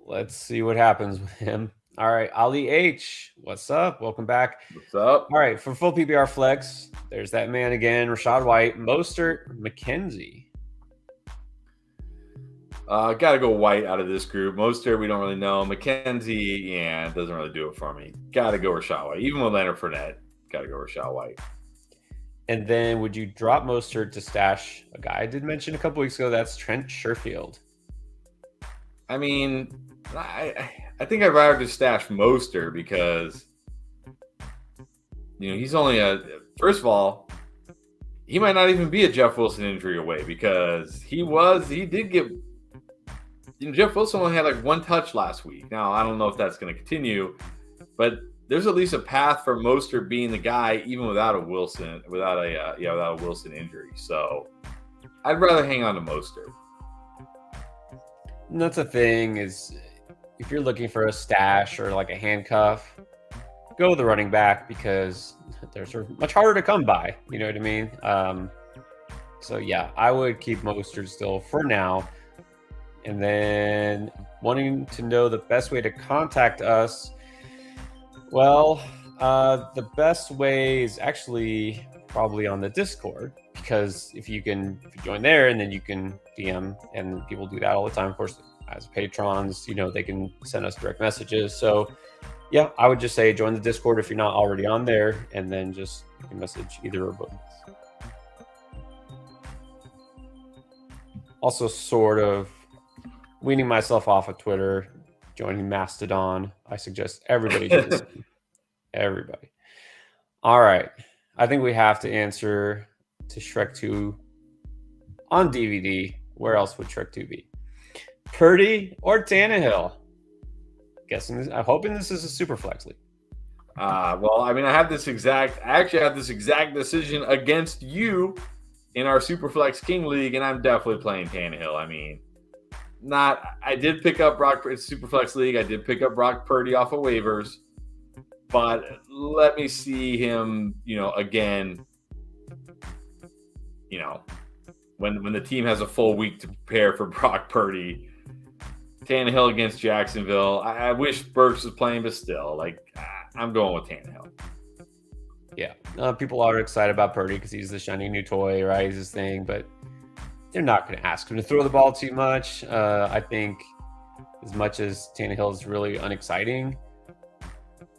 Let's see what happens with him. All right, Ali H. What's up? Welcome back. What's up? All right, for full PPR flex, there's that man again, Rachaad White, Mostert, McKenzie. Got to go White out of this group. Mostert, we don't really know. McKenzie, yeah, it doesn't really do it for me. Got to go Rachaad White. Even with Leonard Fournette, got to go Rachaad White. And then would you drop Mostert to stash a guy I did mention a couple weeks ago? That's Trent Sherfield. I mean, I think I'd rather just stash Mostert because, he's only first of all, he might not even be a Jeff Wilson injury away because he did get, Jeff Wilson only had like one touch last week. Now, I don't know if that's going to continue, but there's at least a path for Mostert being the guy even without a Wilson injury. So I'd rather hang on to Mostert. And that's the thing is, if you're looking for a stash or like a handcuff, go with the running back because they're sort of much harder to come by. You know what I mean? So yeah, I would keep Mostert still for now. And then wanting to know the best way to contact us. Well, the best way is actually probably on the Discord because if you join there and then you can DM, and people do that all the time. Of course, as patrons, they can send us direct messages. So yeah, I would just say join the Discord if you're not already on there, and then just you can message either or both. Also, sort of weaning myself off of Twitter, joining Mastodon. I suggest everybody do this. Everybody. All right. I think we have to answer to Shrek 2 on DVD. Where else would Shrek 2 be? Purdy or Tannehill? I'm hoping this is a super flex league. Well, I mean, I actually have this exact decision against you in our Superflex King League, and I'm definitely playing Tannehill. I mean, I did pick up Brock. It's Superflex League. I did pick up Brock Purdy off of waivers, but let me see him. Again. When the team has a full week to prepare for Brock Purdy, Tannehill against Jacksonville. I wish Burks was playing, but still, I'm going with Tannehill. Yeah, people are excited about Purdy because he's the shiny new toy, right? He's his thing, but they're not going to ask him to throw the ball too much. I think as much as Tannehill is really unexciting,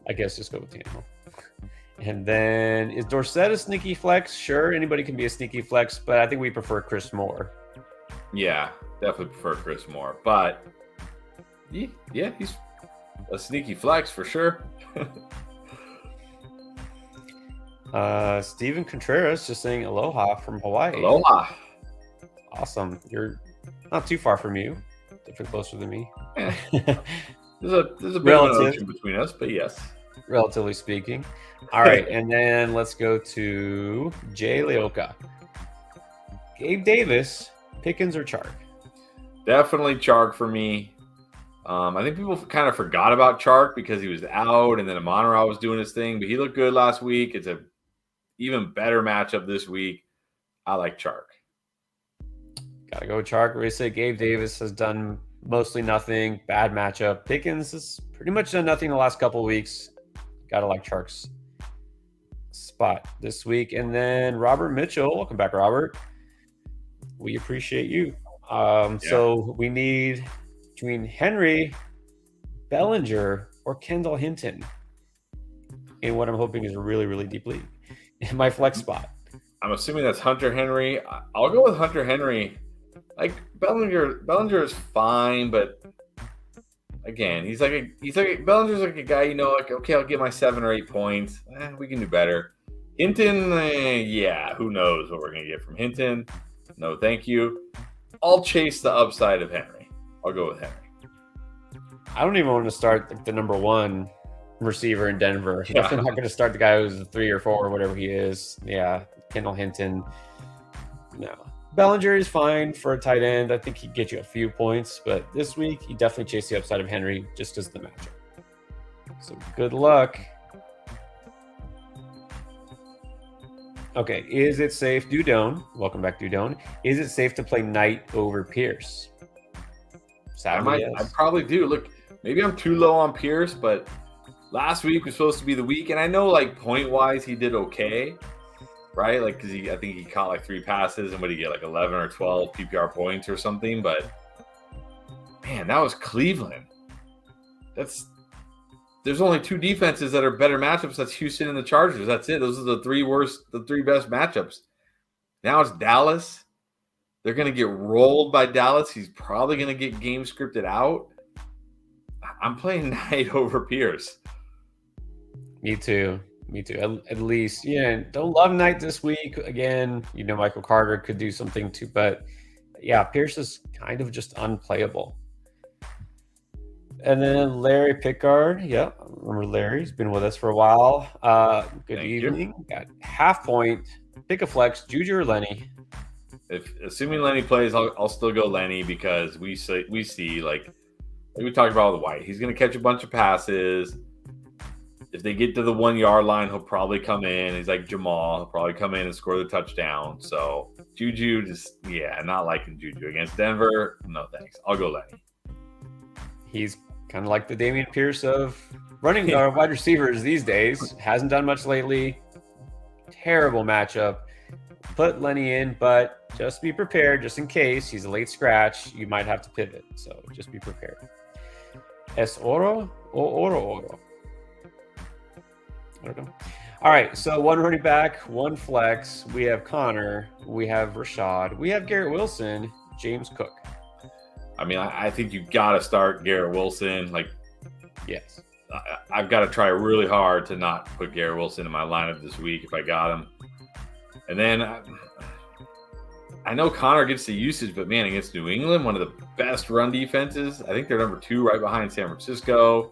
I guess just go with Tannehill. And then is Dorsett a sneaky flex? Sure, anybody can be a sneaky flex, but I think we prefer Chris Moore. Yeah, definitely prefer Chris Moore, but yeah, he's a sneaky flex for sure. Steven Contreras just saying aloha from Hawaii. Aloha. Awesome. You're not too far from you. Definitely closer than me. Yeah. There's a bit of an ocean between us, but yes. Relatively speaking. All right, and then let's go to Jay Leoka. Gabe Davis, Pickens or Chark? Definitely Chark for me. I think people kind of forgot about Chark because he was out, and then Amon-Ra was doing his thing, but he looked good last week. It's a even better matchup this week. I like Chark. Gotta go Chark. We say Gabe Davis has done mostly nothing. Bad matchup. Pickens has pretty much done nothing the last couple of weeks. Gotta like Chark's spot this week. And then Robert Mitchell. Welcome back, Robert. We appreciate you. So we need between Henry, Bellinger, or Kendall Hinton in what I'm hoping is a really, really deep league in my flex spot. I'm assuming that's Hunter Henry. I'll go with Hunter Henry. Bellinger is fine, but again, Bellinger's like a guy, okay, I'll get my 7 or 8 points. We can do better. Hinton, who knows what we're going to get from Hinton. No, thank you. I'll chase the upside of Henry. I'll go with Henry. I don't even want to start the number 1 receiver in Denver. Yeah. Definitely not going to start the guy who's a 3 or 4 or whatever he is. Yeah, Kendall Hinton. No. Bellinger is fine for a tight end. I think he'd get you a few points, but this week he definitely chased the upside of Henry just because of the matchup. So good luck. Okay, is it safe? Dudone, welcome back, Dudone. Is it safe to play Knight over Pierce? Sadly, I probably do. Look, maybe I'm too low on Pierce, but last week was supposed to be the week, and I know point-wise he did okay, right? Because I think he caught 3 passes, and what did he get, 11 or 12 PPR points or something? But man, that was Cleveland. There's only 2 defenses that are better matchups. That's Houston and the Chargers. That's it. Those are the 3 best matchups. Now it's Dallas. They're going to get rolled by Dallas. He's probably going to get game scripted out. I'm playing Knight over Pierce. Me too. At least, don't love Knight this week. Again, Michael Carter could do something too, but yeah, Pierce is kind of just unplayable. And then Larry Pickard. Yep, remember Larry? He's been with us for a while. Good evening. Got half point. Pick a flex, Juju or Lenny. Assuming Lenny plays, I'll still go Lenny because we see like we talked about with White. He's going to catch a bunch of passes. If they get to the 1 yard line, he'll probably come in. He's like Jamal. He'll probably come in and score the touchdown. So Juju, not liking Juju against Denver. No thanks. I'll go Lenny. He's kind of like the Dameon Pierce of running wide receivers these days. Hasn't done much lately. Terrible matchup. Put Lenny in, but just be prepared. Just in case he's a late scratch, you might have to pivot. So just be prepared. Es oro o oro? I don't know. All right, so 1 running back, 1 flex. We have Connor. We have Rashad. We have Garrett Wilson, James Cook. I mean, I think you got to start Garrett Wilson. Yes. I've got to try really hard to not put Garrett Wilson in my lineup this week if I got him. And then I know Connor gets the usage, but man, against New England, one of the best run defenses. I think they're number 2 right behind San Francisco.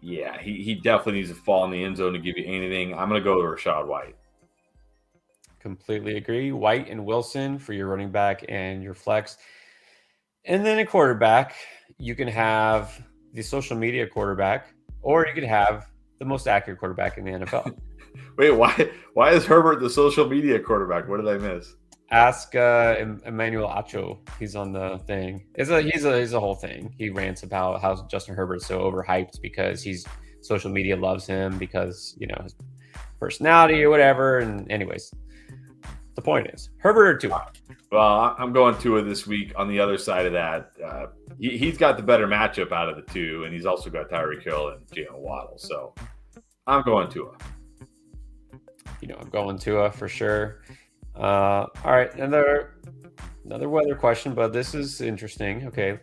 Yeah, he definitely needs to fall in the end zone to give you anything. I'm going to go with Rachaad White. Completely agree. White and Wilson for your running back and your flex. And then a quarterback, you can have the social media quarterback, or you could have the most accurate quarterback in the NFL. Wait, why is Herbert the social media quarterback? What did I miss? Ask Emmanuel Acho. He's on the thing. He's a whole thing. He rants about how Justin Herbert's so overhyped because social media loves him because his personality or whatever. And anyways, the point is Herbert or Tua. Well, I'm going Tua this week. On the other side of that, he's got the better matchup out of the two, and he's also got Tyreek Hill and Jalen Waddle. So I'm going Tua. I'm going Tua for sure. All right, another weather question, but this is interesting. Okay,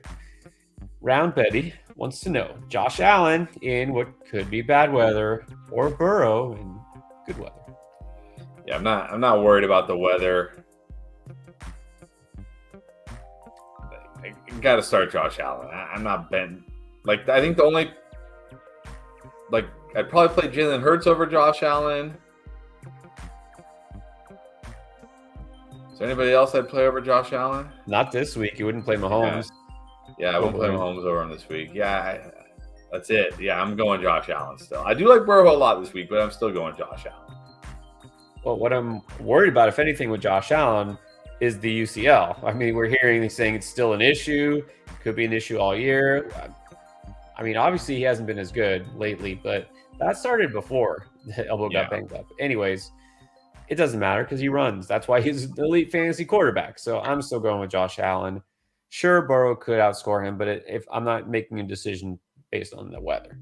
Round Betty wants to know Josh Allen in what could be bad weather or Burrow in good weather. Yeah, I'm not worried about the weather. I got to start Josh Allen. I'm not bent. I think the only I'd probably play Jalen Hurts over Josh Allen. Is there anybody else I'd play over Josh Allen? Not this week. You wouldn't play Mahomes. Yeah, I won't play Mahomes over him this week. Yeah, that's it. Yeah, I'm going Josh Allen still. I do like Burrow a lot this week, but I'm still going Josh Allen. Well, what I'm worried about, if anything, with Josh Allen is the UCL. I mean, we're hearing he's saying it's still an issue. Could be an issue all year. I mean, obviously he hasn't been as good lately, but that started before the elbow got banged up. Anyways, it doesn't matter because he runs. That's why he's an elite fantasy quarterback. So I'm still going with Josh Allen. Sure, Burrow could outscore him, but if I'm not making a decision based on the weather.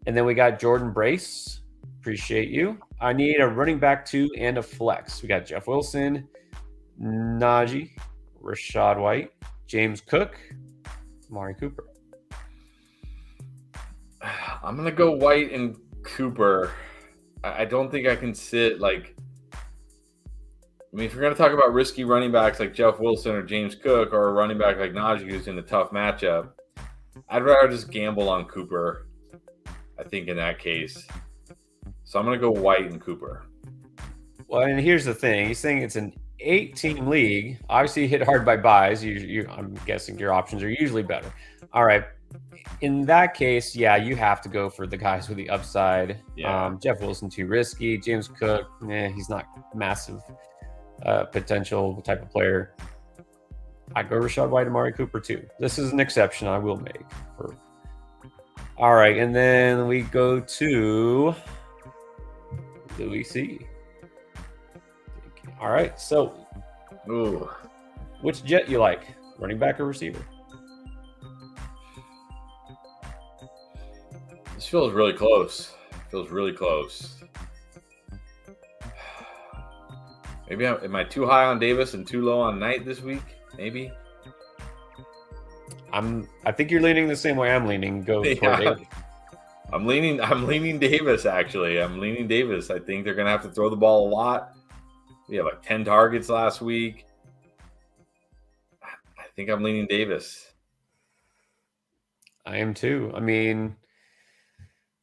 And then we got Jordan Brace. Appreciate you. I need a running back 2 and a flex. We got Jeff Wilson, Najee, Rachaad White, James Cook, Amari Cooper. I'm going to go White and Cooper. I don't think I can sit if you're going to talk about risky running backs like Jeff Wilson or James Cook or a running back like Najee who's in a tough matchup, I'd rather just gamble on Cooper, I think, in that case. So I'm going to go White and Cooper. Well, and here's the thing. He's saying it's an 8-team league. Obviously, hit hard by buys. I'm guessing your options are usually better. All right. In that case, yeah, you have to go for the guys with the upside. Yeah. Jeff Wilson, too risky. James Cook, he's not massive potential type of player. I go Rachaad White, Amari Cooper, too. This is an exception I will make. All right, and then we go to Louis C. All right, so which jet you like, running back or receiver? This feels really close. Maybe am I too high on Davis and too low on Knight this week? Maybe. I think you're leaning the same way I'm leaning. Go for Davis. I'm leaning Davis, actually. I think they're gonna have to throw the ball a lot. We had 10 targets last week. I think I'm leaning Davis. I am too. I mean,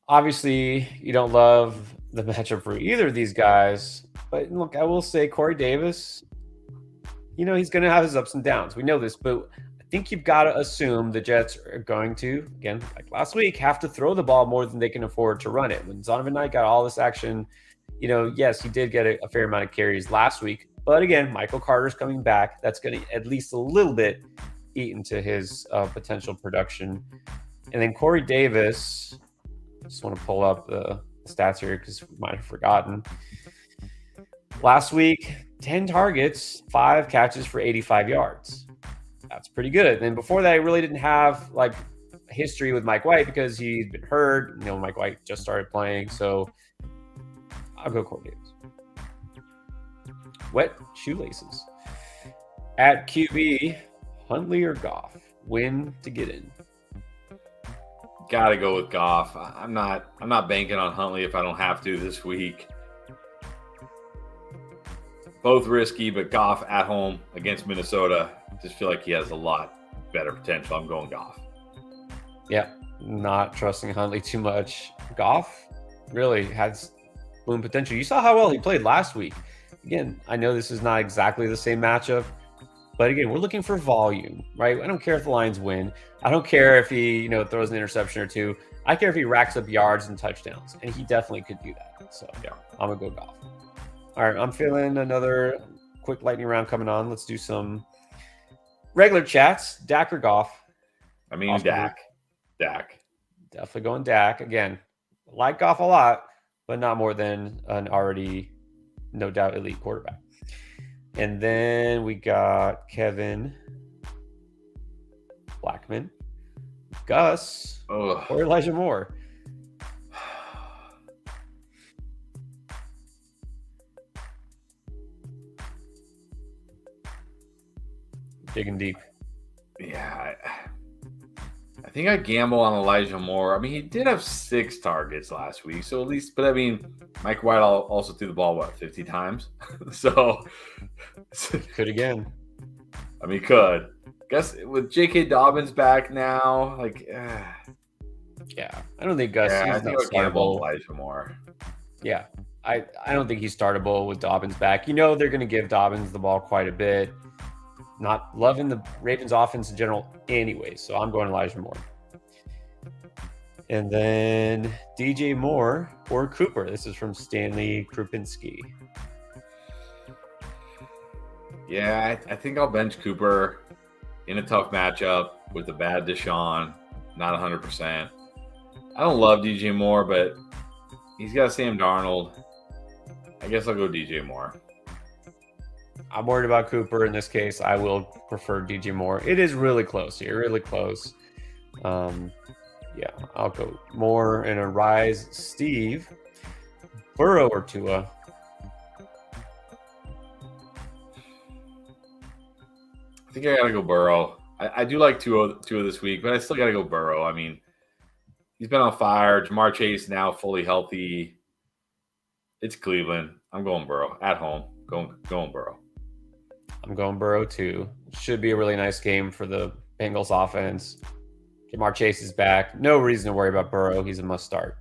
obviously you don't love the matchup for either of these guys, but look, I will say Corey Davis, he's going to have his ups and downs. We know this, but I think you've got to assume the Jets are going to, again, like last week, have to throw the ball more than they can afford to run it. When Zonovan Knight got all this action, yes, he did get a fair amount of carries last week, but again, Michael Carter's coming back. That's going to at least a little bit eat into his potential production. And then Corey Davis, just want to pull up the stats here because we might have forgotten. Last week, 10 targets, 5 catches for 85 yards. That's pretty good. And before that, I really didn't have history with Mike White because he'd been hurt. Mike White just started playing, so I'll go Corey Davis. Wet shoelaces. At QB, Huntley or Goff? Win to get in. Gotta go with Goff. I'm not banking on Huntley if I don't have to this week. Both risky, but Goff at home against Minnesota. Just feel like he has a lot better potential. I'm going Goff. Yeah, not trusting Huntley too much. Goff really has boom potential. You saw how well he played last week. Again, I know this is not exactly the same matchup, But again, we're looking for volume, right? I don't care if the Lions win. I don't care if he, throws an interception or two. I care if he racks up yards and touchdowns, and he definitely could do that. So yeah, I'm gonna go Goff. All right, I'm feeling another quick lightning round coming on. Let's do some regular chats. Dak or Goff? I mean, Dak. Definitely going Dak. Again, like Goff a lot, but not more than an already, no doubt, elite quarterback. And then we got Kevin Blackman, Gus, or Elijah Moore. Digging deep. Yeah, I think I gamble on Elijah Moore. I mean, he did have 6 targets last week, so at least. But I mean, Mike White also threw the ball 50 times, so could again. I mean, could. Guess with J.K. Dobbins back now, yeah, I don't think Gus. I think I'll gamble Elijah Moore. Yeah, I don't think he's startable with Dobbins back. They're going to give Dobbins the ball quite a bit. Not loving the Ravens offense in general anyway, so I'm going Elijah Moore. And then DJ Moore or Cooper. This is from Stanley Krupinski. Yeah, I think I'll bench Cooper in a tough matchup with a bad Deshaun, not 100%. I don't love DJ Moore, but he's got Sam Darnold. I guess I'll go DJ Moore. I'm worried about Cooper in this case. I will prefer DJ Moore. It is really close here, really close. Yeah, I'll go Moore and a rise. Steve, Burrow or Tua? I think I gotta go Burrow. I do like Tua this week, but I still gotta go Burrow. I mean, he's been on fire. Jamar Chase now fully healthy. It's Cleveland. I'm going Burrow at home. Going Burrow. I'm going Burrow too. Should be a really nice game for the Bengals offense. Jamar Chase is back. No reason to worry about Burrow. He's a must start.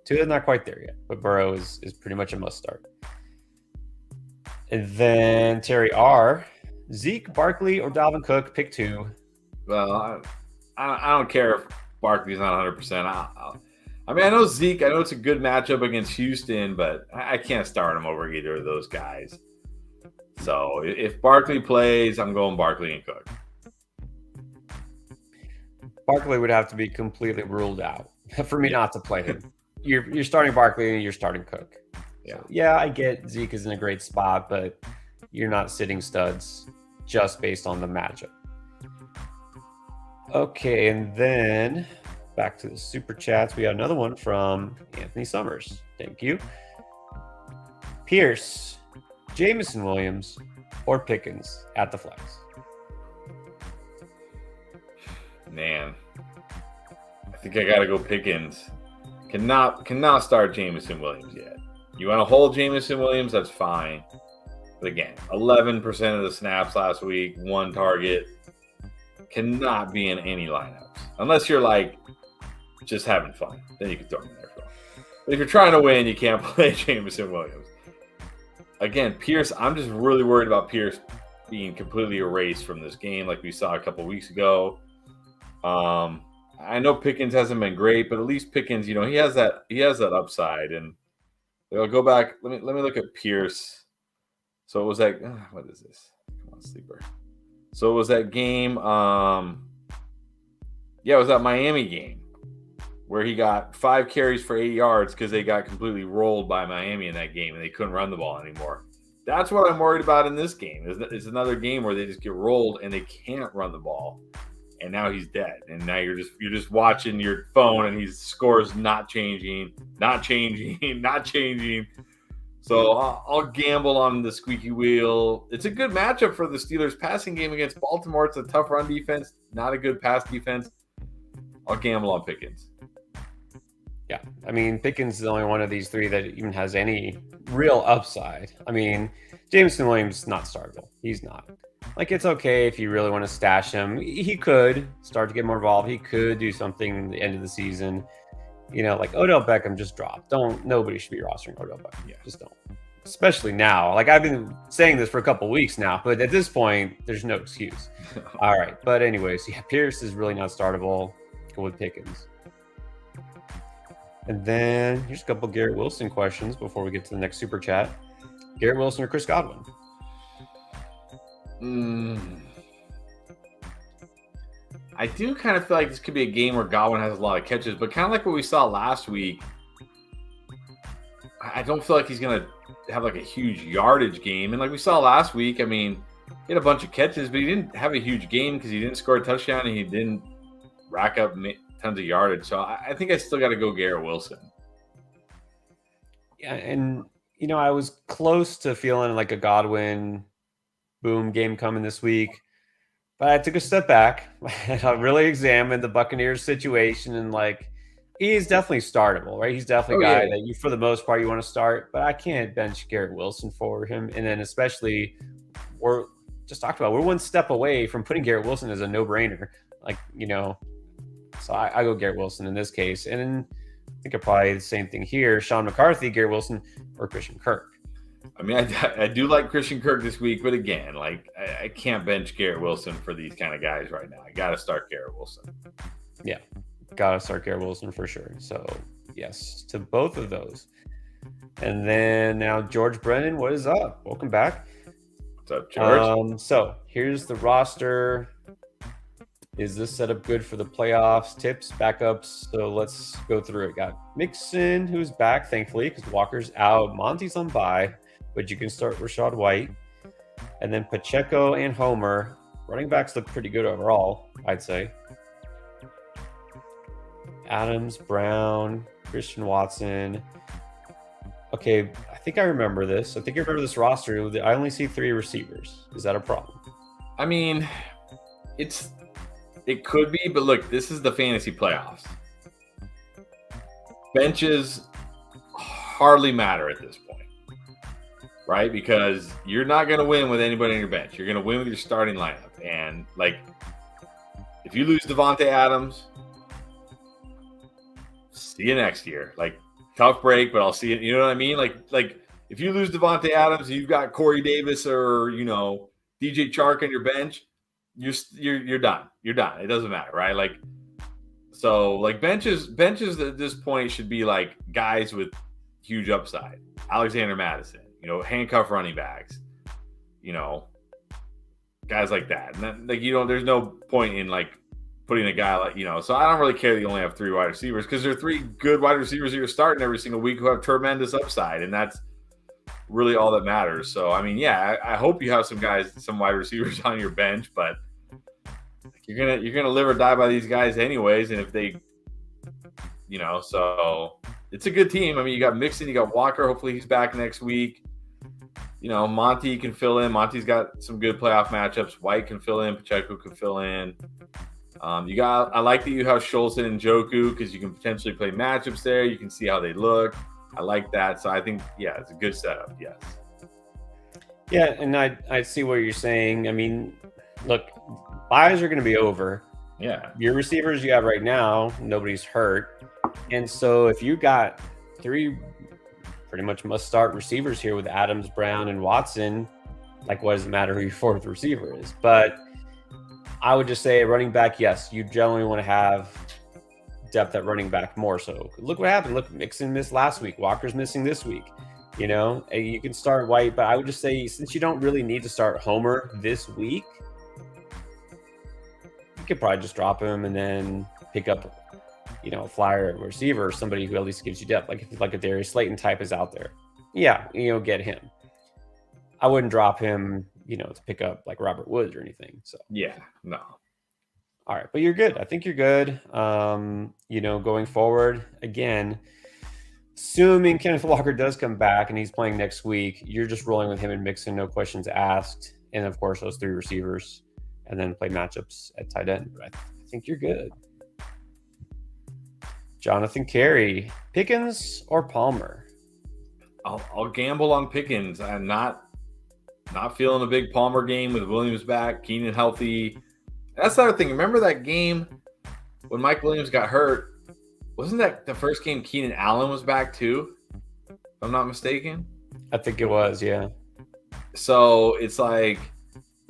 Tua's not quite there yet, but Burrow is pretty much a must start. And then Terry R. Zeke, Barkley, or Dalvin Cook, pick 2. Well, I don't care if Barkley's not 100%. I mean, I know Zeke. I know it's a good matchup against Houston, but I can't start him over either of those guys. So if Barkley plays, I'm going Barkley and Cook. Barkley would have to be completely ruled out for me not to play him. You're starting Barkley and you're starting Cook. Yeah, I get Zeke is in a great spot, but you're not sitting studs just based on the matchup. Okay, and then back to the super chats. We got another one from Anthony Summers. Thank you. Pierce, Jameson Williams, or Pickens at the flex? Man, I think I got to go Pickens. Cannot start Jameson Williams yet. You want to hold Jameson Williams? That's fine. But again, 11% of the snaps last week, 1 target. Cannot be in any lineups. Unless you're just having fun. Then you can throw him in there for fun. But if you're trying to win, you can't play Jameson Williams. Again, Pierce, I'm just really worried about Pierce being completely erased from this game like we saw a couple weeks ago. I know Pickens hasn't been great, but at least Pickens, he has that upside. And I'll go back. Let me look at Pierce. So it was that. What is this? Come on, sleeper. So it was that game. It was that Miami game where he got 5 carries for 8 yards because they got completely rolled by Miami in that game and they couldn't run the ball anymore. That's what I'm worried about in this game. It's another game where they just get rolled and they can't run the ball. And now he's dead. And now you're just watching your phone and his scores not changing. So I'll gamble on the squeaky wheel. It's a good matchup for the Steelers passing game against Baltimore. It's a tough run defense, not a good pass defense. I'll gamble on Pickens. Yeah, I mean, Pickens is the only one of these 3 that even has any real upside. I mean, Jameson Williams is not startable. He's not. It's okay if you really want to stash him. He could start to get more involved. He could do something at the end of the season. Odell Beckham just dropped. Nobody should be rostering Odell Beckham. Yeah. Just don't. especially now. Like I've been saying this for a couple weeks now, but at this point, there's no excuse. All right, but anyways, yeah, Pierce is really not startable. Go with Pickens. And then here's a couple Garrett Wilson questions before we get to the next super chat. Garrett Wilson or Chris Godwin? I do kind of feel like this could be a game where Godwin has a lot of catches, but kind of like what we saw last week, I don't feel like he's going to have like a huge yardage game. And like we saw last week, I mean, he had a bunch of catches, but he didn't have a huge game because he didn't score a touchdown and he didn't rack up tons of yardage. So I think I still got to go Garrett Wilson. Yeah, and you know, I was close to feeling like a Godwin boom game coming this week, but I took a step back and I really examined the Buccaneers situation, and like he's definitely startable, right? He's definitely a guy that you, for the most part, you want to start, but I can't bench Garrett Wilson for him. And then especially we're one step away from putting Garrett Wilson as a no-brainer. Like, you know, so I go Garrett Wilson in this case. And then I think probably the same thing here. Sean McCarthy, Garrett Wilson, or Christian Kirk. I mean, I do like Christian Kirk this week, but again, like I can't bench Garrett Wilson for these kind of guys right now. I got to start Garrett Wilson. Yeah, got to start Garrett Wilson for sure. So, yes, to both of those. And then now George Brennan, what is up? Welcome back. What's up, George? So here's the roster. Is this setup good for the playoffs? Tips, backups. So let's go through it. Got Mixon, who's back, thankfully, because Walker's out. Monty's on bye, but you can start Rachaad White. And then Pacheco and Homer. Running backs look pretty good overall, I'd say. Adams, Brown, Christian Watson. Okay, I think I remember this. I think I remember this roster. I only see 3 receivers. Is that a problem? I mean, it could be, but look, this is the fantasy playoffs. Benches hardly matter at this point, right? Because you're not going to win with anybody on your bench. You're going to win with your starting lineup. And, like, if you lose Devontae Adams, see you next year. Like, tough break, but I'll see it. You know what I mean? Like if you lose Devontae Adams, you've got Corey Davis or, you know, DJ Chark on your bench, you're done. You're done. It doesn't matter, right? Like, so like benches at this point should be like guys with huge upside. Alexander Madison, you know, handcuff running backs, you know, guys like that. And then, like, you know, there's no point in like putting a guy like, you know, so I don't really care that you only have 3 wide receivers because there are 3 good wide receivers that you're starting every single week who have tremendous upside, and that's really all that matters. So I mean, yeah, I hope you have some wide receivers on your bench, but you're gonna live or die by these guys anyways. And if they, you know, so it's a good team. I mean, you got Mixon, you got Walker. Hopefully he's back next week. You know, Monty can fill in. Monty's got some good playoff matchups. White can fill in. Pacheco can fill in. I like that you have Schultz and Njoku because you can potentially play matchups there. You can see how they look. I like that. So I think, yeah, it's a good setup. Yes. Yeah, and I see what you're saying. I mean, look, buys are going to be over. Yeah. Your receivers you have right now, nobody's hurt. And so if you got 3 pretty much must-start receivers here with Adams, Brown, and Watson, like, what does it matter who your 4th receiver is? But I would just say running back, yes, you generally want to have depth at running back more so. Look what happened. Look, Mixon missed last week. Walker's missing this week. You know, you can start White, but I would just say since you don't really need to start Homer this week, you could probably just drop him and then pick up, you know, a flyer receiver, somebody who at least gives you depth. Like if a Darius Slayton type is out there, yeah, you know, get him. I wouldn't drop him, you know, to pick up like Robert Woods or anything. So yeah, no. All right, but you're good. I think you're good. You know, going forward, again, assuming Kenneth Walker does come back and he's playing next week, you're just rolling with him and Mixon, no questions asked. And of course, those 3 receivers, and then play matchups at tight end. But I think you're good. Jonathan Carey, Pickens or Palmer? I'll gamble on Pickens. I'm not feeling a big Palmer game with Williams back, Keenan healthy. That's the other thing. Remember that game when Mike Williams got hurt? Wasn't that the first game Keenan Allen was back too? If I'm not mistaken. I think it was, yeah. So it's like,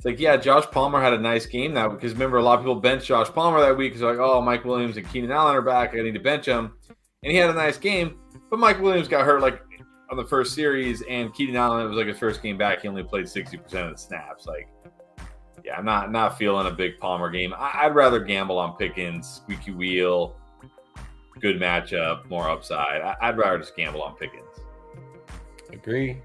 yeah, Josh Palmer had a nice game that because remember a lot of people benched Josh Palmer that week because like, oh, Mike Williams and Keenan Allen are back. I need to bench him, and he had a nice game. But Mike Williams got hurt like on the first series, and Keenan Allen, it was like his first game back. He only played 60% of the snaps. Like, yeah, I'm not feeling a big Palmer game. I'd rather gamble on Pickens, squeaky wheel, good matchup, more upside. I'd rather just gamble on Pickens. Agree.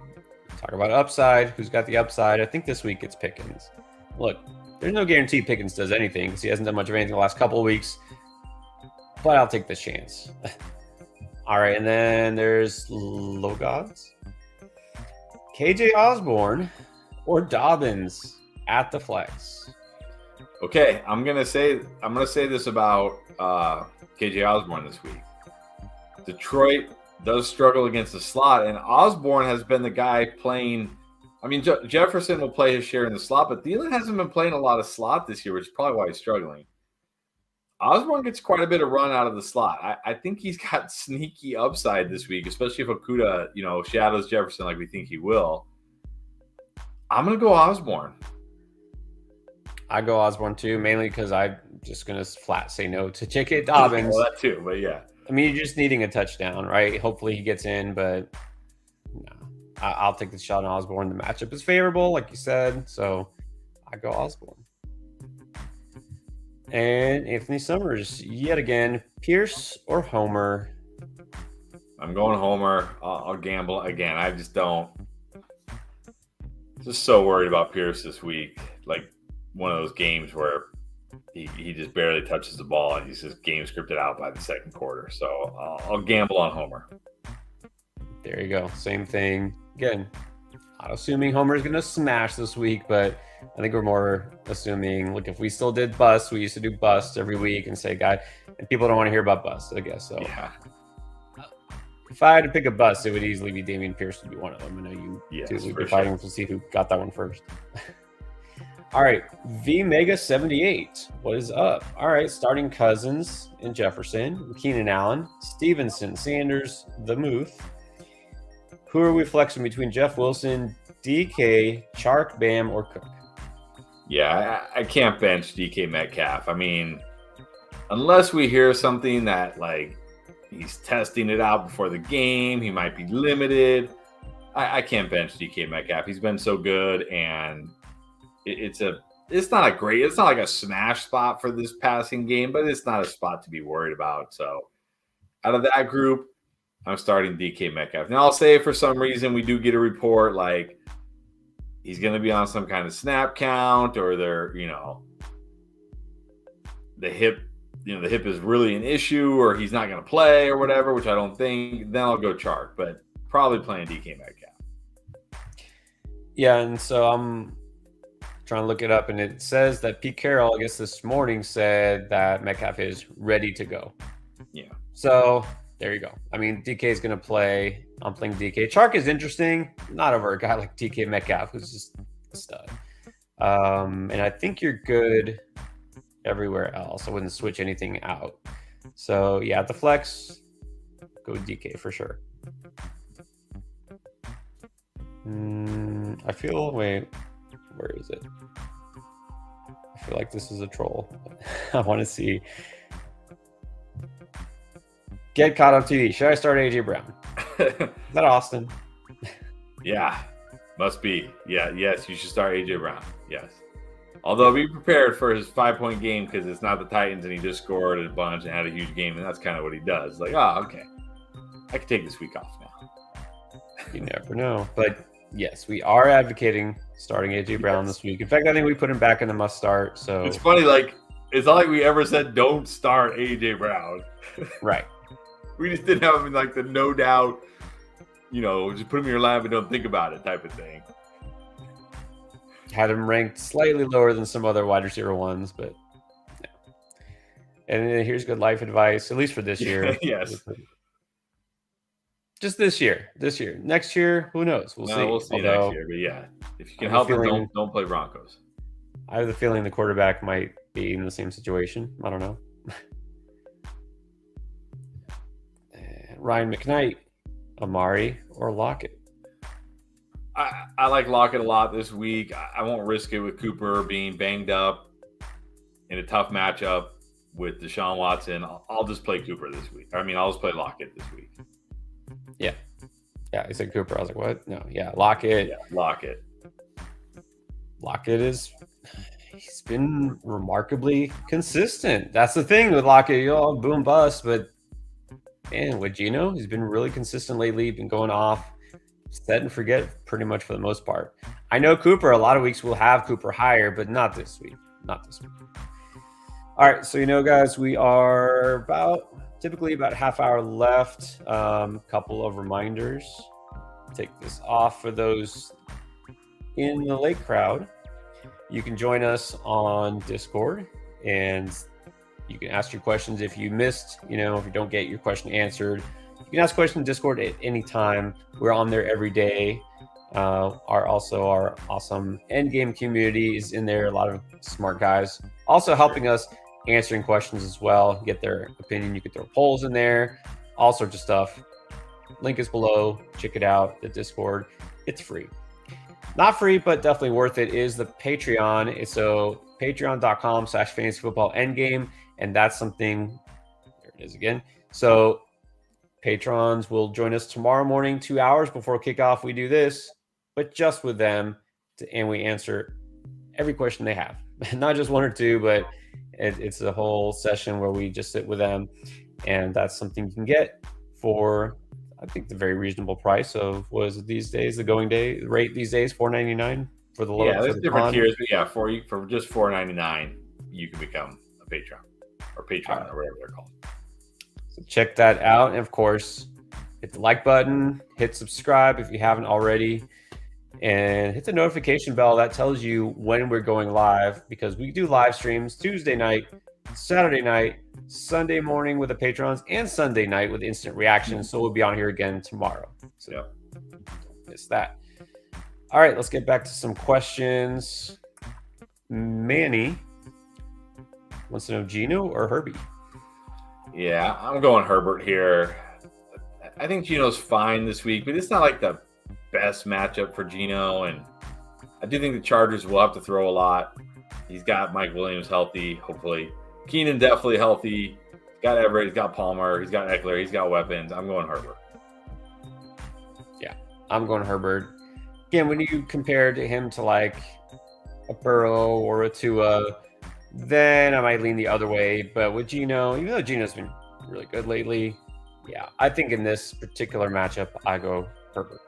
Talk about upside. Who's got the upside? I think this week it's Pickens. Look, there's no guarantee Pickens does anything because he hasn't done much of anything the last couple of weeks. But I'll take this chance. All right, and then there's low gods. KJ Osborne or Dobbins at the flex. Okay, I'm gonna say this about KJ Osborne this week. Detroit does struggle against the slot, and Osborne has been the guy playing. I mean, Jefferson will play his share in the slot, but Thielen hasn't been playing a lot of slot this year, which is probably why he's struggling. Osborne gets quite a bit of run out of the slot. I think he's got sneaky upside this week, especially if Okudah, shadows Jefferson like we think he will. I'm gonna go Osborne. I go Osborne too, mainly because I'm just gonna flat say no to J.K. Dobbins. Well, that too, but yeah. I mean, you're just needing a touchdown, right? Hopefully he gets in, but no. I'll take the shot on Osborne. The matchup is favorable, like you said, so I go Osborne. And Anthony Summers, yet again, Pierce or Homer? I'm going Homer. I'll gamble again. I just don't. Just so worried about Pierce this week. Like one of those games where he just barely touches the ball and he's just game scripted out by the second quarter. So I'll gamble on Homer. There you go. Same thing. Again, not assuming Homer's going to smash this week, but I think we're more assuming, look, if we still did busts, we used to do busts every week and say, God, and people don't want to hear about busts, I guess. So yeah. If I had to pick a bust, it would easily be Dameon Pierce would be one of them. I know you two would be fighting to see who got that one first. All right, VMega78, what is up? All right, starting Cousins and Jefferson, Keenan Allen, Stevenson, Sanders, the Muth. Who are we flexing between Jeff Wilson, DK, Chark, Bam, or Cook? Yeah, I can't bench DK Metcalf. I mean, unless we hear something that like he's testing it out before the game, he might be limited. I can't bench DK Metcalf. He's been so good, and it's not like a smash spot for this passing game, but it's not a spot to be worried about. So out of that group, I'm starting DK Metcalf. Now I'll say if for some reason we do get a report like he's going to be on some kind of snap count or the hip is really an issue or he's not going to play or whatever, which I don't think, then I'll go Chark, but probably playing DK Metcalf. Yeah, and so I'm trying to look it up, and it says that Pete Carroll, I guess this morning, said that Metcalf is ready to go. Yeah. So there you go. I mean, DK is going to play. I'm playing DK. Chark is interesting, not over a guy like DK Metcalf, who's just a stud. And I think you're good everywhere else. I wouldn't switch anything out. So yeah, at the flex, go DK for sure. Wait, where is it? I feel like this is a troll. I want to see. Get caught on TV. Should I start AJ Brown? Is that Austin? Yeah, must be. Yeah, yes, you should start AJ Brown. Yes. Although be prepared for his 5-point game because it's not the Titans and he just scored a bunch and had a huge game, and that's kind of what he does. Like, okay, I can take this week off now. You never know. But yes, we are advocating starting AJ Brown this week. In fact, I think we put him back in the must start. So it's funny, like it's not like we ever said don't start AJ Brown. Right. We just didn't have him in like the no doubt, just put him in your lab and don't think about it type of thing. Had him ranked slightly lower than some other wide receiver ones, but yeah. And here's good life advice, at least for this year. Yes. Just this year. Next year, who knows? We'll see. We'll see next year. But yeah, if you can help it, don't play Broncos. I have the feeling the quarterback might be in the same situation. I don't know. Ryan McKnight, Amari, or Lockett? I like Lockett a lot this week. I won't risk it with Cooper being banged up in a tough matchup with Deshaun Watson. I'll just play Cooper this week. I'll just play Lockett this week. Yeah. Yeah, he said Cooper. I was like, what? No, yeah, Lockett. Yeah, Lockett. Lockett he's been remarkably consistent. That's the thing with Lockett. You all boom bust, but man, with Geno, he's been really consistent lately. Been going off, set and forget pretty much for the most part. I know Cooper. A lot of weeks we'll have Cooper higher, but not this week. Not this week. All right, so guys, we are typically about a half hour left. Couple of reminders. Take this off for those in the late crowd. You can join us on Discord, and you can ask your questions if you missed, if you don't get your question answered. You can ask questions in Discord at any time. We're on there every day. Our awesome Endgame community is in there. A lot of smart guys also helping us answering questions as well. Get their opinion. You can throw polls in there, all sorts of stuff. Link is below. Check it out. The Discord. It's free. Not free, but definitely worth it is the Patreon. So patreon.com/fantasyfootballendgame. And that's something, there it is again. So patrons will join us tomorrow morning, 2 hours before kickoff. We do this, but just with them, and we answer every question they have. Not just one or two, but it's a whole session where we just sit with them. And that's something you can get for, I think, the very reasonable price of, what is it these days, the going day rate these days, $4.99 for the low. Yeah, there's different tiers, but yeah, for just $4.99, you can become a patron or patron or whatever they're called. So check that out. And of course, hit the like button, hit subscribe if you haven't already, and hit the notification bell that tells you when we're going live, because we do live streams Tuesday night, Saturday night, Sunday morning with the patrons, and Sunday night with instant reactions. So we'll be on here again tomorrow. So don't miss that. All right, let's get back to some questions. Manny wants to know Geno or Herbie. Yeah, I'm going Herbert here. I think Geno's fine this week, but it's not like the best matchup for Geno. And I do think the Chargers will have to throw a lot. He's got Mike Williams healthy, hopefully. Keenan definitely healthy. He's got Everett. He's got Palmer. He's got Eckler. He's got weapons. I'm going Herbert. Yeah, I'm going Herbert. Again, when you compare him to like a Burrow or a Tua, then I might lean the other way. But with Geno, even though Geno's been really good lately, yeah, I think in this particular matchup, I go Herbert.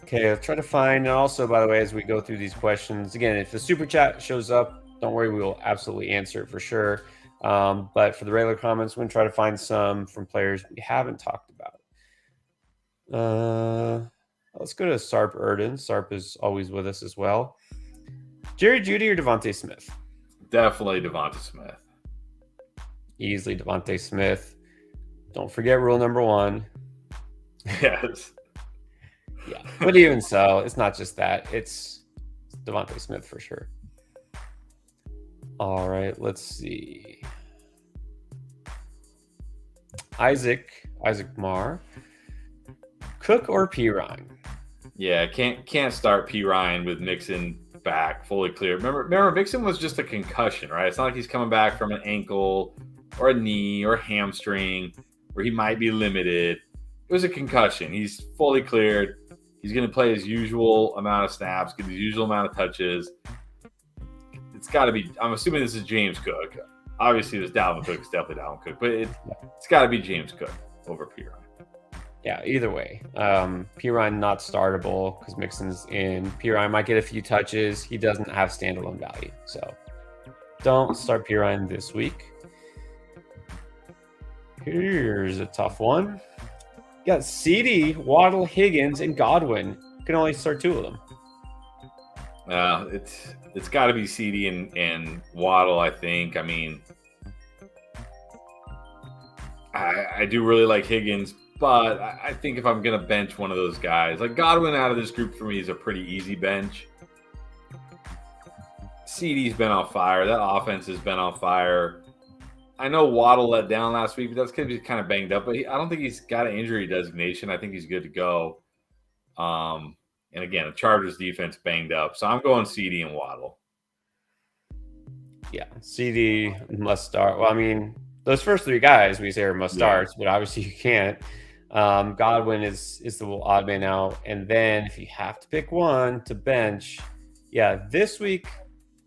Okay, I'll try to find, and also, by the way, as we go through these questions, again, if the super chat shows up, don't worry, we will absolutely answer it for sure. But for the regular comments, we're going to try to find some from players we haven't talked about. Let's go to Sarp Erden. Sarp is always with us as well. Jerry Jeudy or Devontae Smith? Definitely Devontae Smith. Easily Devontae Smith. Don't forget rule number 1. Yes. Yeah, but even so, it's not just that. It's Devontae Smith for sure. All right, let's see. Isaac Marr. Cook or Pirine? Yeah, can't start Pirine with Mixon back fully clear. Remember, Mixon was just a concussion, right? It's not like he's coming back from an ankle or a knee or a hamstring where he might be limited. It was a concussion. He's fully cleared. He's going to play his usual amount of snaps, get his usual amount of touches. It's got to be – I'm assuming this is James Cook. Obviously, this Dalvin Cook is definitely Dalvin Cook, but it's got to be James Cook over Pirine. Yeah, either way. Pirine not startable because Mixon's in. Pirine might get a few touches. He doesn't have standalone value. So don't start Pirine this week. Here's a tough one. You got CD, Waddle, Higgins, and Godwin. You can only start 2 of them. It's got to be CD and Waddle, I think. I mean, I do really like Higgins, but I think if I'm going to bench one of those guys, like Godwin out of this group for me is a pretty easy bench. CD's been on fire. That offense has been on fire. I know Waddle let down last week, but that's because he's kind of banged up. But I don't think he's got an injury designation. I think he's good to go. And again, the Chargers defense banged up. So I'm going CD and Waddle. Yeah, CD must start. Well, I mean, those first three guys we say are must starts, but obviously you can't. Godwin is the odd man out. And then if you have to pick one to bench, this week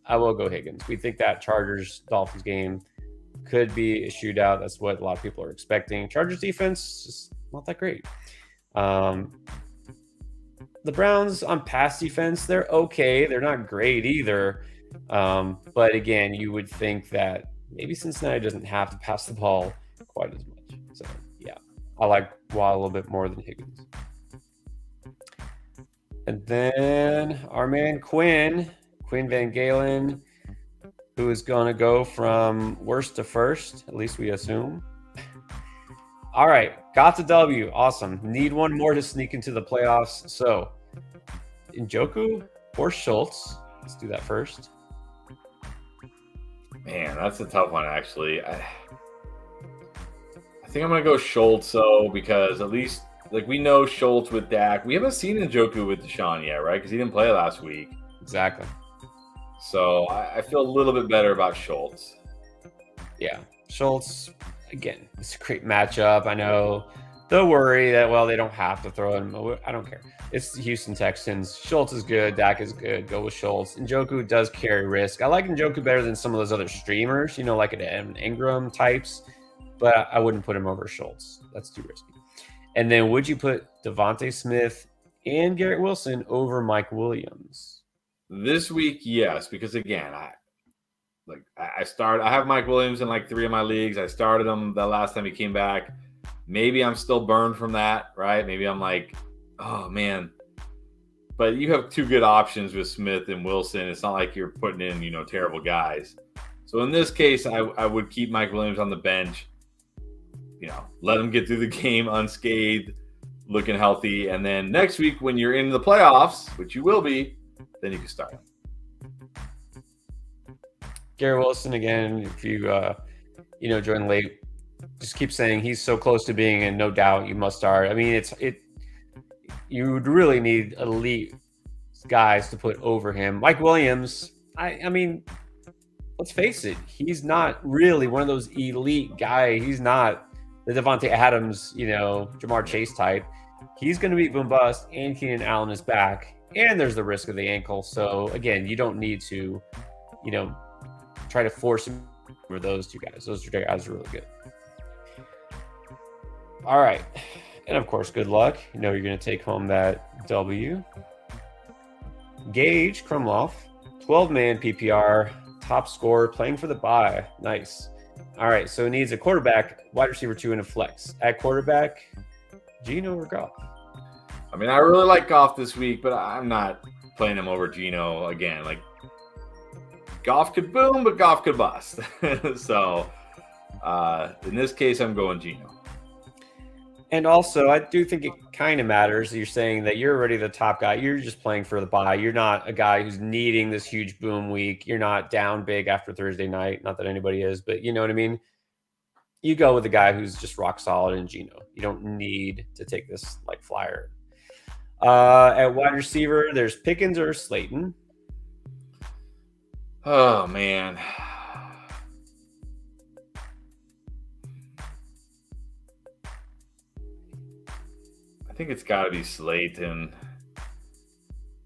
I will go Higgins. We think that Chargers-Dolphins game could be a shootout. That's what a lot of people are expecting. Chargers defense is not that great. The Browns on pass defense, they're okay. They're not great either. But again, you would think that maybe Cincinnati doesn't have to pass the ball quite as much. So, I like Watt a little bit more than Higgins. And then our man Quinn Van Galen, who is going to go from worst to first, at least we assume. All right, got the W. Awesome. Need one more to sneak into the playoffs. So, Njoku or Schultz? Let's do that first. Man, that's a tough one, actually. I think I'm going to go Schultz, though, because at least, we know Schultz with Dak. We haven't seen Njoku with Deshaun yet, right? Because he didn't play last week. Exactly. So I feel a little bit better about Schultz. Yeah, Schultz, again, it's a great matchup. I know the worry that, they don't have to throw him. I don't care. It's the Houston Texans. Schultz is good. Dak is good. Go with Schultz. Njoku does carry risk. I like Njoku better than some of those other streamers, like an Ingram types, but I wouldn't put him over Schultz. That's too risky. And then would you put Devontae Smith and Garrett Wilson over Mike Williams? This week, yes, because again, I have Mike Williams in 3 of my leagues. I started him the last time he came back. Maybe I'm still burned from that, right? Maybe I'm like, oh man. But you have 2 good options with Smith and Wilson. It's not like you're putting in, terrible guys. So in this case, I would keep Mike Williams on the bench. Let him get through the game unscathed, looking healthy. And then next week, when you're in the playoffs, which you will be, then you can start him. Garrett Wilson, again, if you, join late, just keep saying he's so close to being in, no doubt you must start. I mean, you would really need elite guys to put over him. Mike Williams, I mean, let's face it, he's not really one of those elite guys. He's not the Devontae Adams, Jamar Chase type. He's going to be boom bust, and Keenan Allen is back, and there's the risk of the ankle. So again, you don't need to, try to force him over those 2 guys. Those 2 guys are really good. All right. And of course, good luck. You're going to take home that W. Gage Krumloff, 12-man PPR, top scorer, playing for the bye. Nice. All right. So he needs a quarterback, wide receiver 2, and a flex. At quarterback, Geno or Goff? I mean, I really like Goff this week, but I'm not playing him over Geno again. Goff could boom, but Goff could bust. So in this case, I'm going Geno. And also, I do think it kind of matters. You're saying that you're already the top guy. You're just playing for the bye. You're not a guy who's needing this huge boom week. You're not down big after Thursday night. Not that anybody is, but you know what I mean? You go with the guy who's just rock solid in Geno. You don't need to take this flyer. At wide receiver, there's Pickens or Slayton. Oh, man. I think it's got to be Slayton.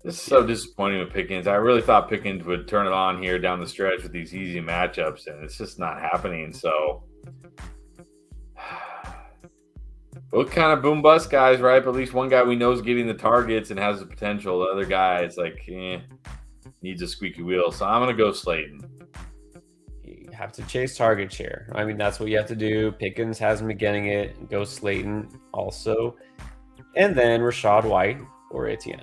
This is so disappointing with Pickens. I really thought Pickens would turn it on here down the stretch with these easy matchups, and it's just not happening. So both kind of boom bust guys, right? But at least one guy we know is getting the targets and has the potential. The other guy is needs a squeaky wheel. So I'm going to go Slayton. You have to chase target share. I mean, that's what you have to do. Pickens hasn't been getting it. Go Slayton also. And then Rachaad White or Etienne.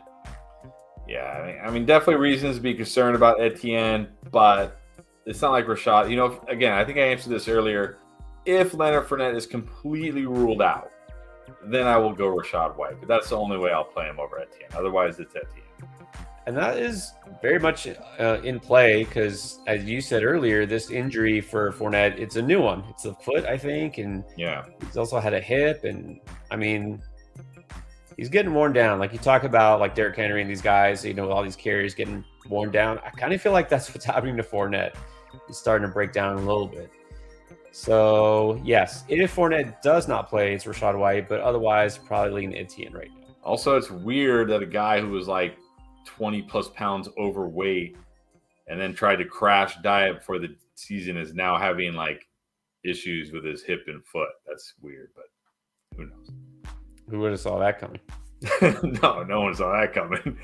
Yeah, I mean, definitely reasons to be concerned about Etienne, but it's not like Rachaad. Again, I think I answered this earlier. If Leonard Fournette is completely ruled out, then I will go Rachaad White. But that's the only way I'll play him over Etienne. Otherwise, it's Etienne. And that is very much in play because, as you said earlier, this injury for Fournette, it's a new one. It's a foot, I think, and Yeah. he's also had a hip. And I mean, he's getting worn down. Like you talk about, like Derrick Henry and these guys, all these carriers getting worn down. I kind of feel like that's what's happening to Fournette. He's starting to break down a little bit. So, yes, if Fournette does not play, it's Rachaad White, but otherwise, probably lean Etienne right now. Also, it's weird that a guy who was like 20 plus pounds overweight and then tried to crash diet before the season is now having like issues with his hip and foot. That's weird, but who knows? Who would have saw that coming? No one saw that coming.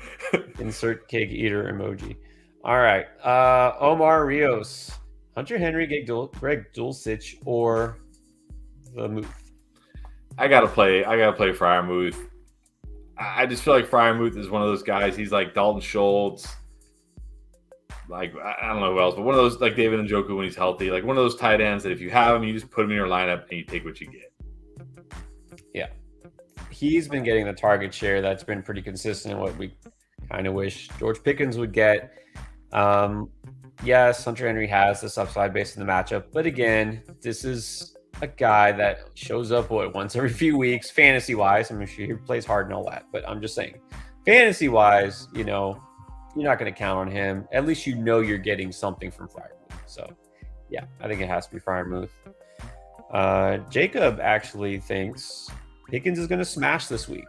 Insert cake eater emoji. All right. Omar Rios, Hunter Henry, Greg Dulcich, or the Muth? I gotta play Freiermuth. I just feel like Freiermuth is one of those guys. He's like Dalton Schultz. Like, I don't know who else, but one of those, like David Njoku when he's healthy, like one of those tight ends that if you have him, you just put him in your lineup and you take what you get. Yeah. He's been getting the target share that's been pretty consistent, what we kind of wish George Pickens would get. Yes, Hunter Henry has this upside based on the matchup, but again, this is a guy that shows up once every few weeks, fantasy wise. I'm sure he plays hard and all that, but I'm just saying, fantasy wise, you're not going to count on him. At least you're getting something from Freiermuth. So, yeah, I think it has to be Freiermuth. Jacob actually thinks Pickens is going to smash this week.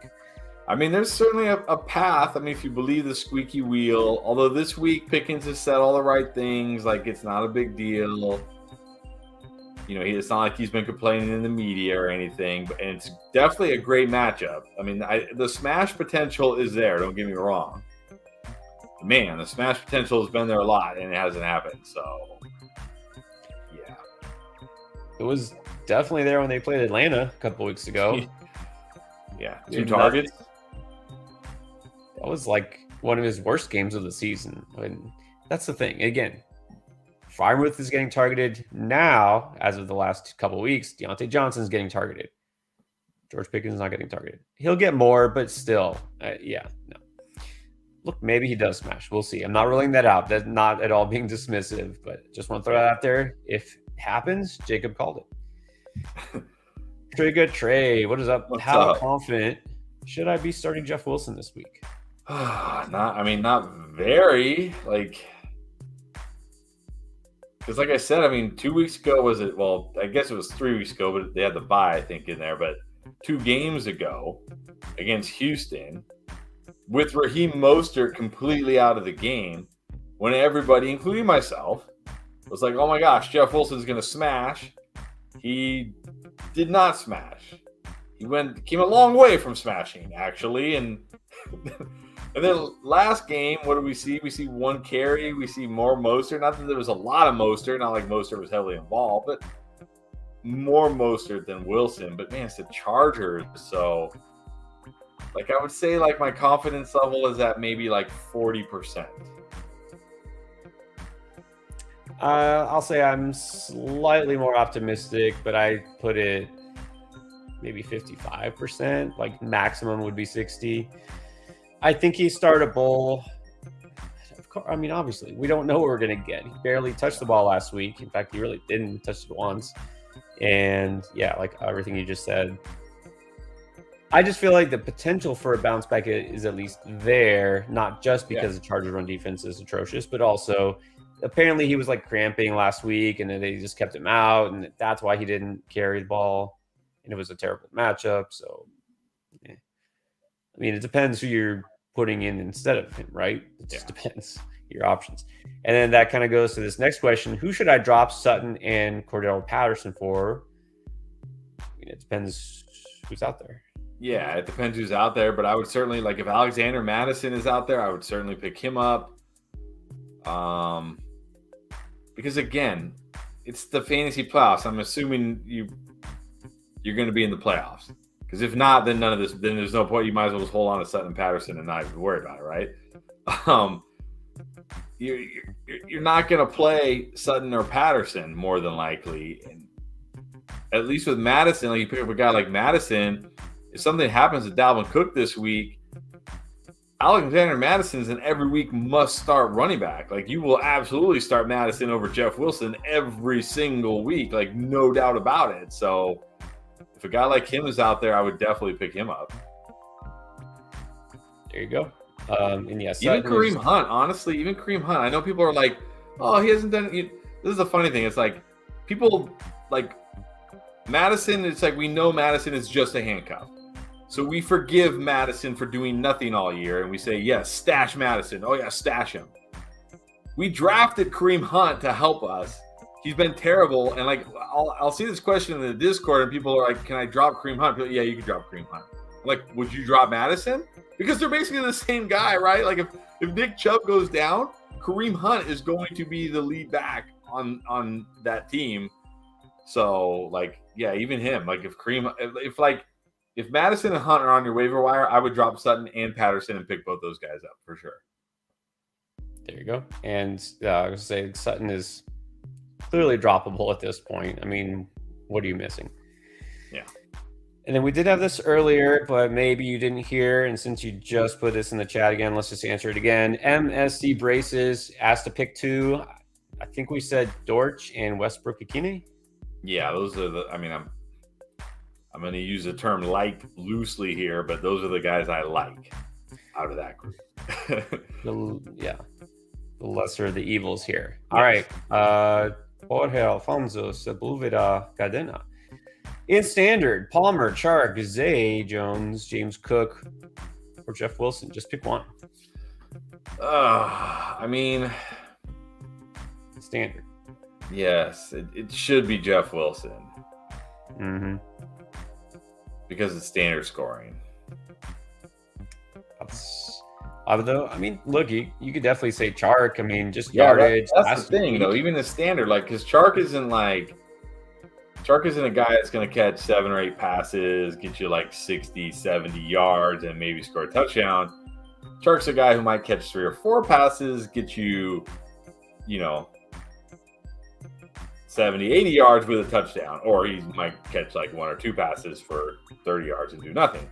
I mean, there's certainly a path. I mean, if you believe the squeaky wheel, although this week Pickens has said all the right things, like it's not a big deal. It's not like he's been complaining in the media or anything, and it's definitely a great matchup. I mean, the smash potential is there. Don't get me wrong. Man, the smash potential has been there a lot, and it hasn't happened. So, yeah. It was definitely there when they played Atlanta a couple weeks ago. Yeah, 2 targets. That was like one of his worst games of the season. And that's the thing. Again, Freiermuth is getting targeted now. As of the last couple of weeks, Deontay Johnson is getting targeted. George Pickens is not getting targeted. He'll get more, but still, no. Look, maybe he does smash. We'll see. I'm not ruling that out. That's not at all being dismissive, but just want to throw that out there. If it happens, Jacob called it. Trigger Trey, what is up? How confident should I be starting Jeff Wilson this week? Not very. Because like I said, 2 weeks ago I guess it was 3 weeks ago, but they had the bye, I think, in there. But 2 games ago against Houston, with Raheem Mostert completely out of the game, when everybody, including myself, was like, oh my gosh, Jeff Wilson's going to smash. He did not smash. He came a long way from smashing, actually. And then last game, what do we see? We see 1 carry. We see more Mostert. Not that there was a lot of Mostert. Not like Mostert was heavily involved, but more Mostert than Wilson. But, man, it's the Chargers. So, I would say, my confidence level is at maybe, 40%. I'll say I'm slightly more optimistic, but I put it maybe 55%. Maximum would be 60. I think he's startable. Of course, obviously, we don't know what we're going to get. He barely touched the ball last week. In fact, he really didn't touch it once. And, yeah, everything you just said. I just feel like the potential for a bounce back is at least there, not just because the Chargers' run defense is atrocious, but also apparently he was cramping last week and then they just kept him out, and that's why he didn't carry the ball. And it was a terrible matchup. So, it depends who you're putting in instead of him, right? It just depends your options. And then that kind of goes to this next question: who should I drop Sutton and Cordell Patterson for? It depends who's out there. Yeah, it depends who's out there, but I would certainly, if Alexander Mattison is out there, I would certainly pick him up. Because again, it's the fantasy playoffs. I'm assuming you're going to be in the playoffs. Because if not, then then there's no point. You might as well just hold on to Sutton and Patterson and not even worry about it, right? You're not going to play Sutton or Patterson more than likely. And at least with Madison, you pick up a guy like Madison. If something happens to Dalvin Cook this week, Alexander Madison's an every week must start running back. Like, you will absolutely start Madison over Jeff Wilson every single week, like, no doubt about it. So if a guy like him is out there, I would definitely pick him up. There you go. And yes, even Kareem Hunt, honestly, even Kareem Hunt. I know people are like, oh, he hasn't done it. This is the funny thing. It's like people like Madison. It's like we know Madison is just a handcuff. So we forgive Madison for doing nothing all year. And we say, yes, stash Madison. Oh, yeah, stash him. We drafted Kareem Hunt to help us. He's been terrible. And like, I'll see this question in the Discord and people are like, can I drop Kareem Hunt? Like, yeah, you can drop Kareem Hunt. I'm like, would you drop Madison? Because they're basically the same guy, right? Like if Nick Chubb goes down, Kareem Hunt is going to be the lead back on that team. So like, yeah, even him. Like if Madison and Hunt are on your waiver wire, I would drop Sutton and Patterson and pick both those guys up for sure. There you go. And I was say Sutton is clearly droppable at this point. I mean, what are you missing? Yeah. And then we did have this earlier, but maybe you didn't hear. And since you just put this in the chat again, let's just answer it again. MSC Braces asked to pick two. I think we said Dortch and Westbrook Ikine. Yeah, those are the. I mean, I'm going to use the term "like" loosely here, but those are the guys I like out of that group. The lesser of the evils here. All right. Jorge Alfonso Sepulveda Cadena. In standard, Palmer, Chark, Zay Jones, James Cook, or Jeff Wilson. Just pick one. I mean, standard. Yes, it should be Jeff Wilson. Mm-hmm. Because it's standard scoring. Although, I mean, look, you could definitely say Chark. I mean, just yardage. That's the thing, though. Even the standard, like, because Chark isn't a guy that's going to catch 7 or 8 passes, get you like 60, 70 yards, and maybe score a touchdown. Chark's a guy who might catch 3 or 4 passes, get you, 70, 80 yards with a touchdown. Or he might catch like 1 or 2 passes for 30 yards and do nothing,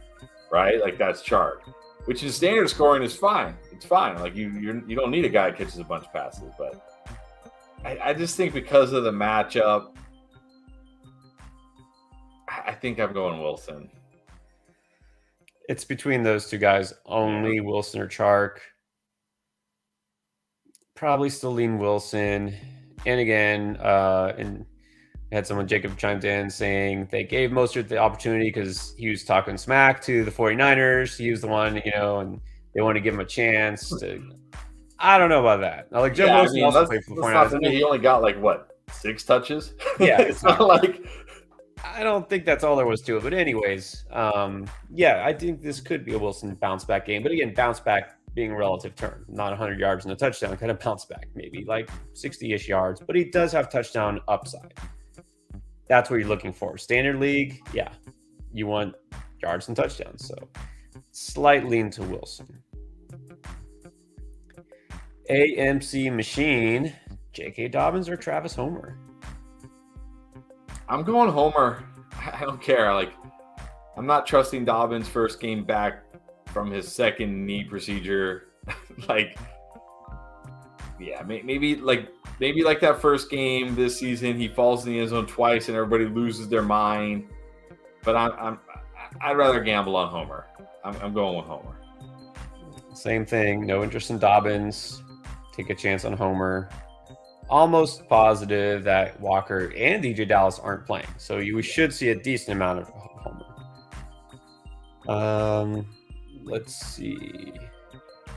right? Like, that's Chark. Which is standard scoring is fine. It's fine. Like, you don't need a guy that catches a bunch of passes. But I just think because of the matchup, I think I'm going Wilson. It's between those two guys only, Wilson or Chark. Probably still lean Wilson. And again, and had someone, Jacob, chimed in saying they gave Mostert the opportunity because he was talking smack to the 49ers. He was the one, and they want to give him a chance to. I don't know about that. Now, like Jeff Wilson also played for the 49ers. He only got 6 touches? Yeah, it's not like. I don't think that's all there was to it. But anyways, I think this could be a Wilson bounce back game. But again, bounce back being a relative term, not 100 yards and a touchdown, kind of bounce back, maybe like 60-ish yards. But he does have touchdown upside. That's what you're looking for. Standard league, yeah, you want yards and touchdowns. So slight lean to Wilson. AMC Machine, J.K. Dobbins or Travis Homer? I'm going Homer. I don't care. I'm not trusting Dobbins' first game back from his second knee procedure. Maybe that first game this season, he falls in the end zone twice and everybody loses their mind. But I'd rather gamble on Homer. I'm going with Homer. Same thing. No interest in Dobbins. Take a chance on Homer. Almost positive that Walker and DJ Dallas aren't playing. So we should see a decent amount of Homer. Let's see.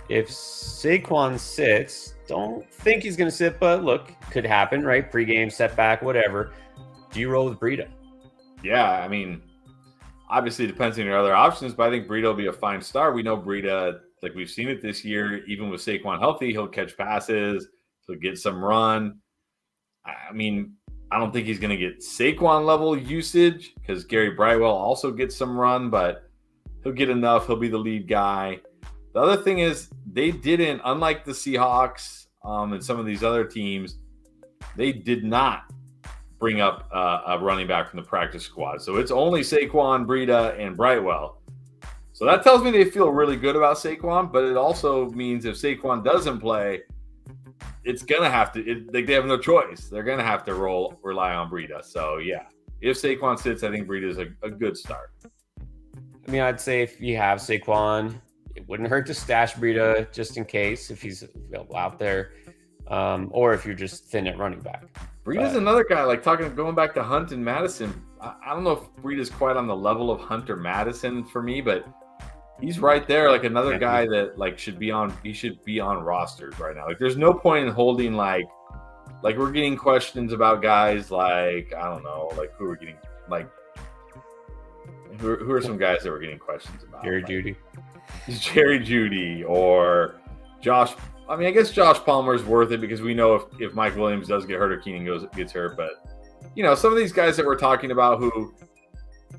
If Saquon sits, don't think he's going to sit, but look, could happen, right? Pre-game, setback, whatever. Do you roll with Breida? Yeah, I mean, obviously it depends on your other options, but I think Breida will be a fine start. We know Breida, like we've seen it this year, even with Saquon healthy, he'll catch passes. He'll get some run. I mean, I don't think he's going to get Saquon level usage because Gary Brightwell also gets some run, but he'll get enough. He'll be the lead guy. The other thing is they didn't, unlike the Seahawks and some of these other teams, they did not bring up a running back from the practice squad. So it's only Saquon, Breida, and Brightwell. So that tells me they feel really good about Saquon, but it also means if Saquon doesn't play, it's going to have to – they have no choice. They're going to have to rely on Breida. So, yeah, if Saquon sits, I think Breida is a good start. I mean, I'd say if you have Saquon, it wouldn't hurt to stash Breida just in case if he's available out there, or if you're just thin at running back. Breida's another guy, like going back to Hunt and Madison. I don't know if Breida's quite on the level of Hunter Madison for me, but he's right there, like another guy that like should be on rosters right now. Like there's no point in holding like we're getting questions about guys like, I don't know, like who are some guys that we're getting questions about? Jerry Jeudy. Jerry Jeudy or Josh. I mean, I guess Josh Palmer is worth it because we know if Mike Williams does get hurt or Keenan gets hurt. But, some of these guys that we're talking about who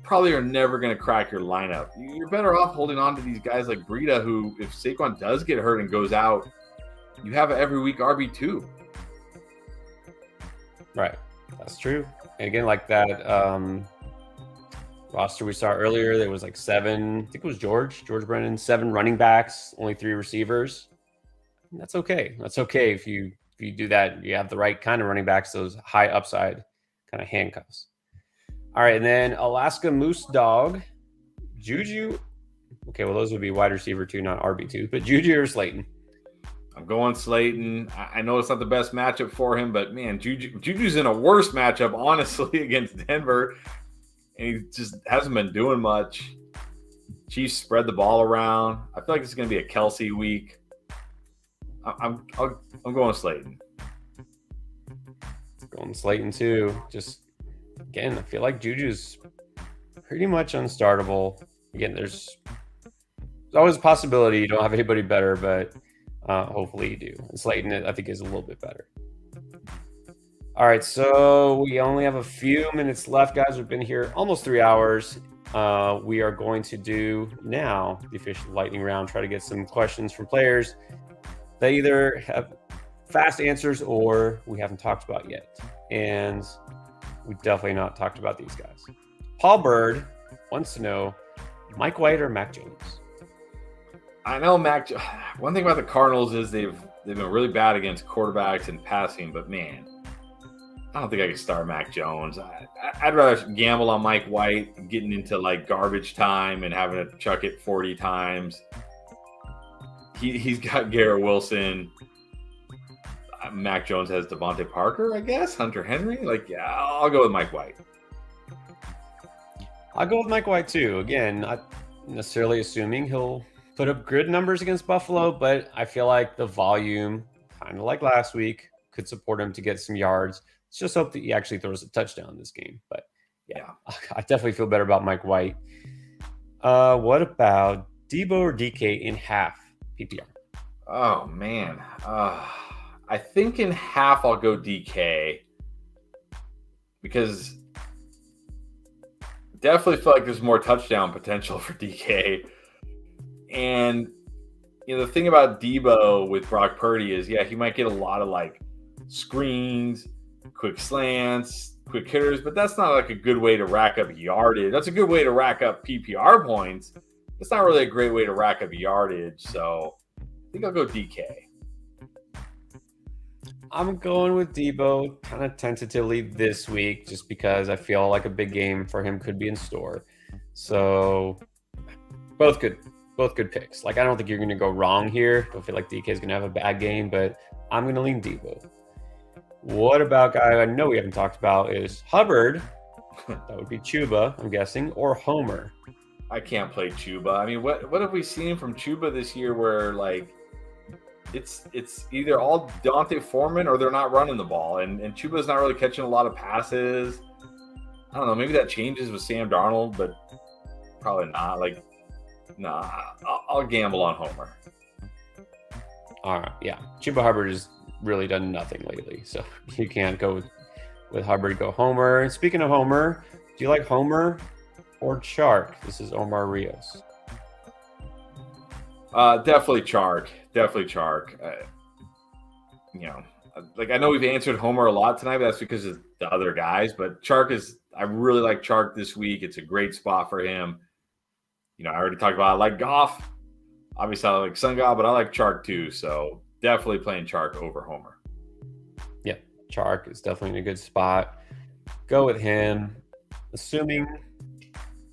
probably are never going to crack your lineup, you're better off holding on to these guys like Breida who, if Saquon does get hurt and goes out, you have an every week RB2. Right. That's true. And again, like that roster we saw earlier, there was like 7, I think it was George Brennan, 7 running backs, only 3 receivers. And that's okay. That's okay if you do that. You have the right kind of running backs, those high upside kind of handcuffs. All right, and then Alaska Moose Dog, Juju. Okay, well, those would be wide receiver 2, not RB2, but Juju or Slayton? I'm going Slayton. I know it's not the best matchup for him, but man, Juju's in a worse matchup, honestly, against Denver. And he just hasn't been doing much. Chiefs spread the ball around. I feel like it's going to be a Kelsey week. I'm going Slayton. Going Slayton too. Just again, I feel like Juju's pretty much unstartable. Again, there's always a possibility you don't have anybody better, but hopefully you do. And Slayton, I think, is a little bit better. All right, so we only have a few minutes left, guys. We've been here almost 3 hours. We are going to do now the official lightning round, try to get some questions from players that either have fast answers or we haven't talked about yet. And we definitely not talked about these guys. Paul Bird wants to know Mike White or Mac Jones? I know one thing about the Cardinals is they've been really bad against quarterbacks and passing, but man, I don't think I can start Mac Jones. I'd rather gamble on Mike White getting into like garbage time and having to chuck it 40 times. He's got Garrett Wilson. Mac Jones has Devontae Parker, I guess. Hunter Henry. I'll go with Mike White. I'll go with Mike White too. Again, not necessarily assuming he'll put up good numbers against Buffalo, but I feel like the volume, kind of like last week, could support him to get some yards. Let's just hope that he actually throws a touchdown this game. But yeah, I definitely feel better about Mike White. What about Debo or DK in half PPR? Oh, man. I think in half I'll go DK because definitely feel like there's more touchdown potential for DK. And, the thing about Debo with Brock Purdy is, he might get a lot of screens, quick slants, quick hitters, but that's not a good way to rack up yardage. That's a good way to rack up PPR points. It's not really a great way to rack up yardage. So I think I'll go DK. I'm going with Debo kind of tentatively this week just because I feel like a big game for him could be in store. So both good picks. I don't think you're going to go wrong here. I don't feel like DK is going to have a bad game, but I'm going to lean Debo. What about guy I know we haven't talked about is Hubbard. That would be Chuba, I'm guessing, or Homer. I can't play Chuba. I mean, what have we seen from Chuba this year where it's either all Dante Foreman or they're not running the ball, and Chuba's not really catching a lot of passes. I don't know. Maybe that changes with Sam Darnold, but probably not. I'll gamble on Homer. All right, yeah. Chuba Hubbard has really done nothing lately, so you can't go with Hubbard. Go Homer. And speaking of Homer, do you like Homer or Chark? This is Omar Rios. Definitely Chark. I know we've answered Homer a lot tonight, but that's because of the other guys. But I really like Chark this week. It's a great spot for him. I already talked about I like Goff. Obviously, I like Sun God, but I like Chark too. So definitely playing Chark over Homer. Yeah, Chark is definitely in a good spot. Go with him. Assuming,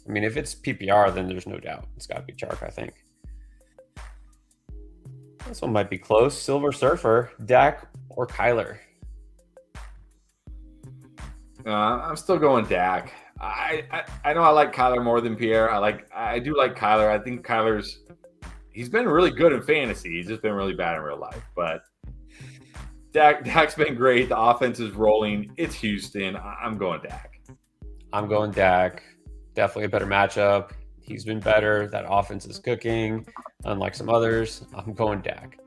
if it's PPR, then there's no doubt it's got to be Chark, I think. This one might be close. Silver Surfer, Dak or Kyler? I'm still going Dak. I know I like Kyler more than Pierre. I do like Kyler. I think he's been really good in fantasy. He's just been really bad in real life. But Dak's been great. The offense is rolling. It's Houston. I'm going Dak. I'm going Dak. Definitely a better matchup. He's been better. That offense is cooking, unlike some others. I'm going Dak.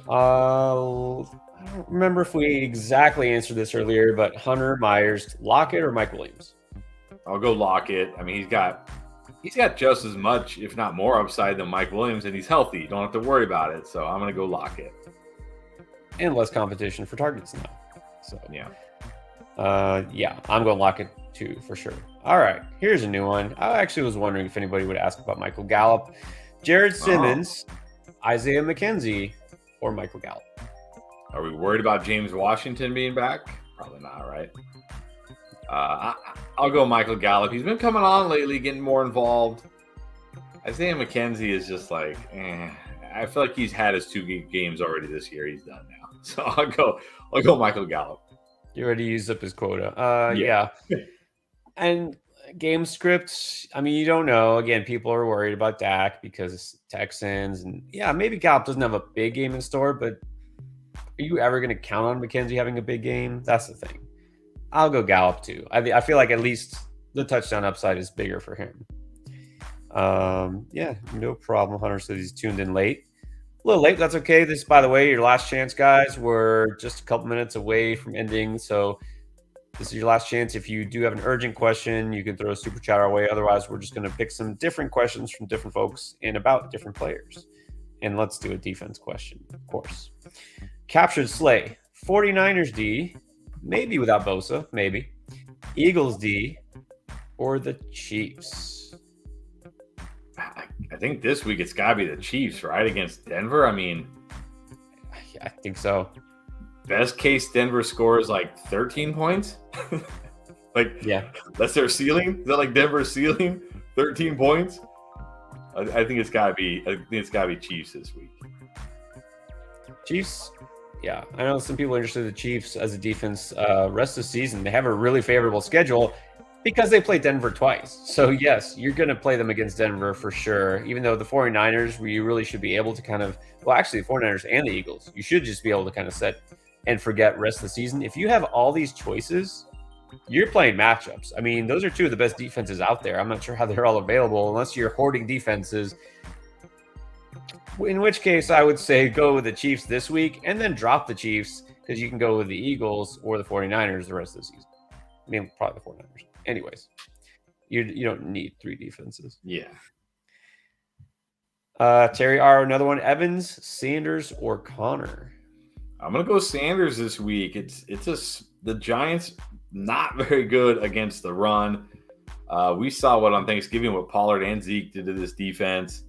I don't remember if we exactly answered this earlier, but Hunter, Myers, Lockett, or Mike Williams? I'll go Lockett. He's got just as much, if not more, upside than Mike Williams, and he's healthy. You don't have to worry about it. So I'm going to go Lockett. And less competition for targets now. So yeah, I'm going Lockett too for sure. All right, here's a new one. I actually was wondering if anybody would ask about Michael Gallup, Jared Simmons, Isaiah McKenzie, or Michael Gallup. Are we worried about James Washington being back? Probably not, right? I'll go Michael Gallup. He's been coming on lately, getting more involved. Isaiah McKenzie is just like, I feel like he's had his 2 games already this year. He's done now. So I'll go Michael Gallup. You already used up his quota. Yeah. And game scripts, you don't know. Again, people are worried about Dak because Texans. And maybe Gallup doesn't have a big game in store, but are you ever going to count on McKenzie having a big game? That's the thing. I'll go Gallup too. I feel like at least the touchdown upside is bigger for him. No problem. Hunter says he's tuned in late. A little late. That's okay. This, by the way, your last chance, guys. We're just a couple minutes away from ending. So this is your last chance. If you do have an urgent question, you can throw a super chat our way. Otherwise, we're just going to pick some different questions from different folks and about different players. And let's do a defense question, of course. Captured Slay. 49ers D, maybe without Bosa, maybe. Eagles D, or the Chiefs? I think this week it's got to be the Chiefs, right? Against Denver. I think so. Best case, Denver scores like 13 points. That's their ceiling. Is that like Denver's ceiling? 13 points. I think it's got to be. I think it's got to be Chiefs this week. Chiefs. Yeah, I know some people are interested in the Chiefs as a defense. Rest of the season, they have a really favorable schedule because they play Denver twice. So, yes, you're going to play them against Denver for sure, even though the 49ers, where you really should be able to actually the 49ers and the Eagles, you should just be able to kind of set and forget rest of the season. If you have all these choices, you're playing matchups. Those are 2 of the best defenses out there. I'm not sure how they're all available unless you're hoarding defenses. In which case, I would say go with the Chiefs this week and then drop the Chiefs because you can go with the Eagles or the 49ers the rest of the season. Probably the 49ers. Anyways, you don't need 3 defenses. Yeah. Terry R, another one. Evans, Sanders, or Connor? I'm gonna go Sanders this week. The Giants not very good against the run. We saw on Thanksgiving what Pollard and Zeke did to this defense.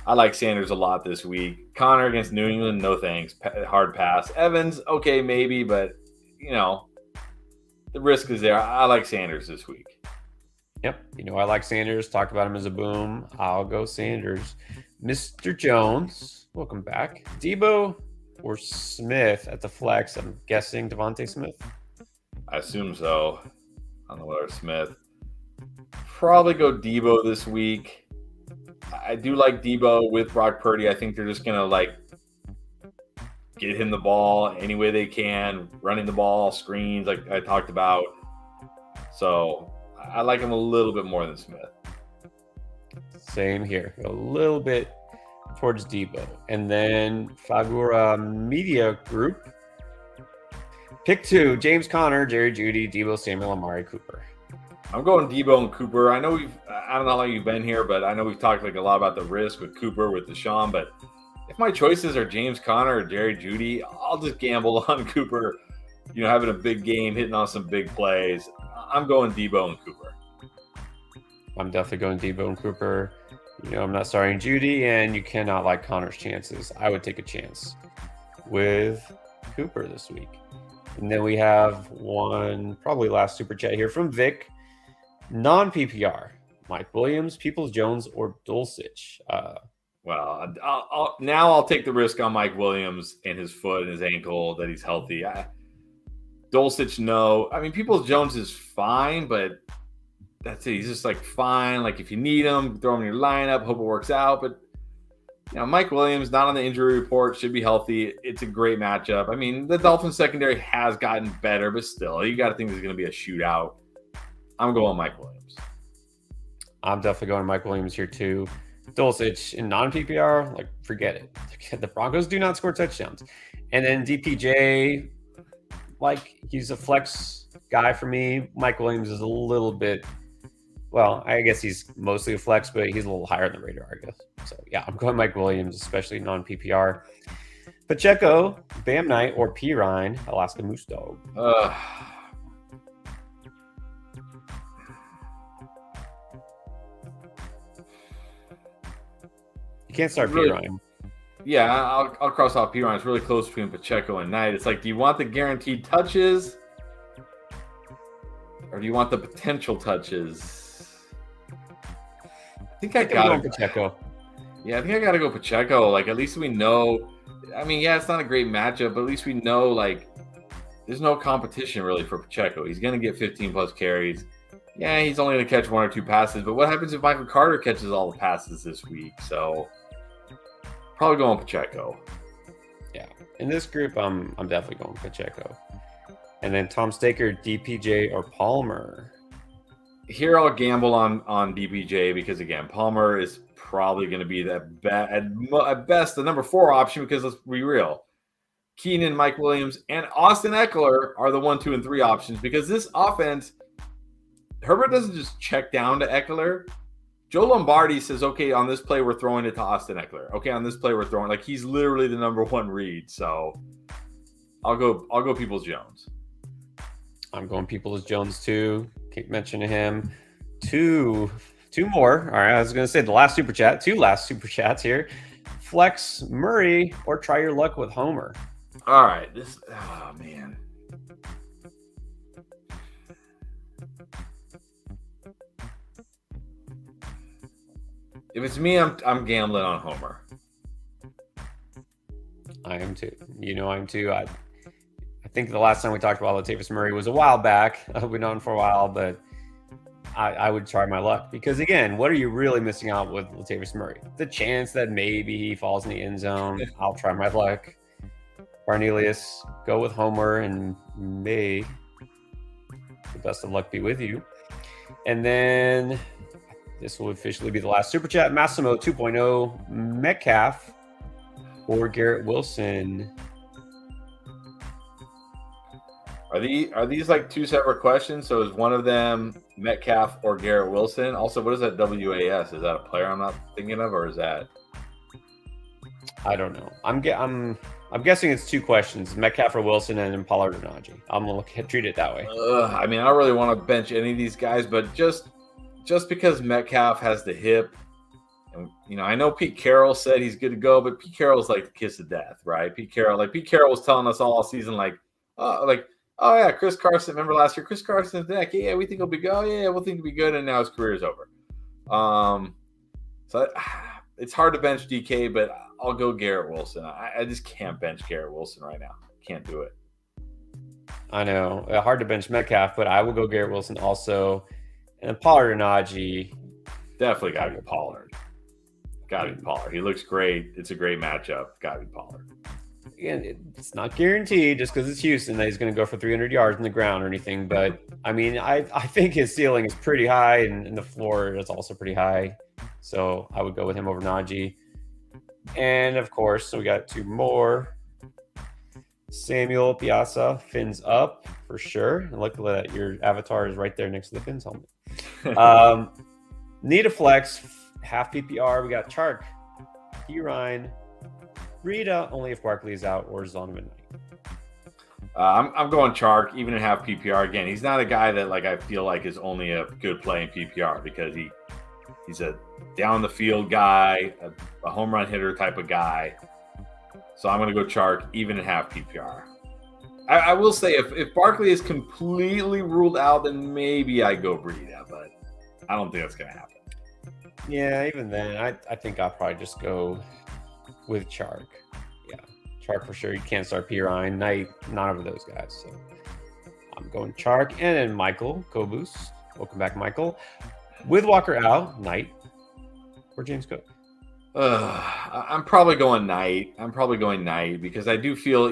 I like Sanders a lot this week. Connor against New England, no thanks. Hard pass. Evans, okay, maybe, but the risk is there. I like Sanders this week. Yep. I like Sanders. Talked about him as a boom. I'll go Sanders. Mr. Jones, welcome back. Debo or Smith at the flex? I'm guessing Devontae Smith. I assume so. I don't know whether Smith. Probably go Debo this week. I do like Debo with Brock Purdy. I think they're just going to get him the ball any way they can, running the ball, screens like I talked about. So I like him a little bit more than Smith. Same here. A little bit towards Debo. And then Fagura Media Group. Pick 2, James Conner, Jerry Jeudy, Debo Samuel, Amari Cooper. I'm going Debo and Cooper. I don't know how long you've been here, but I know we've talked a lot about the risk with Cooper, with Deshaun, but if my choices are James Conner or Jerry Jeudy, I'll just gamble on Cooper, having a big game, hitting on some big plays. I'm going Debo and Cooper. I'm definitely going Debo and Cooper. I'm not starting Judy, and you cannot like Connor's chances. I would take a chance with Cooper this week. And then we have one, probably last super chat here from Vic. Non-PPR, Mike Williams, Peoples-Jones, or Dulcich? Well, I'll take the risk on Mike Williams and his foot and his ankle that he's healthy. Dulcich, no. I mean, Peoples-Jones is fine, but that's it. He's just like fine. Like if you need him, throw him in your lineup, hope it works out. But Mike Williams, not on the injury report, should be healthy. It's a great matchup. I mean, the Dolphins secondary has gotten better, but still, you got to think there's going to be a shootout. I'm going Mike Williams. I'm definitely going Mike Williams here too. Dulcich in non-PPR, like forget it. The Broncos do not score touchdowns. And then DPJ, like he's a flex guy for me. Mike Williams is a little bit, well, I guess he's mostly a flex, but he's a little higher on the radar, I guess. So yeah, I'm going Mike Williams, especially non-PPR. Pacheco, Bam Knight, or P. Ryan, Alaska Moose Dog. You can't start P. Ryan. Yeah, I'll cross off P. Ryan. It's really close between Pacheco and Knight. It's like, do you want the guaranteed touches? Or do you want the potential touches? I think I got to go Pacheco. Yeah, I think I got to go Pacheco. Like, at least we know. I mean, yeah, it's not a great matchup, but at least we know, like, there's no competition really for Pacheco. He's going to get 15-plus carries. Yeah, he's only going to catch 1 or 2 passes. But what happens if Michael Carter catches all the passes this week? So, probably going Pacheco. Yeah, in this group, I'm definitely going Pacheco. And then Tom Staker, DPJ, or Palmer. Here I'll gamble on DPJ because, again, Palmer is probably going to be at best the number 4 option because let's be real. Keenan, Mike Williams, and Austin Eckler are the 1, 2, and 3 options because this offense, Herbert doesn't just check down to Eckler. Joe Lombardi says, okay, on this play, we're throwing it to Austin Eckler. Okay, on this play, we're throwing, like, he's literally the number 1 read. So I'll go Peoples-Jones. I'm going Peoples-Jones too. Keep mentioning him. Two more. All right, I was going to say the last super chat. 2 last super chats here. Flex Murray or try your luck with Homer. All right, oh man. If it's me, I'm gambling on Homer. I am too. I am too. I think the last time we talked about Latavius Murray was a while back. We've been on for a while, but I would try my luck because, again, what are you really missing out with Latavius Murray? The chance that maybe he falls in the end zone. I'll try my luck. Cornelius, go with Homer, and may the best of luck be with you. And then this will officially be the last super chat. Massimo 2.0, Metcalf or Garrett Wilson. Are these like 2 separate questions? So is one of them Metcalf or Garrett Wilson? Also, what is that WAS? Is that a player I'm not thinking of, or is that? I don't know. I'm guessing it's 2 questions: Metcalf or Wilson, and then Pollard or Najee. I'm gonna treat it that way. I mean, I don't really want to bench any of these guys, but just because Metcalf has the hip, and I know Pete Carroll said he's good to go, but Pete Carroll's like the kiss of death, right? Pete Carroll was telling us all season, oh yeah, Chris Carson. Remember last year, Chris Carson's neck. Yeah, we think he'll be good. Oh, yeah, we'll think he'll be good, and now his career is over. So it's hard to bench DK, but I'll go Garrett Wilson. I just can't bench Garrett Wilson right now. Can't do it. I know, hard to bench Metcalf, but I will go Garrett Wilson also, and then Pollard or Najee. Definitely got to be Pollard. Got to be Pollard. He looks great. It's a great matchup. Got to be Pollard. Again, it's not guaranteed just because it's Houston that he's going to go for 300 yards in the ground or anything. But, I mean, I think his ceiling is pretty high and the floor is also pretty high. So I would go with him over Najee. And, of course, we got 2 more. Samuel Piazza, fins up for sure. And look at that. Your avatar is right there next to the fins helmet. Need a flex, half PPR. We got Chark, P. Ryan, Rita, only if Barkley is out, or Zonovan Knight. I'm going Chark, even in half PPR. Again, he's not a guy that I feel like is only a good play in PPR because he He's a down the field guy, a home run hitter type of guy. So I'm going to go Chark even in half PPR. I will say if Barkley is completely ruled out, then maybe I go Breida, but I don't think that's going to happen. Yeah, even then, I think I'll probably just go with Chark. Yeah, Chark for sure. You can't start Pirine, Knight, none of those guys. So I'm going Chark. And then Michael Kobus. Welcome back, Michael. With Walker out, Knight, or James Cook? I'm probably going Knight. Because I do feel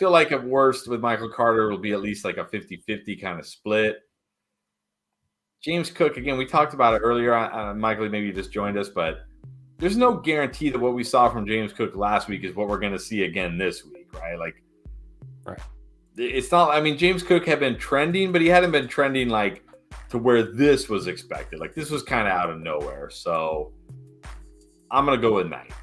like at worst with Michael Carter, it'll be at least like a 50-50 kind of split. James Cook, again, we talked about it earlier. Michael, maybe you just joined us, but there's no guarantee that what we saw from James Cook last week is what we're going to see again this week, right? Right. It's not, I mean, James Cook had been trending, but he hadn't been trending like to where this was expected. Like this was kind of out of nowhere. So I'm going to go with Knight.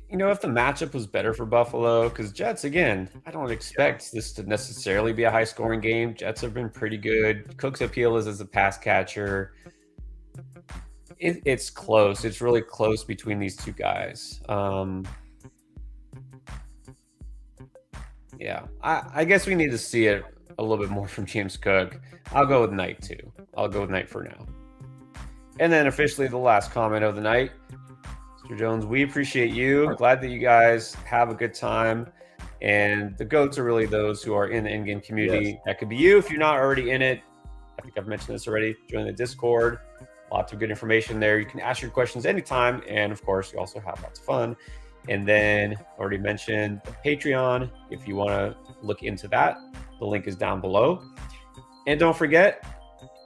You know, if the matchup was better for Buffalo, because Jets, again, I don't expect this to necessarily be a high-scoring game. Jets have been pretty good. Cook's appeal is as a pass catcher. It's close. It's really close between these two guys. Yeah, I guess we need to see it a little bit more from James Cook. I'll go with Knight, too. I'll go with Knight for now. And then officially the last comment of the night. Mr. Jones, we appreciate you. Glad that you guys have a good time. And the GOATs are really those who are in the in-game community. Yes. That could be you if you're not already in it. I think I've mentioned this already. Join the Discord. Lots of good information there. You can ask your questions anytime. And, of course, you also have lots of fun. And then already mentioned the Patreon. If you want to look into that, the link is down below. And don't forget,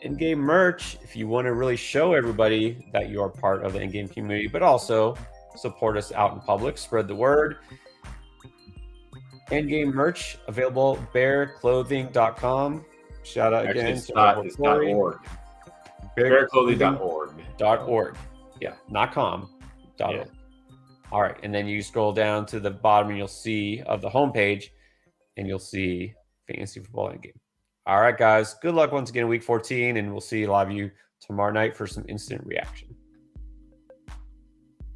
in-game merch, if you want to really show everybody that you are part of the in-game community, but also support us out in public, spread the word. In-game merch available, bearclothing.com. Shout out again to .org. Bearclothing.org. Yeah, not com. Yeah. .org. All right, and then you scroll down to the bottom and you'll see of the homepage, and you'll see Fantasy Football In-Game. All right, guys. Good luck once again in Week 14, and we'll see a lot of you tomorrow night for some instant reaction.